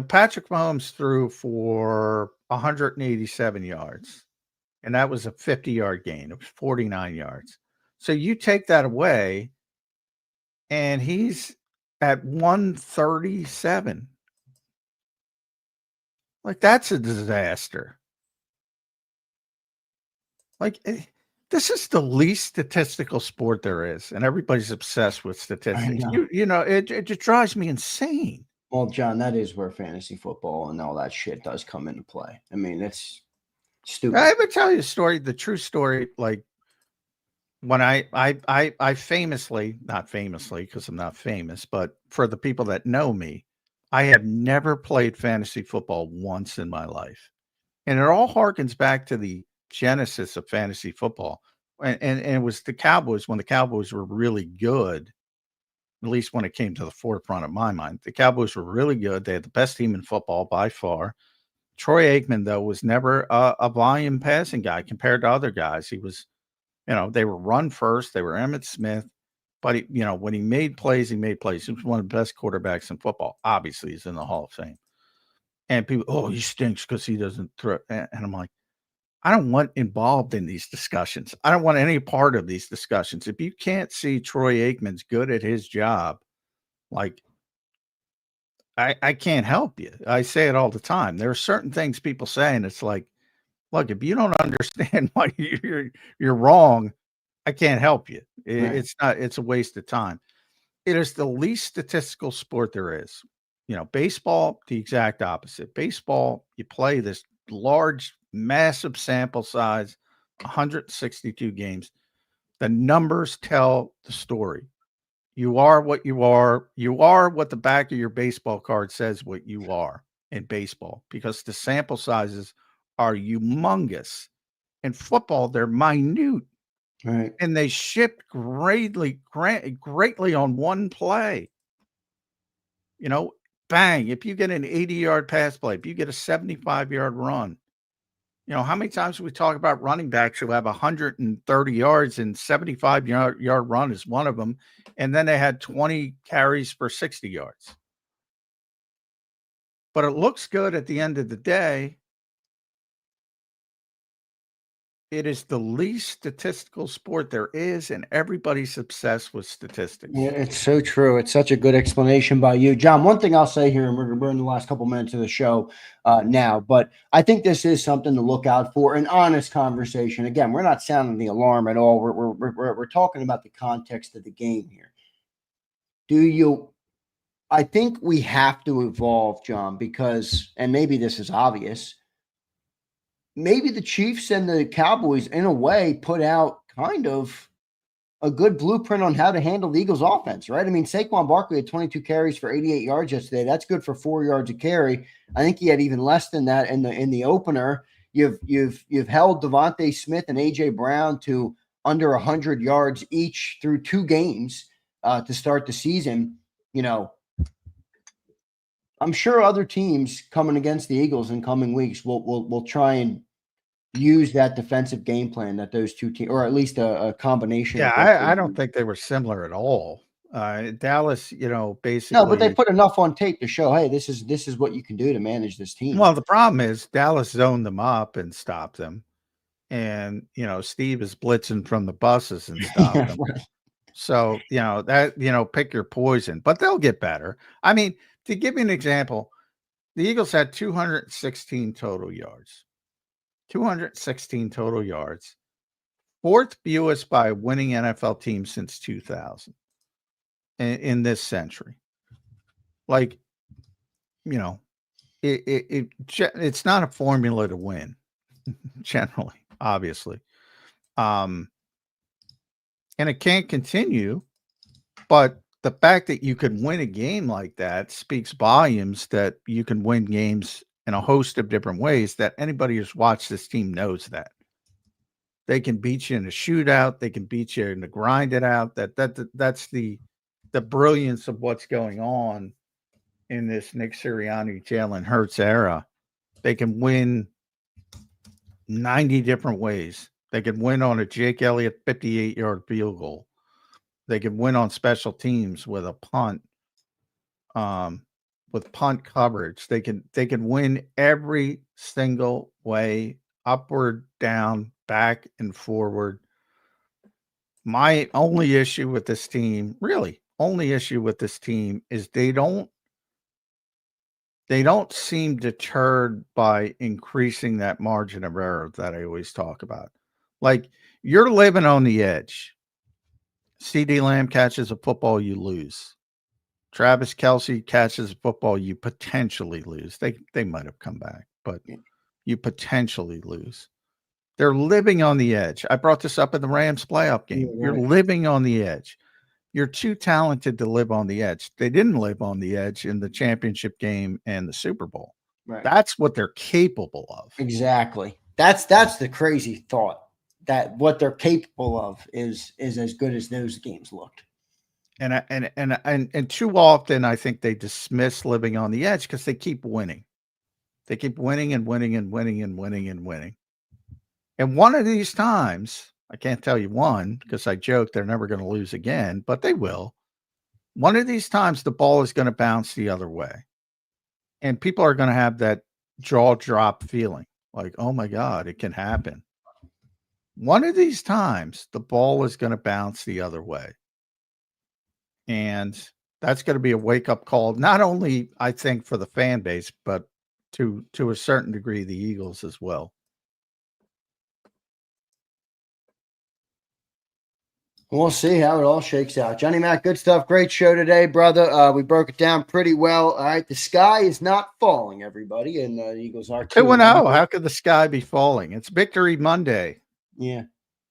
Patrick Mahomes threw for 187 yards, and that was a 50-yard gain. It was 49 yards. So you take that away, and he's at 137. Like, that's a disaster. Like, this is the least statistical sport there is, and everybody's obsessed with statistics. It just drives me insane. Well, John, that is where fantasy football and all that shit does come into play. I mean, it's stupid. I ever tell you a story, the true story, like when I famously, not famously because I'm not famous, but for the people that know me, I have never played fantasy football once in my life. And it all harkens back to the genesis of fantasy football. And it was the Cowboys, when the Cowboys were really good, at least when it came to the forefront of my mind. The Cowboys were really good. They had the best team in football by far. Troy Aikman, though, was never a volume passing guy compared to other guys. He was, they were run first. They were Emmitt Smith. But, when he made plays, he made plays. He was one of the best quarterbacks in football. Obviously, he's in the Hall of Fame. And people, he stinks because he doesn't throw. And I'm like, I don't want involved in these discussions. I don't want any part of these discussions. If you can't see Troy Aikman's good at his job, like, I can't help you. I say it all the time. There are certain things people say, and it's like, look, if you don't understand why you're wrong, I can't help you. Right. It's a waste of time. It is the least statistical sport there is. Baseball, the exact opposite. Baseball, you play this large, massive sample size, 162 games. The numbers tell the story. You are what you are. You are what the back of your baseball card says what you are in baseball, because the sample sizes are humongous. In football, they're minute. Right. And they shift greatly on one play. Bang, if you get an 80-yard pass play, if you get a 75-yard run, how many times we talk about running backs who have 130 yards and 75-yard run is one of them, and then they had 20 carries for 60 yards. But it looks good at the end of the day. It is the least statistical sport there is, and everybody's obsessed with statistics. Yeah, it's so true. It's such a good explanation by you, John. One thing I'll say here, and we're in the last couple minutes of the show now, but I think this is something to look out for, an honest conversation. Again, we're not sounding the alarm at all. We're talking about the context of the game here. I think we have to evolve, John, because, and maybe this is obvious, maybe the Chiefs and the Cowboys, in a way, put out kind of a good blueprint on how to handle the Eagles' offense, right? I mean, Saquon Barkley had 22 carries for 88 yards yesterday. That's good for 4 yards a carry. I think he had even less than that in the opener. You've held Devontae Smith and AJ Brown to under 100 yards each through 2 games to start the season. I'm sure other teams coming against the Eagles in coming weeks will try and use that defensive game plan that those two teams, or at least a combination. Yeah, I don't think they were similar at all. Dallas, basically. No, but they put enough on tape to show, hey, this is what you can do to manage this team. Well, the problem is Dallas zoned them up and stopped them. and Steve is blitzing from the buses and stuff. Yeah, right. So that pick your poison, but they'll get better. I mean, to give you an example, the Eagles had 216 total yards. 216 total yards. Fourth fewest by a winning NFL team since 2000 in this century. Like, it's not a formula to win, generally, obviously. And it can't continue, but the fact that you can win a game like that speaks volumes that you can win games in a host of different ways, that anybody who's watched this team knows that. They can beat you in a shootout. They can beat you in the grind it out. That's the brilliance of what's going on in this Nick Sirianni, Jalen Hurts era. They can win 90 different ways. They can win on a Jake Elliott 58-yard field goal. They can win on special teams with a punt, with punt coverage. They can win every single way, upward, down, back, and forward. My only issue with this team, is they don't seem deterred by increasing that margin of error that I always talk about. Like, you're living on the edge. CeeDee Lamb catches a football, you lose. Travis Kelce catches a football, you potentially lose. They might have come back, but you potentially lose. They're living on the edge. I brought this up in the Rams playoff game. Yeah, You're right. living on the edge. You're too talented to live on the edge. They didn't live on the edge in the championship game and the Super Bowl. Right. That's what they're capable of. Exactly. That's the crazy thought, that what they're capable of is as good as those games looked. And too often I think they dismiss living on the edge because they keep winning. They keep winning and winning and winning and winning and winning. And one of these times, I can't tell you one because I joke they're never going to lose again, but they will. One of these times, the ball is going to bounce the other way. And people are going to have that jaw drop feeling like, oh my God, it can happen. One of these times, the ball is going to bounce the other way. And that's going to be a wake-up call, not only, I think, for the fan base, but to a certain degree, the Eagles as well. We'll see how it all shakes out. Johnny Mac, good stuff. Great show today, brother. We broke it down pretty well. All right, the sky is not falling, everybody, and the Eagles are 2-0. How could the sky be falling? It's Victory Monday. Yeah.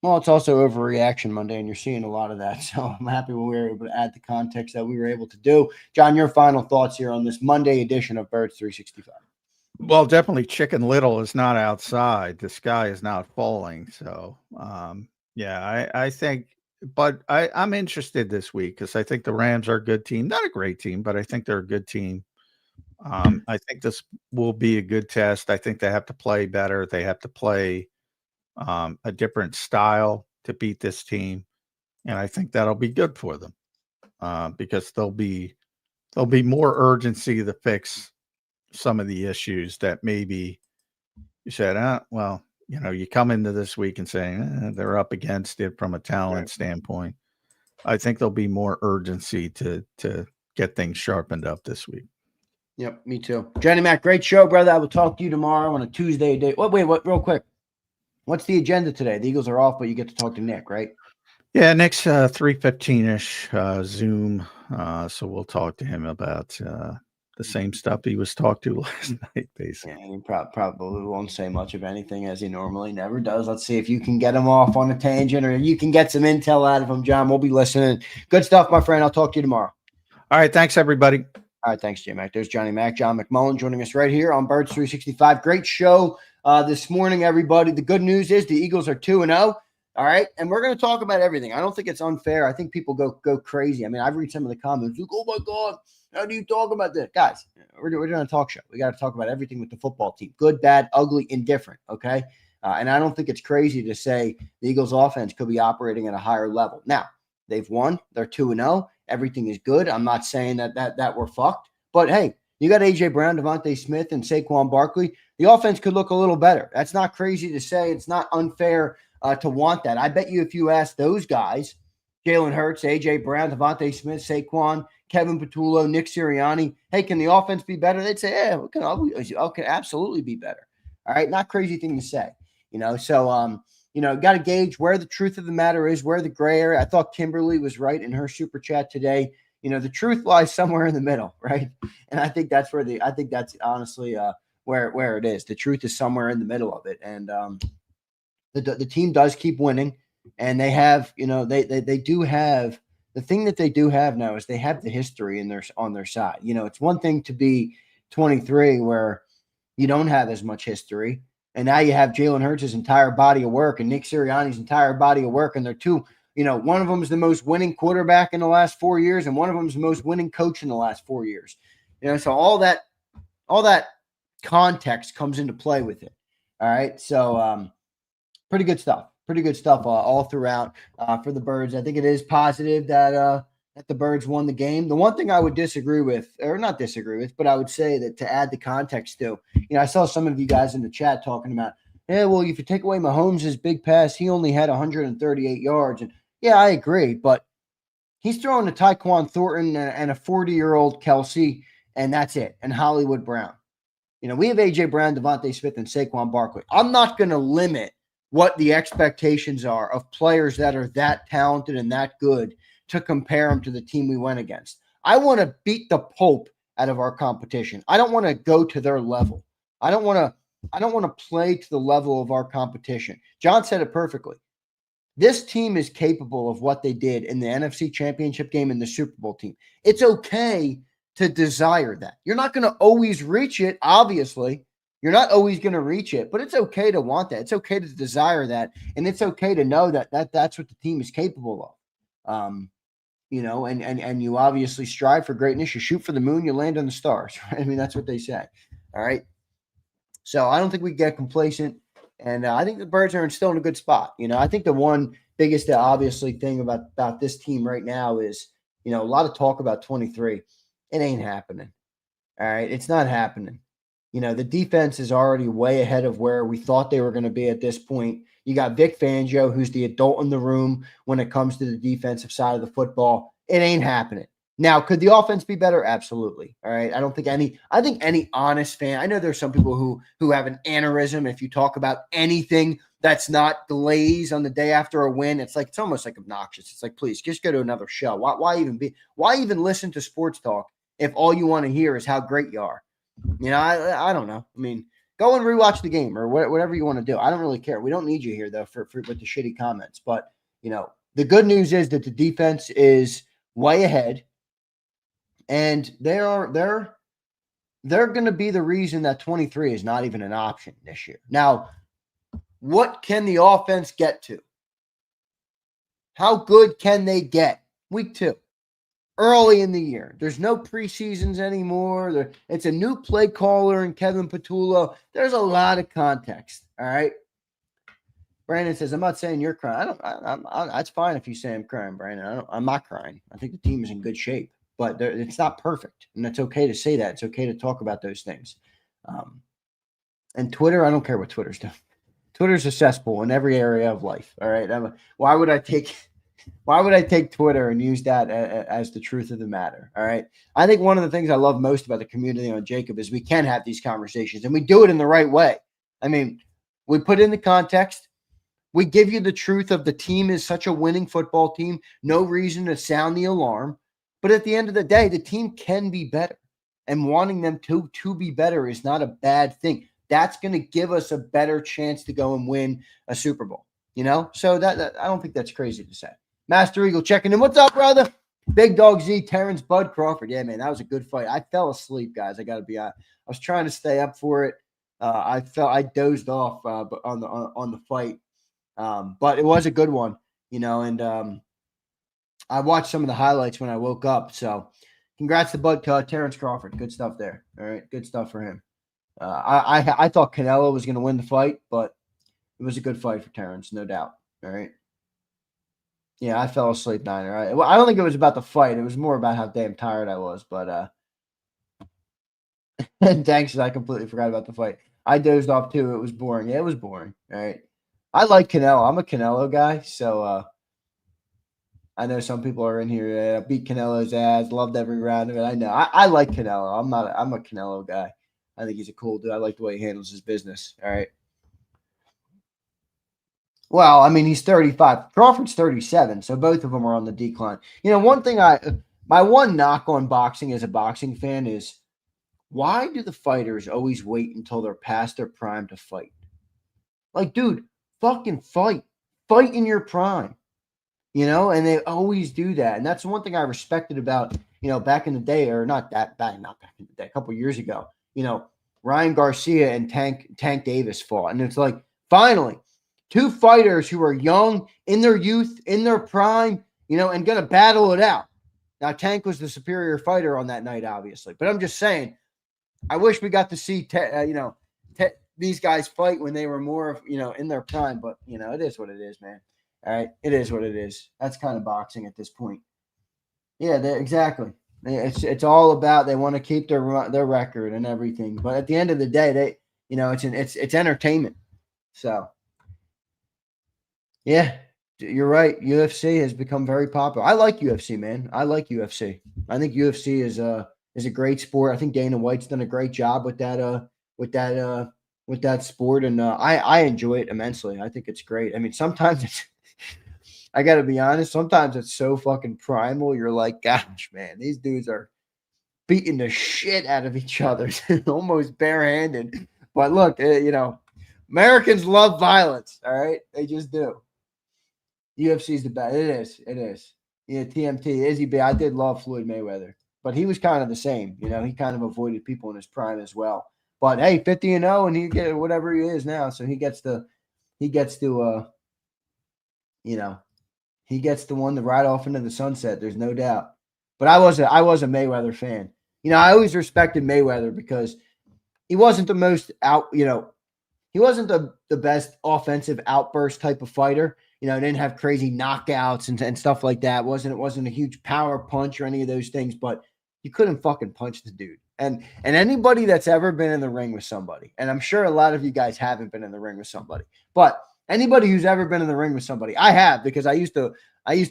Well, it's also Overreaction Monday, and you're seeing a lot of that. So I'm happy we were able to add the context that we were able to do. John, your final thoughts here on this Monday edition of Birds 365. Well, definitely Chicken Little is not outside. The sky is not falling. So, I think, but I'm interested this week because I think the Rams are a good team. Not a great team, but I think they're a good team. I think this will be a good test. I think they have to play better. They have to play a different style to beat this team. And I think that'll be good for them because there'll be more urgency to fix some of the issues that maybe you said, you come into this week and say they're up against it from a talent standpoint. I think there'll be more urgency to get things sharpened up this week. Yep, me too. Johnny Mac, great show, brother. I will talk to you tomorrow on a Tuesday day. What? Real quick. What's the agenda today? The Eagles are off, but you get to talk to Nick, right? Yeah, Nick's 3:15-ish Zoom. So we'll talk to him about the same stuff he was talked to last night, basically. Yeah, he probably won't say much of anything, as he normally never does. Let's see if you can get him off on a tangent or you can get some intel out of him, John. We'll be listening. Good stuff, my friend. I'll talk to you tomorrow. All right. Thanks, everybody. All right. Thanks, J Mac. There's Johnny Mac, John McMullen joining us right here on Birds 365. Great show this morning, everybody. The good news is the Eagles are 2-0. All right. And we're going to talk about everything. I don't think it's unfair. I think people go crazy. I mean, I've read some of the comments. Like, oh, my God. How do you talk about this? Guys, we're doing a talk show. We got to talk about everything with the football team. Good, bad, ugly, indifferent, okay? And I don't think it's crazy to say the Eagles' offense could be operating at a higher level. Now, they've won. They're 2-0. Everything is good. I'm not saying that we're fucked. But, hey, You got A.J. Brown, Devontae Smith, and Saquon Barkley. The offense could look a little better. That's not crazy to say. It's not unfair to want that. I bet you if you ask those guys, Jalen Hurts, A.J. Brown, Devontae Smith, Saquon, Kevin Patullo, Nick Sirianni, hey, can the offense be better? They'd say, yeah, it can absolutely be better. All right, not crazy thing to say. So got to gauge where the truth of the matter is, where the gray area. I thought Kimberly was right in her super chat today. The truth lies somewhere in the middle, right? And I think that's honestly where it is. The truth is somewhere in the middle of it. And the team does keep winning, and they have, they do have the thing that they do have now is they have the history on their side. It's one thing to be 23 where you don't have as much history. And now you have Jalen Hurts' entire body of work and Nick Sirianni's entire body of work. And they're two, one of them is the most winning quarterback in the last 4 years, and one of them is the most winning coach in the last 4 years. So all that context comes into play with it. All right. So pretty good stuff. Pretty good stuff all throughout for the Birds. I think it is positive that the Birds won the game. The one thing I would disagree with, or not disagree with, but I would say that to add the context to, I saw some of you guys in the chat talking about, yeah, well, if you take away Mahomes' big pass, he only had 138 yards. And yeah, I agree, but he's throwing to Tyquan Thornton and a 40-year-old Kelsey, and that's it, and Hollywood Brown. We have A.J. Brown, Devontae Smith, and Saquon Barkley. I'm not going to limit what the expectations are of players that are that talented and that good to compare them to the team we went against. I want to beat the Pope out of our competition. I don't want to go to their level. I don't want to play to the level of our competition. John said it perfectly. This team is capable of what they did in the NFC Championship game and the Super Bowl team. It's okay to desire that. You're not going to always reach it, obviously. You're not always going to reach it, but it's okay to want that. It's okay to desire that, and it's okay to know that that's what the team is capable of. And you obviously strive for greatness. You shoot for the moon, you land on the stars. Right? I mean, that's what they say. All right. So I don't think we get complacent, and I think the Birds are still in a good spot. I think the one biggest, obviously, thing about this team right now is, a lot of talk about 23. It ain't happening. All right. It's not happening. The defense is already way ahead of where we thought they were going to be at this point. You got Vic Fangio, who's the adult in the room when it comes to the defensive side of the football. It ain't happening. Now, could the offense be better? Absolutely. All right. I think any honest fan, I know there's some people who have an aneurysm. If you talk about anything that's not glaze on the day after a win, it's almost like obnoxious. It's like, please just go to another show. Why even listen to sports talk if all you want to hear is how great you are? I don't know. I mean, go and rewatch the game or whatever you want to do. I don't really care. We don't need you here though for with the shitty comments. But the good news is that the defense is way ahead, and they're going to be the reason that 23 is not even an option this year. Now, what can the offense get to? How good can they get? Week 2. Early in the year. There's no preseasons anymore. It's a new play caller and Kevin Patullo. There's a lot of context. All right. Brandon says, I'm not saying you're crying. That's fine if you say I'm crying, Brandon. I'm not crying. I think the team is in good shape, but it's not perfect. And it's okay to say that. It's okay to talk about those things. And Twitter, I don't care what Twitter's doing. Twitter's a cesspool in every area of life. All right. Why would I take Twitter and use that as the truth of the matter? All right. I think one of the things I love most about the community on JAKIB is we can have these conversations and we do it in the right way. I mean, we put in the context. We give you the truth of the team is such a winning football team. No reason to sound the alarm. But at the end of the day, the team can be better. And wanting them to be better is not a bad thing. That's going to give us a better chance to go and win a Super Bowl. So that I don't think that's crazy to say. Master Eagle checking in. What's up, brother? Big Dog Z, Terrence Bud Crawford. Yeah, man, that was a good fight. I fell asleep, guys. I got to be honest. I was trying to stay up for it. I dozed off on the fight, but it was a good one, And I watched some of the highlights when I woke up. So, congrats to Bud Terrence Crawford. Good stuff there. All right, good stuff for him. I thought Canelo was going to win the fight, but it was a good fight for Terrence, no doubt. All right. Yeah, I fell asleep, Niner. I don't think it was about the fight. It was more about how damn tired I was. But And thanks, I completely forgot about the fight. I dozed off too. It was boring. Yeah, it was boring. All right. I like Canelo. I'm a Canelo guy, so I know some people are in here. Beat Canelo's ass. Loved every round of it. I know. I like Canelo. I'm a Canelo guy. I think he's a cool dude. I like the way he handles his business. All right. Well, I mean, he's 35. Crawford's 37, so both of them are on the decline. One thing my one knock on boxing as a boxing fan is, why do the fighters always wait until they're past their prime to fight? Like, dude, fucking fight. Fight in your prime. And they always do that. And that's one thing I respected about, back in the day, or not back in the day, a couple years ago, Ryan Garcia and Tank Davis fought. And it's like, finally, two fighters who are young, in their youth, in their prime, and going to battle it out. Now, Tank was the superior fighter on that night, obviously. But I'm just saying, I wish we got to see, these guys fight when they were more, in their prime. But, it is what it is, man. All right. It is what it is. That's kind of boxing at this point. Yeah, exactly. It's all about, they want to keep their record and everything. But at the end of the day, it's entertainment. So, yeah, you're right. UFC has become very popular. I like UFC, man. I like UFC. I think UFC is a great sport. I think Dana White's done a great job with that sport, and I enjoy it immensely. I think it's great. I mean, sometimes I got to be honest, sometimes it's so fucking primal. You're like, gosh, man, these dudes are beating the shit out of each other, almost barehanded. But look, Americans love violence. All right. They just do. UFC's the best. It is. It is. Yeah, TMT, Izzy B. I did love Floyd Mayweather, but he was kind of the same. He kind of avoided people in his prime as well. But hey, 50-0, and he get whatever he is now. So he gets the one to ride off into the sunset. There's no doubt. But I was a Mayweather fan. I always respected Mayweather because he wasn't the most he wasn't the best offensive outburst type of fighter. Didn't have crazy knockouts and stuff like that. It wasn't a huge power punch or any of those things, but you couldn't fucking punch the dude. And anybody that's ever been in the ring with somebody, and I'm sure a lot of you guys haven't been in the ring with somebody, but anybody who's ever been in the ring with somebody, I have, because I used to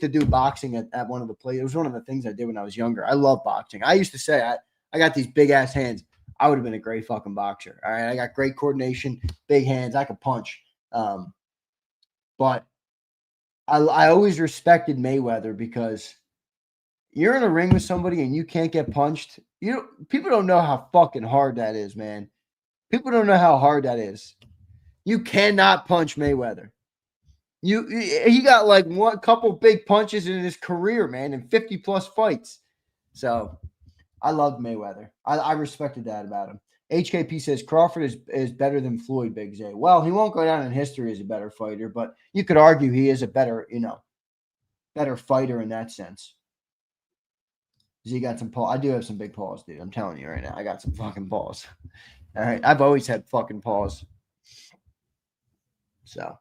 do boxing at one of the places. It was one of the things I did when I was younger. I love boxing. I used to say, I got these big ass hands. I would have been a great fucking boxer. All right. I got great coordination, big hands. I could punch. But I always respected Mayweather because you're in a ring with somebody and you can't get punched. People don't know how fucking hard that is, man. People don't know how hard that is. You cannot punch Mayweather. He got like one couple big punches in his career, man, in 50 plus fights. So I loved Mayweather. I respected that about him. HKP says Crawford is better than Floyd, Big Z. Well, he won't go down in history as a better fighter, but you could argue he is a better fighter in that sense. Z got some paws. I do have some big paws, dude. I'm telling you right now. I got some fucking paws. All right. I've always had fucking paws. So,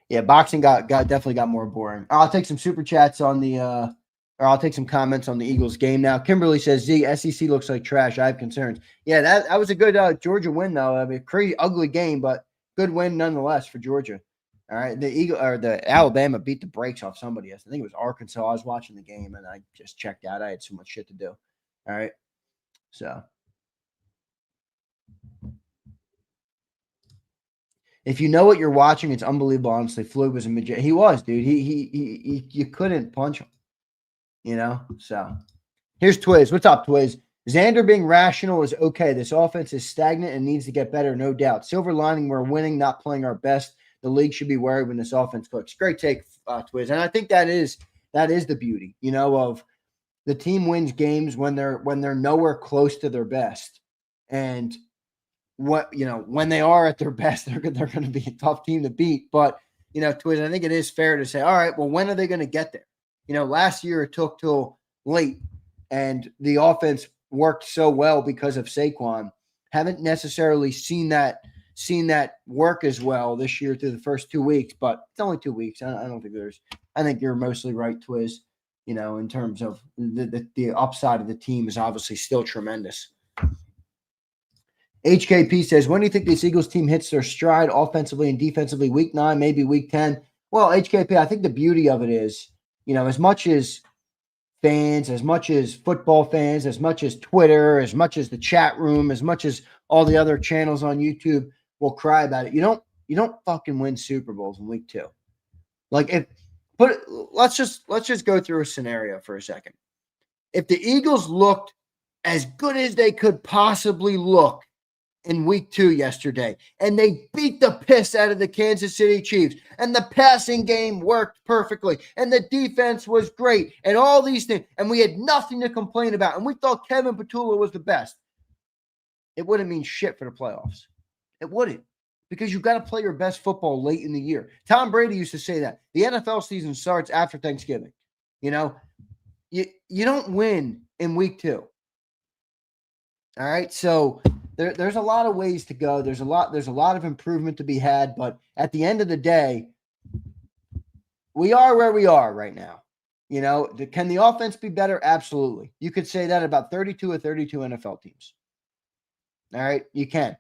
yeah, boxing definitely got more boring. I'll take some super chats on the or I'll take some comments on the Eagles game now. Kimberly says, Z, SEC looks like trash. I have concerns. Yeah, that was a good Georgia win, though. I mean, crazy, ugly game, but good win nonetheless for Georgia. All right, the Alabama beat the brakes off somebody else. I think it was Arkansas. I was watching the game, and I just checked out. I had so much shit to do. All right, so. If you know what you're watching, it's unbelievable. Honestly, Floyd was a magician. He was, dude. He you couldn't punch him. So here's Twiz. What's up, Twiz? Zander being rational is okay. This offense is stagnant and needs to get better, no doubt. Silver lining, we're winning, not playing our best. The league should be worried when this offense clicks. Great take, Twiz. And I think that is the beauty, of the team wins games when they're nowhere close to their best. And when they are at their best, they're going to be a tough team to beat. But, Twiz, I think it is fair to say, all right, well, when are they going to get there? Last year it took till late, and the offense worked so well because of Saquon. Haven't necessarily seen that work as well this year through the first 2 weeks, but it's only 2 weeks. I don't think I think you're mostly right, Twiz. In terms of the upside of the team is obviously still tremendous. HKP says, when do you think this Eagles team hits their stride offensively and defensively? Week 9, maybe week 10? Well, HKP, I think the beauty of it is, as much as fans, as much as football fans, as much as Twitter, as much as the chat room, as much as all the other channels on YouTube will cry about it, you don't fucking win Super Bowls in week 2. Like let's just go through a scenario for a second. If the Eagles looked as good as they could possibly look in week 2 yesterday, and they beat the piss out of the Kansas City Chiefs, and the passing game worked perfectly, and the defense was great, and all these things, and we had nothing to complain about, and we thought Kevin Petula was the best, it wouldn't mean shit for the playoffs. It wouldn't, because you've got to play your best football late in the year. Tom Brady used to say that. The NFL season starts after Thanksgiving. You don't win in week 2. All right, so there's a lot of ways to go. There's a lot of improvement to be had, but at the end of the day, we are where we are right now. Can the offense be better? Absolutely. You could say that about 32 of 32 NFL teams. All right, you can.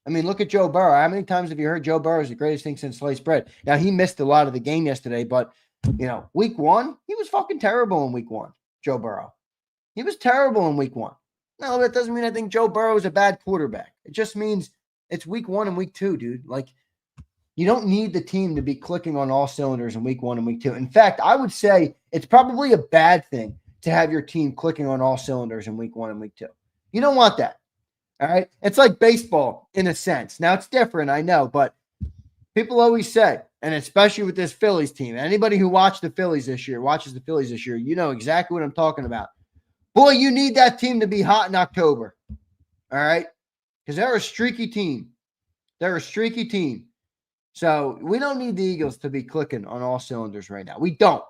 I mean, look at Joe Burrow. How many times have you heard Joe Burrow is the greatest thing since sliced bread? Now, he missed a lot of the game yesterday, but, week 1, he was fucking terrible in week 1, Joe Burrow. He was terrible in week 1. No, that doesn't mean I think Joe Burrow is a bad quarterback. It just means it's week 1 and week 2, dude. Like, you don't need the team to be clicking on all cylinders in week 1 and week 2. In fact, I would say it's probably a bad thing to have your team clicking on all cylinders in week 1 and week 2. You don't want that. All right. It's like baseball in a sense. Now, it's different, I know, but people always say, and especially with this Phillies team, anybody who watches the Phillies this year, you know exactly what I'm talking about. Boy, you need that team to be hot in October. All right? Because they're a streaky team. So we don't need the Eagles to be clicking on all cylinders right now. We don't.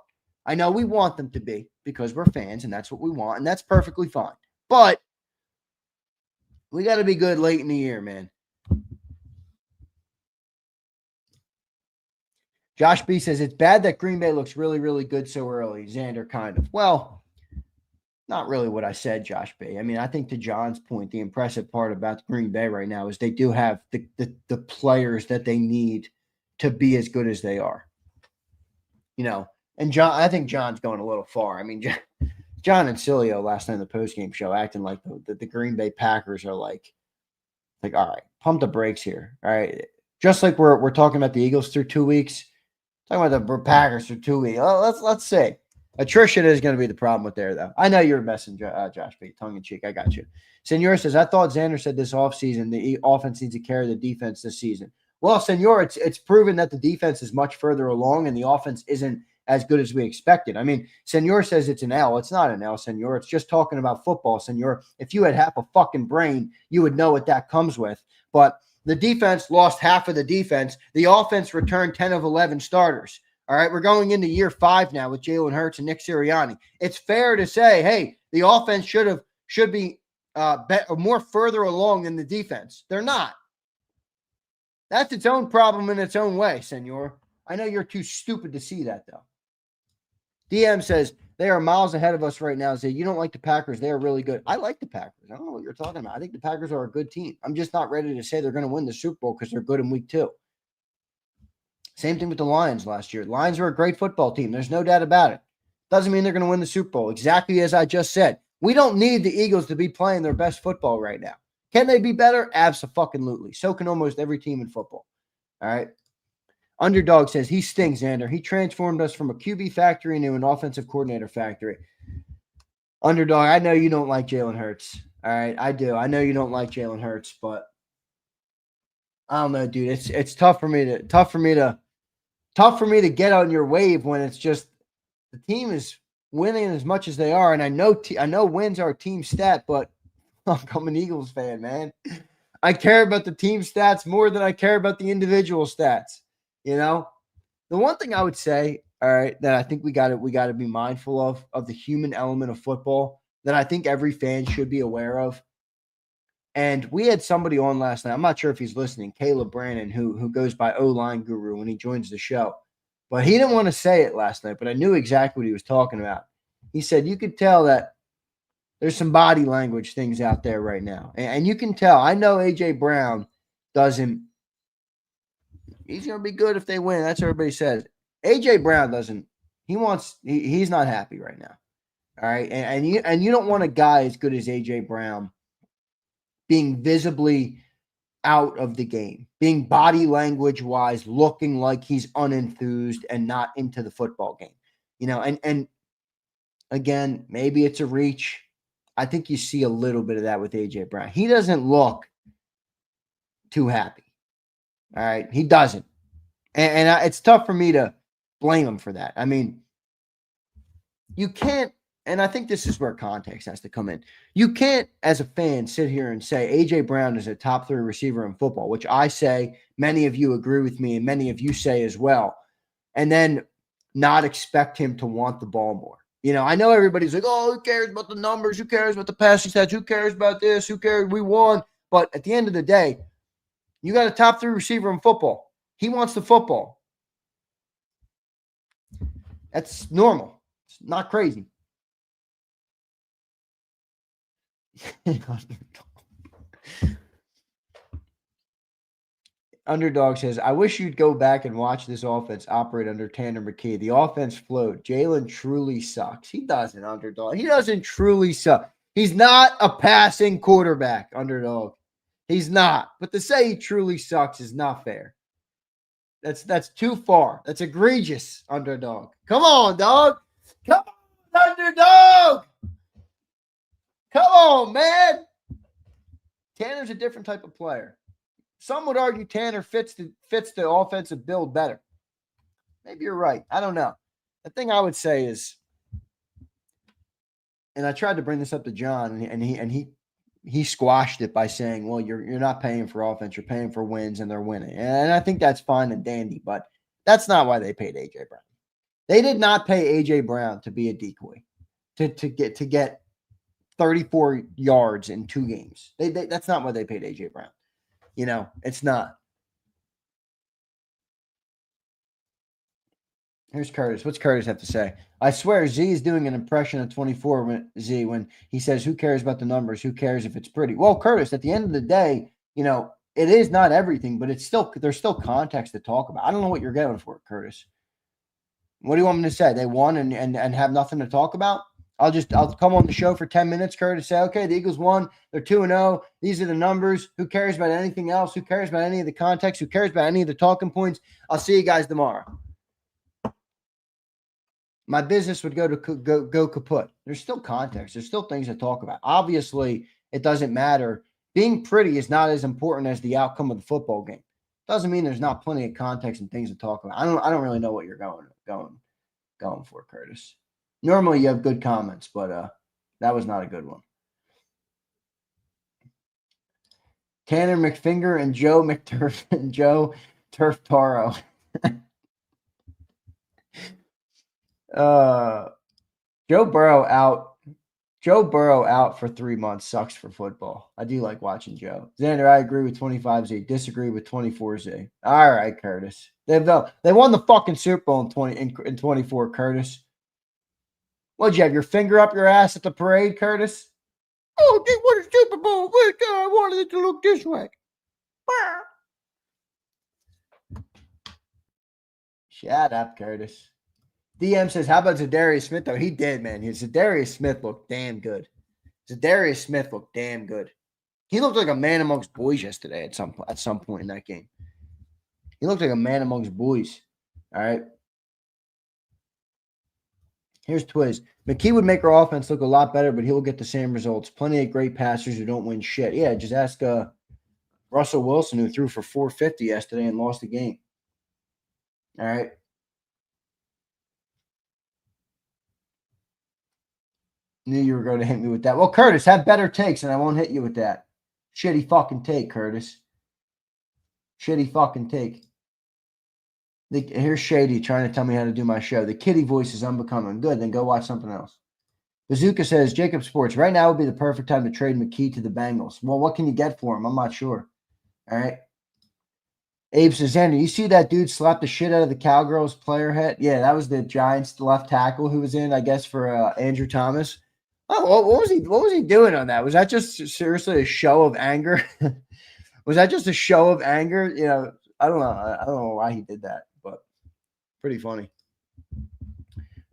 I know we want them to be because we're fans and that's what we want, and that's perfectly fine. But we got to be good late in the year, man. Josh B says, it's bad that Green Bay looks really, really good so early. Zander, kind of. Well, not really what I said, Josh B. I mean, I think to John's point, the impressive part about Green Bay right now is they do have the players that they need to be as good as they are. And John, I think John's going a little far. I mean, John and Cilio last night in the postgame show acting like the Green Bay Packers are like, all right, pump the brakes here. All right. Just like we're talking about the Eagles through 2 weeks, talking about the Packers through 2 weeks. Let's see. Attrition is going to be the problem with there, though. I know you're messing, Josh B. Tongue in cheek. I got you. Senor says, I thought Zander said this offseason the offense needs to carry the defense this season. Well, Senor, it's proven that the defense is much further along and the offense isn't as good as we expected. I mean, Senor says it's an L. It's not an L, Senor. It's just talking about football, Senor. If you had half a fucking brain, you would know what that comes with. But the defense lost half of the defense. The offense returned 10 of 11 starters. All right, we're going into year 5 now with Jalen Hurts and Nick Sirianni. It's fair to say, hey, the offense should be more further along than the defense. They're not. That's its own problem in its own way, Senor. I know you're too stupid to see that, though. DM says, they are miles ahead of us right now. Say, you don't like the Packers. They are really good. I like the Packers. I don't know what you're talking about. I think the Packers are a good team. I'm just not ready to say they're going to win the Super Bowl because they're good in week 2. Same thing with the Lions last year. Lions are a great football team. There's no doubt about it. Doesn't mean they're going to win the Super Bowl. Exactly as I just said. We don't need the Eagles to be playing their best football right now. Can they be better? Abso-fucking-lutely. So can almost every team in football. All right. Underdog says, he stings, Zander. He transformed us from a QB factory into an offensive coordinator factory. Underdog, I know you don't like Jalen Hurts. All right, I do. I know you don't like Jalen Hurts, but I don't know, dude. It's tough for me to get on your wave when it's just the team is winning as much as they are, and I know wins are a team stat, but I'm an Eagles fan, man. I care about the team stats more than I care about the individual stats. The one thing I would say, all right, that I think we got to be mindful of the human element of football that I think every fan should be aware of. And we had somebody on last night. I'm not sure if he's listening, Caleb Brannon, who goes by O-Line Guru when he joins the show. But he didn't want to say it last night, but I knew exactly what he was talking about. He said you could tell that There's some body language things out there right now. And you can tell. I know A.J. Brown doesn't – he's going to be good if they win. That's what everybody says. A.J. Brown doesn't – he's not happy right now. All right? And you don't want a guy as good as A.J. Brown being visibly out of the game, being body language-wise, looking like he's unenthused and not into the football game. And again, maybe it's a reach. I think you see a little bit of that with A.J. Brown. He doesn't look too happy. All right? He doesn't. And it's tough for me to blame him for that. I mean, you can't, and I think this is where context has to come in. You can't, as a fan, sit here and say A.J. Brown is a top 3 receiver in football, which I say, many of you agree with me, and many of you say as well, and then not expect him to want the ball more. I know everybody's like, oh, who cares about the numbers? Who cares about the passing stats? Who cares about this? Who cares? We won. But at the end of the day, you got a top 3 receiver in football. He wants the football. That's normal. It's not crazy. Underdog says, I wish you'd go back and watch this offense operate under Tanner McKee. The offense flowed. Jalen truly sucks. He doesn't, Underdog. He doesn't truly suck. He's not a passing quarterback, Underdog. He's not. But to say he truly sucks is not fair. That's too far. That's egregious, Underdog. Come on, dog. Come on, Underdog. Come on, man. Tanner's a different type of player. Some would argue Tanner fits the offensive build better. Maybe you're right. I don't know. The thing I would say is, and I tried to bring this up to John, and he squashed it by saying, well, you're not paying for offense, you're paying for wins, and they're winning. And I think that's fine and dandy, but that's not why they paid A.J. Brown. They did not pay A.J. Brown to be a decoy, to get 34 yards in 2 games. That's not why they paid A.J. Brown. It's not. Here's Curtis. What's Curtis have to say? I swear Z is doing an impression of 24 when he says, who cares about the numbers? Who cares if it's pretty? Well, Curtis, at the end of the day, it is not everything, but there's still context to talk about. I don't know what you're going for, Curtis. What do you want me to say? They won and have nothing to talk about? I'll come on the show for 10 minutes, Curtis, say, okay, the Eagles won. They're 2-0. These are the numbers. Who cares about anything else? Who cares about any of the context? Who cares about any of the talking points? I'll see you guys tomorrow. My business would go kaput. There's still context. There's still things to talk about. Obviously, it doesn't matter. Being pretty is not as important as the outcome of the football game. Doesn't mean there's not plenty of context and things to talk about. I don't really know what you're going for, Curtis. Normally you have good comments, but that was not a good one. Tanner McFinger and Joe McTurf and Joe Turf Taro. Joe Burrow out for 3 months sucks for football. I do like watching Joe. Zander, I agree with 25Z. Disagree with 24Z. All right, Curtis. They won the fucking Super Bowl in 24, Curtis. What'd you have, your finger up your ass at the parade, Curtis? Oh, they won a Super Bowl. I wanted it to look this way. Shut up, Curtis. DM says, how about Zadarius Smith, though? He did, man. Zadarius Smith looked damn good. He looked like a man amongst boys yesterday at some point in that game. He looked like a man amongst boys. All right. Here's Twiz. McKee would make our offense look a lot better, but he'll get the same results. Plenty of great passers who don't win shit. Yeah, just ask Russell Wilson, who threw for 450 yesterday and lost the game. All right. Knew you were going to hit me with that. Well, Curtis, have better takes, and I won't hit you with that. Shitty fucking take, Curtis. Shitty fucking take. Here's Shady trying to tell me how to do my show. The kitty voice is unbecoming. Good, then go watch something else. Bazooka says, JAKIB Sports, right now would be the perfect time to trade McKee to the Bengals. Well, what can you get for him? I'm not sure. All right. Abe says, Zander, you see that dude slap the shit out of the Cowgirls player head? Yeah, that was the Giants left tackle who was in, I guess, for Andrew Thomas. Oh, what was he? What was he doing on that? Was that just seriously a show of anger? Was that just a show of anger? You know, I don't know. I don't know why he did that, but pretty funny.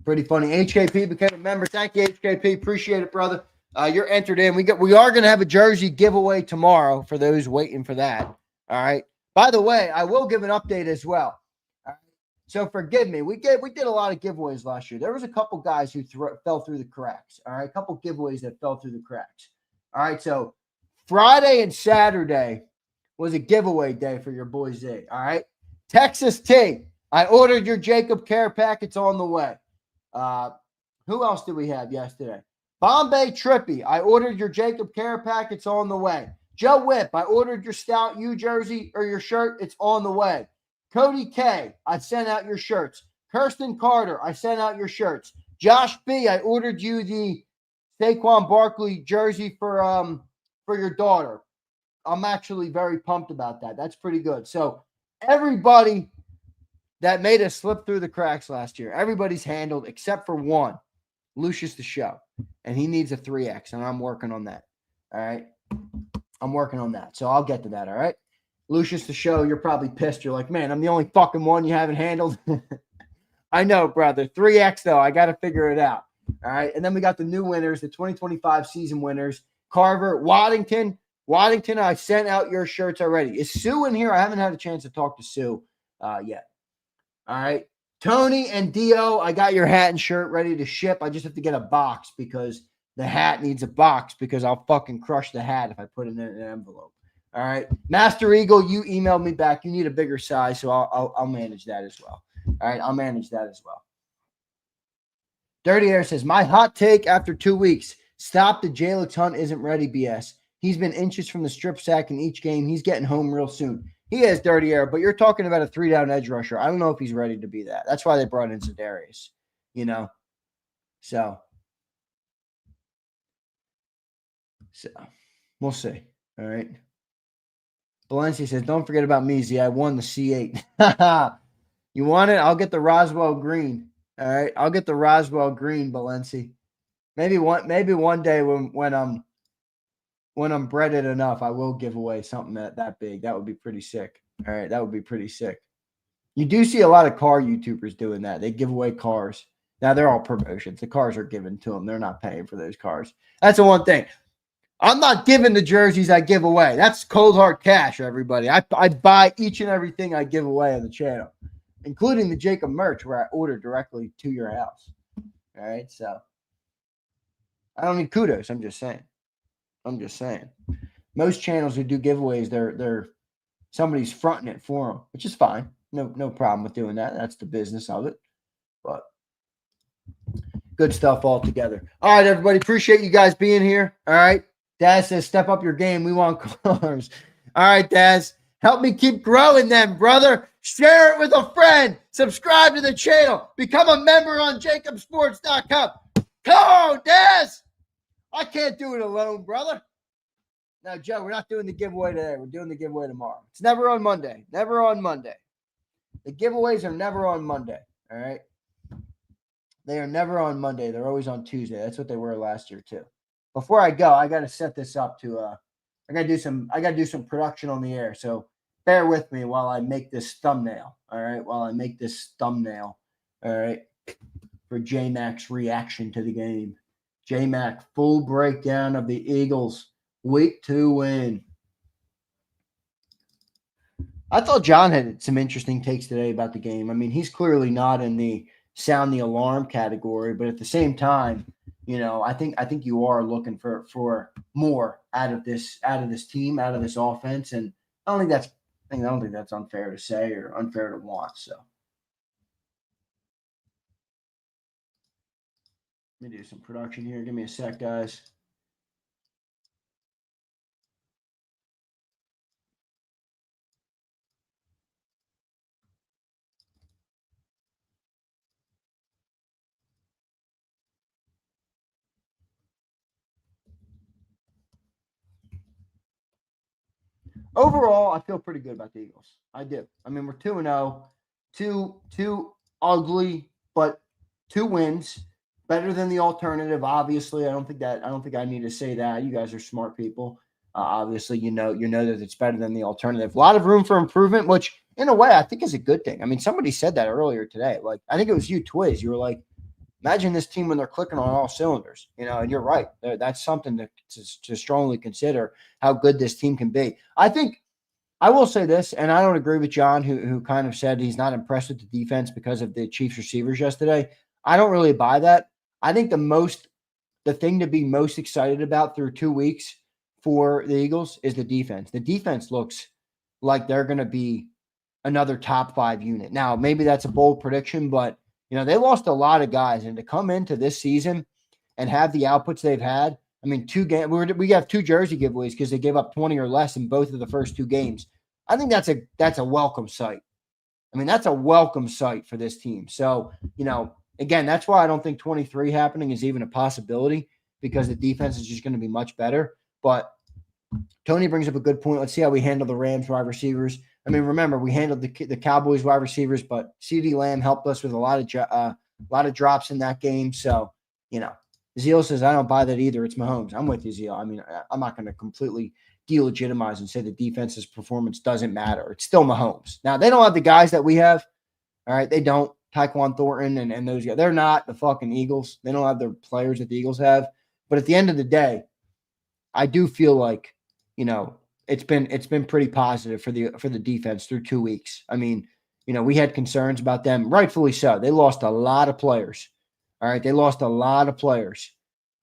Pretty funny. HKP became a member. Thank you, HKP. Appreciate it, brother. You're entered in. We are going to have a jersey giveaway tomorrow for those waiting for that. All right. By the way, I will give an update as well. All right? So forgive me. We did a lot of giveaways last year. There was a couple guys who fell through the cracks. All right. A couple giveaways that fell through the cracks. All right. So Friday and Saturday was a giveaway day for your boy Z. All right. Texas T. I ordered your JAKIB Kerr packets on the way. Who else did we have yesterday? Bombay Trippy. I ordered your JAKIB Kerr packets on the way. Joe Whip. I ordered your Stout U jersey or your shirt. It's on the way. Cody K. I sent out your shirts. Kirsten Carter. I sent out your shirts. Josh B. I ordered you the Saquon Barkley jersey for your daughter. I'm actually very pumped about that. That's pretty good. So everybody that made us slip through the cracks last year, everybody's handled except for one, Lucius the Show. And he needs a 3X, and I'm working on that. All right? I'm working on that. So I'll get to that, all right? Lucius the Show, you're probably pissed. You're like, man, I'm the only fucking one you haven't handled. I know, brother. 3X, though. I got to figure it out. All right? And then we got the new winners, the 2025 season winners. Carver, Waddington. Waddington, I sent out your shirts already. Is Sue in here? I haven't had a chance to talk to Sue yet. All right. Tony and Dio, I got your hat and shirt ready to ship. I just have to get a box because the hat needs a box because I'll fucking crush the hat if I put it in an envelope. All right. Master Eagle, you emailed me back. You need a bigger size, so I'll manage that as well. All right. I'll manage that as well. Dirty Air says, my hot take after 2 weeks. Stop the Jalen Hunt isn't ready BS. He's been inches from the strip sack in each game. He's getting home real soon. He has Dirty Air, but you're talking about a 3-down edge rusher. I don't know if he's ready to be that. That's why they brought in Zadarius, you know. So we'll see. All right. Valencia says, don't forget about me, Z. I won the C8. You want it? I'll get the Roswell green. All right. I'll get the Roswell green, Valencia. Maybe one day when I'm breaded enough, I will give away something that big. That would be pretty sick. All right. That would be pretty sick. You do see a lot of car YouTubers doing that. They give away cars. Now, they're all promotions. The cars are given to them. They're not paying for those cars. That's the one thing. I'm not giving the jerseys I give away. That's cold hard cash, everybody. I buy each and everything I give away on the channel, including the JAKIB merch where I order directly to your house. All right. So I don't need kudos. I'm just saying. Most channels who do giveaways, they're somebody's fronting it for them, which is fine. No problem with doing that. That's the business of it. But good stuff altogether. All right, everybody. Appreciate you guys being here. All right. Daz says, step up your game. We want cars. All right, Daz. Help me keep growing them, brother. Share it with a friend. Subscribe to the channel. Become a member on jakibsports.com. Come on, Daz. I can't do it alone, brother. Now, Joe, we're not doing the giveaway today. We're doing the giveaway tomorrow. It's never on Monday. Never on Monday. The giveaways are never on Monday. All right. They are never on Monday. They're always on Tuesday. That's what they were last year, too. Before I go, I got to set this up to I got to do some production on the air. So bear with me while I make this thumbnail. All right. All right. For J-Mac's reaction to the game. J-Mac, full breakdown of the Eagles. Week 2 win. I thought John had some interesting takes today about the game. I mean, he's clearly not in the sound the alarm category, but at the same time, you know, I think you are looking for more out of this team, out of this offense, and I don't think that's unfair to say or unfair to want. So let me do some production here. Give me a sec, guys. Overall, I feel pretty good about the Eagles. I do. I mean, we're 2-0. Two ugly, but 2 wins. better than the alternative. Obviously, I don't think I need to say that. You guys are smart people. Obviously, you know that it's better than the alternative. A lot of room for improvement, which in a way I think is a good thing. I mean, somebody said that earlier today. Like, I think it was you, Twiz. You were like, imagine this team when they're clicking on all cylinders, and you're right. That's something to strongly consider how good this team can be. I think I will say this, and I don't agree with John, who kind of said he's not impressed with the defense because of the Chiefs receivers yesterday. I don't really buy that. I think the thing to be most excited about through 2 weeks for the Eagles is the defense. The defense looks like they're going to be another top 5 unit. Now, maybe that's a bold prediction, but they lost a lot of guys, and to come into this season and have the outputs they've had. I mean, 2 games. We have 2 jersey giveaways because they gave up 20 or less in both of the first 2 games. I think that's a welcome sight. I mean, that's a welcome sight for this team. So, again, that's why I don't think 23 happening is even a possibility, because the defense is just going to be much better. But Tony brings up a good point. Let's see how we handle the Rams wide receivers. I mean, remember, we handled the Cowboys wide receivers, but CeeDee Lamb helped us with a lot of drops in that game. So, Zeal says, I don't buy that either. It's Mahomes. I'm with you, Zeal. I mean, I'm not going to completely delegitimize and say the defense's performance doesn't matter. It's still Mahomes. Now, they don't have the guys that we have. All right, they don't. Tyquan Thornton and those guys. They're not the fucking Eagles. They don't have the players that the Eagles have. But at the end of the day, I do feel like, it's been pretty positive for the defense through 2 weeks. I mean, we had concerns about them, rightfully so. They lost a lot of players. All right, they lost a lot of players.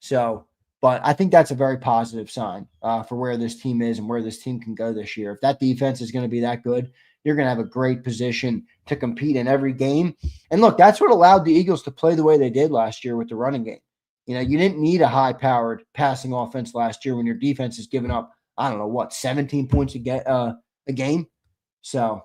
So, but I think that's a very positive sign for where this team is and where this team can go this year. If that defense is going to be that good, you're going to have a great position to compete in every game. And look, that's what allowed the Eagles to play the way they did last year with the running game. You didn't need a high-powered passing offense last year when your defense is giving up, 17 points a game. So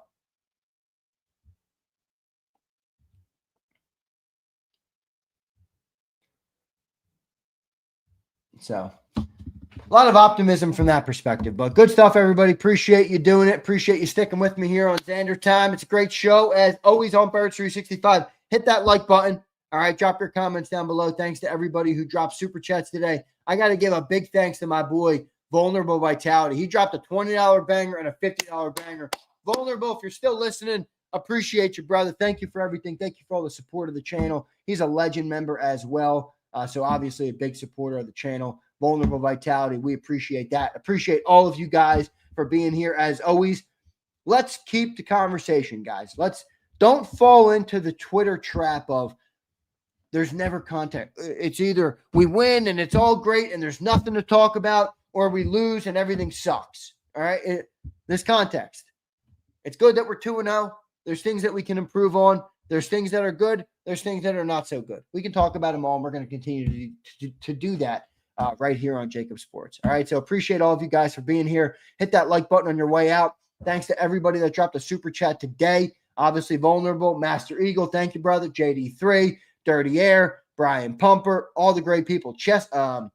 a lot of optimism from that perspective. But good stuff, everybody. Appreciate you doing it. Appreciate you sticking with me here on Zander Time. It's a great show, as always, on Birds 365. Hit that like button. All right, drop your comments down below. Thanks to everybody who dropped super chats today. I got to give a big thanks to my boy, Vulnerable Vitality. He dropped a $20 banger and a $50 banger. Vulnerable, if you're still listening, appreciate you, brother. Thank you for everything. Thank you for all the support of the channel. He's a legend member as well, so obviously a big supporter of the channel. Vulnerable Vitality, we appreciate that. Appreciate all of you guys for being here as always. Let's keep the conversation, guys. Don't fall into the Twitter trap of there's never content. It's either we win and it's all great and there's nothing to talk about, or we lose and everything sucks. All right? There's context. It's good that we're 2-0. There's things that we can improve on. There's things that are good. There's things that are not so good. We can talk about them all, and we're going to continue to do that right here on JAKIB Sports. All right? So appreciate all of you guys for being here. Hit that like button on your way out. Thanks to everybody that dropped a super chat today. Obviously, Vulnerable, Master Eagle, thank you, brother. JD3, Dirty Air, Brian Pumper, all the great people. Cheapskate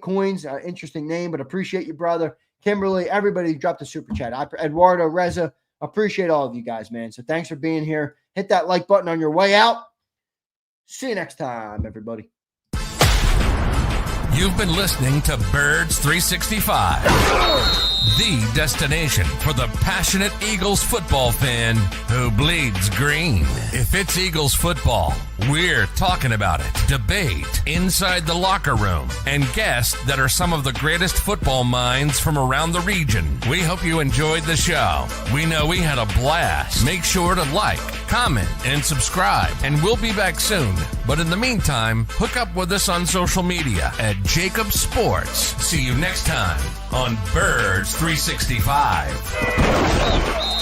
Coins, interesting name, but appreciate you, brother. Kimberly, everybody who dropped a super chat. Eduardo, Reza, appreciate all of you guys, man. So thanks for being here. Hit that like button on your way out. See you next time, everybody. You've been listening to Birds 365, the destination for the passionate Eagles football fan who bleeds green. If it's Eagles football, we're talking about it. Debate inside the locker room and guests that are some of the greatest football minds from around the region. We hope you enjoyed the show. We know we had a blast. Make sure to like, comment, and subscribe, and we'll be back soon. But in the meantime, hook up with us on social media at JAKIB Sports. See you next time on Birds 365.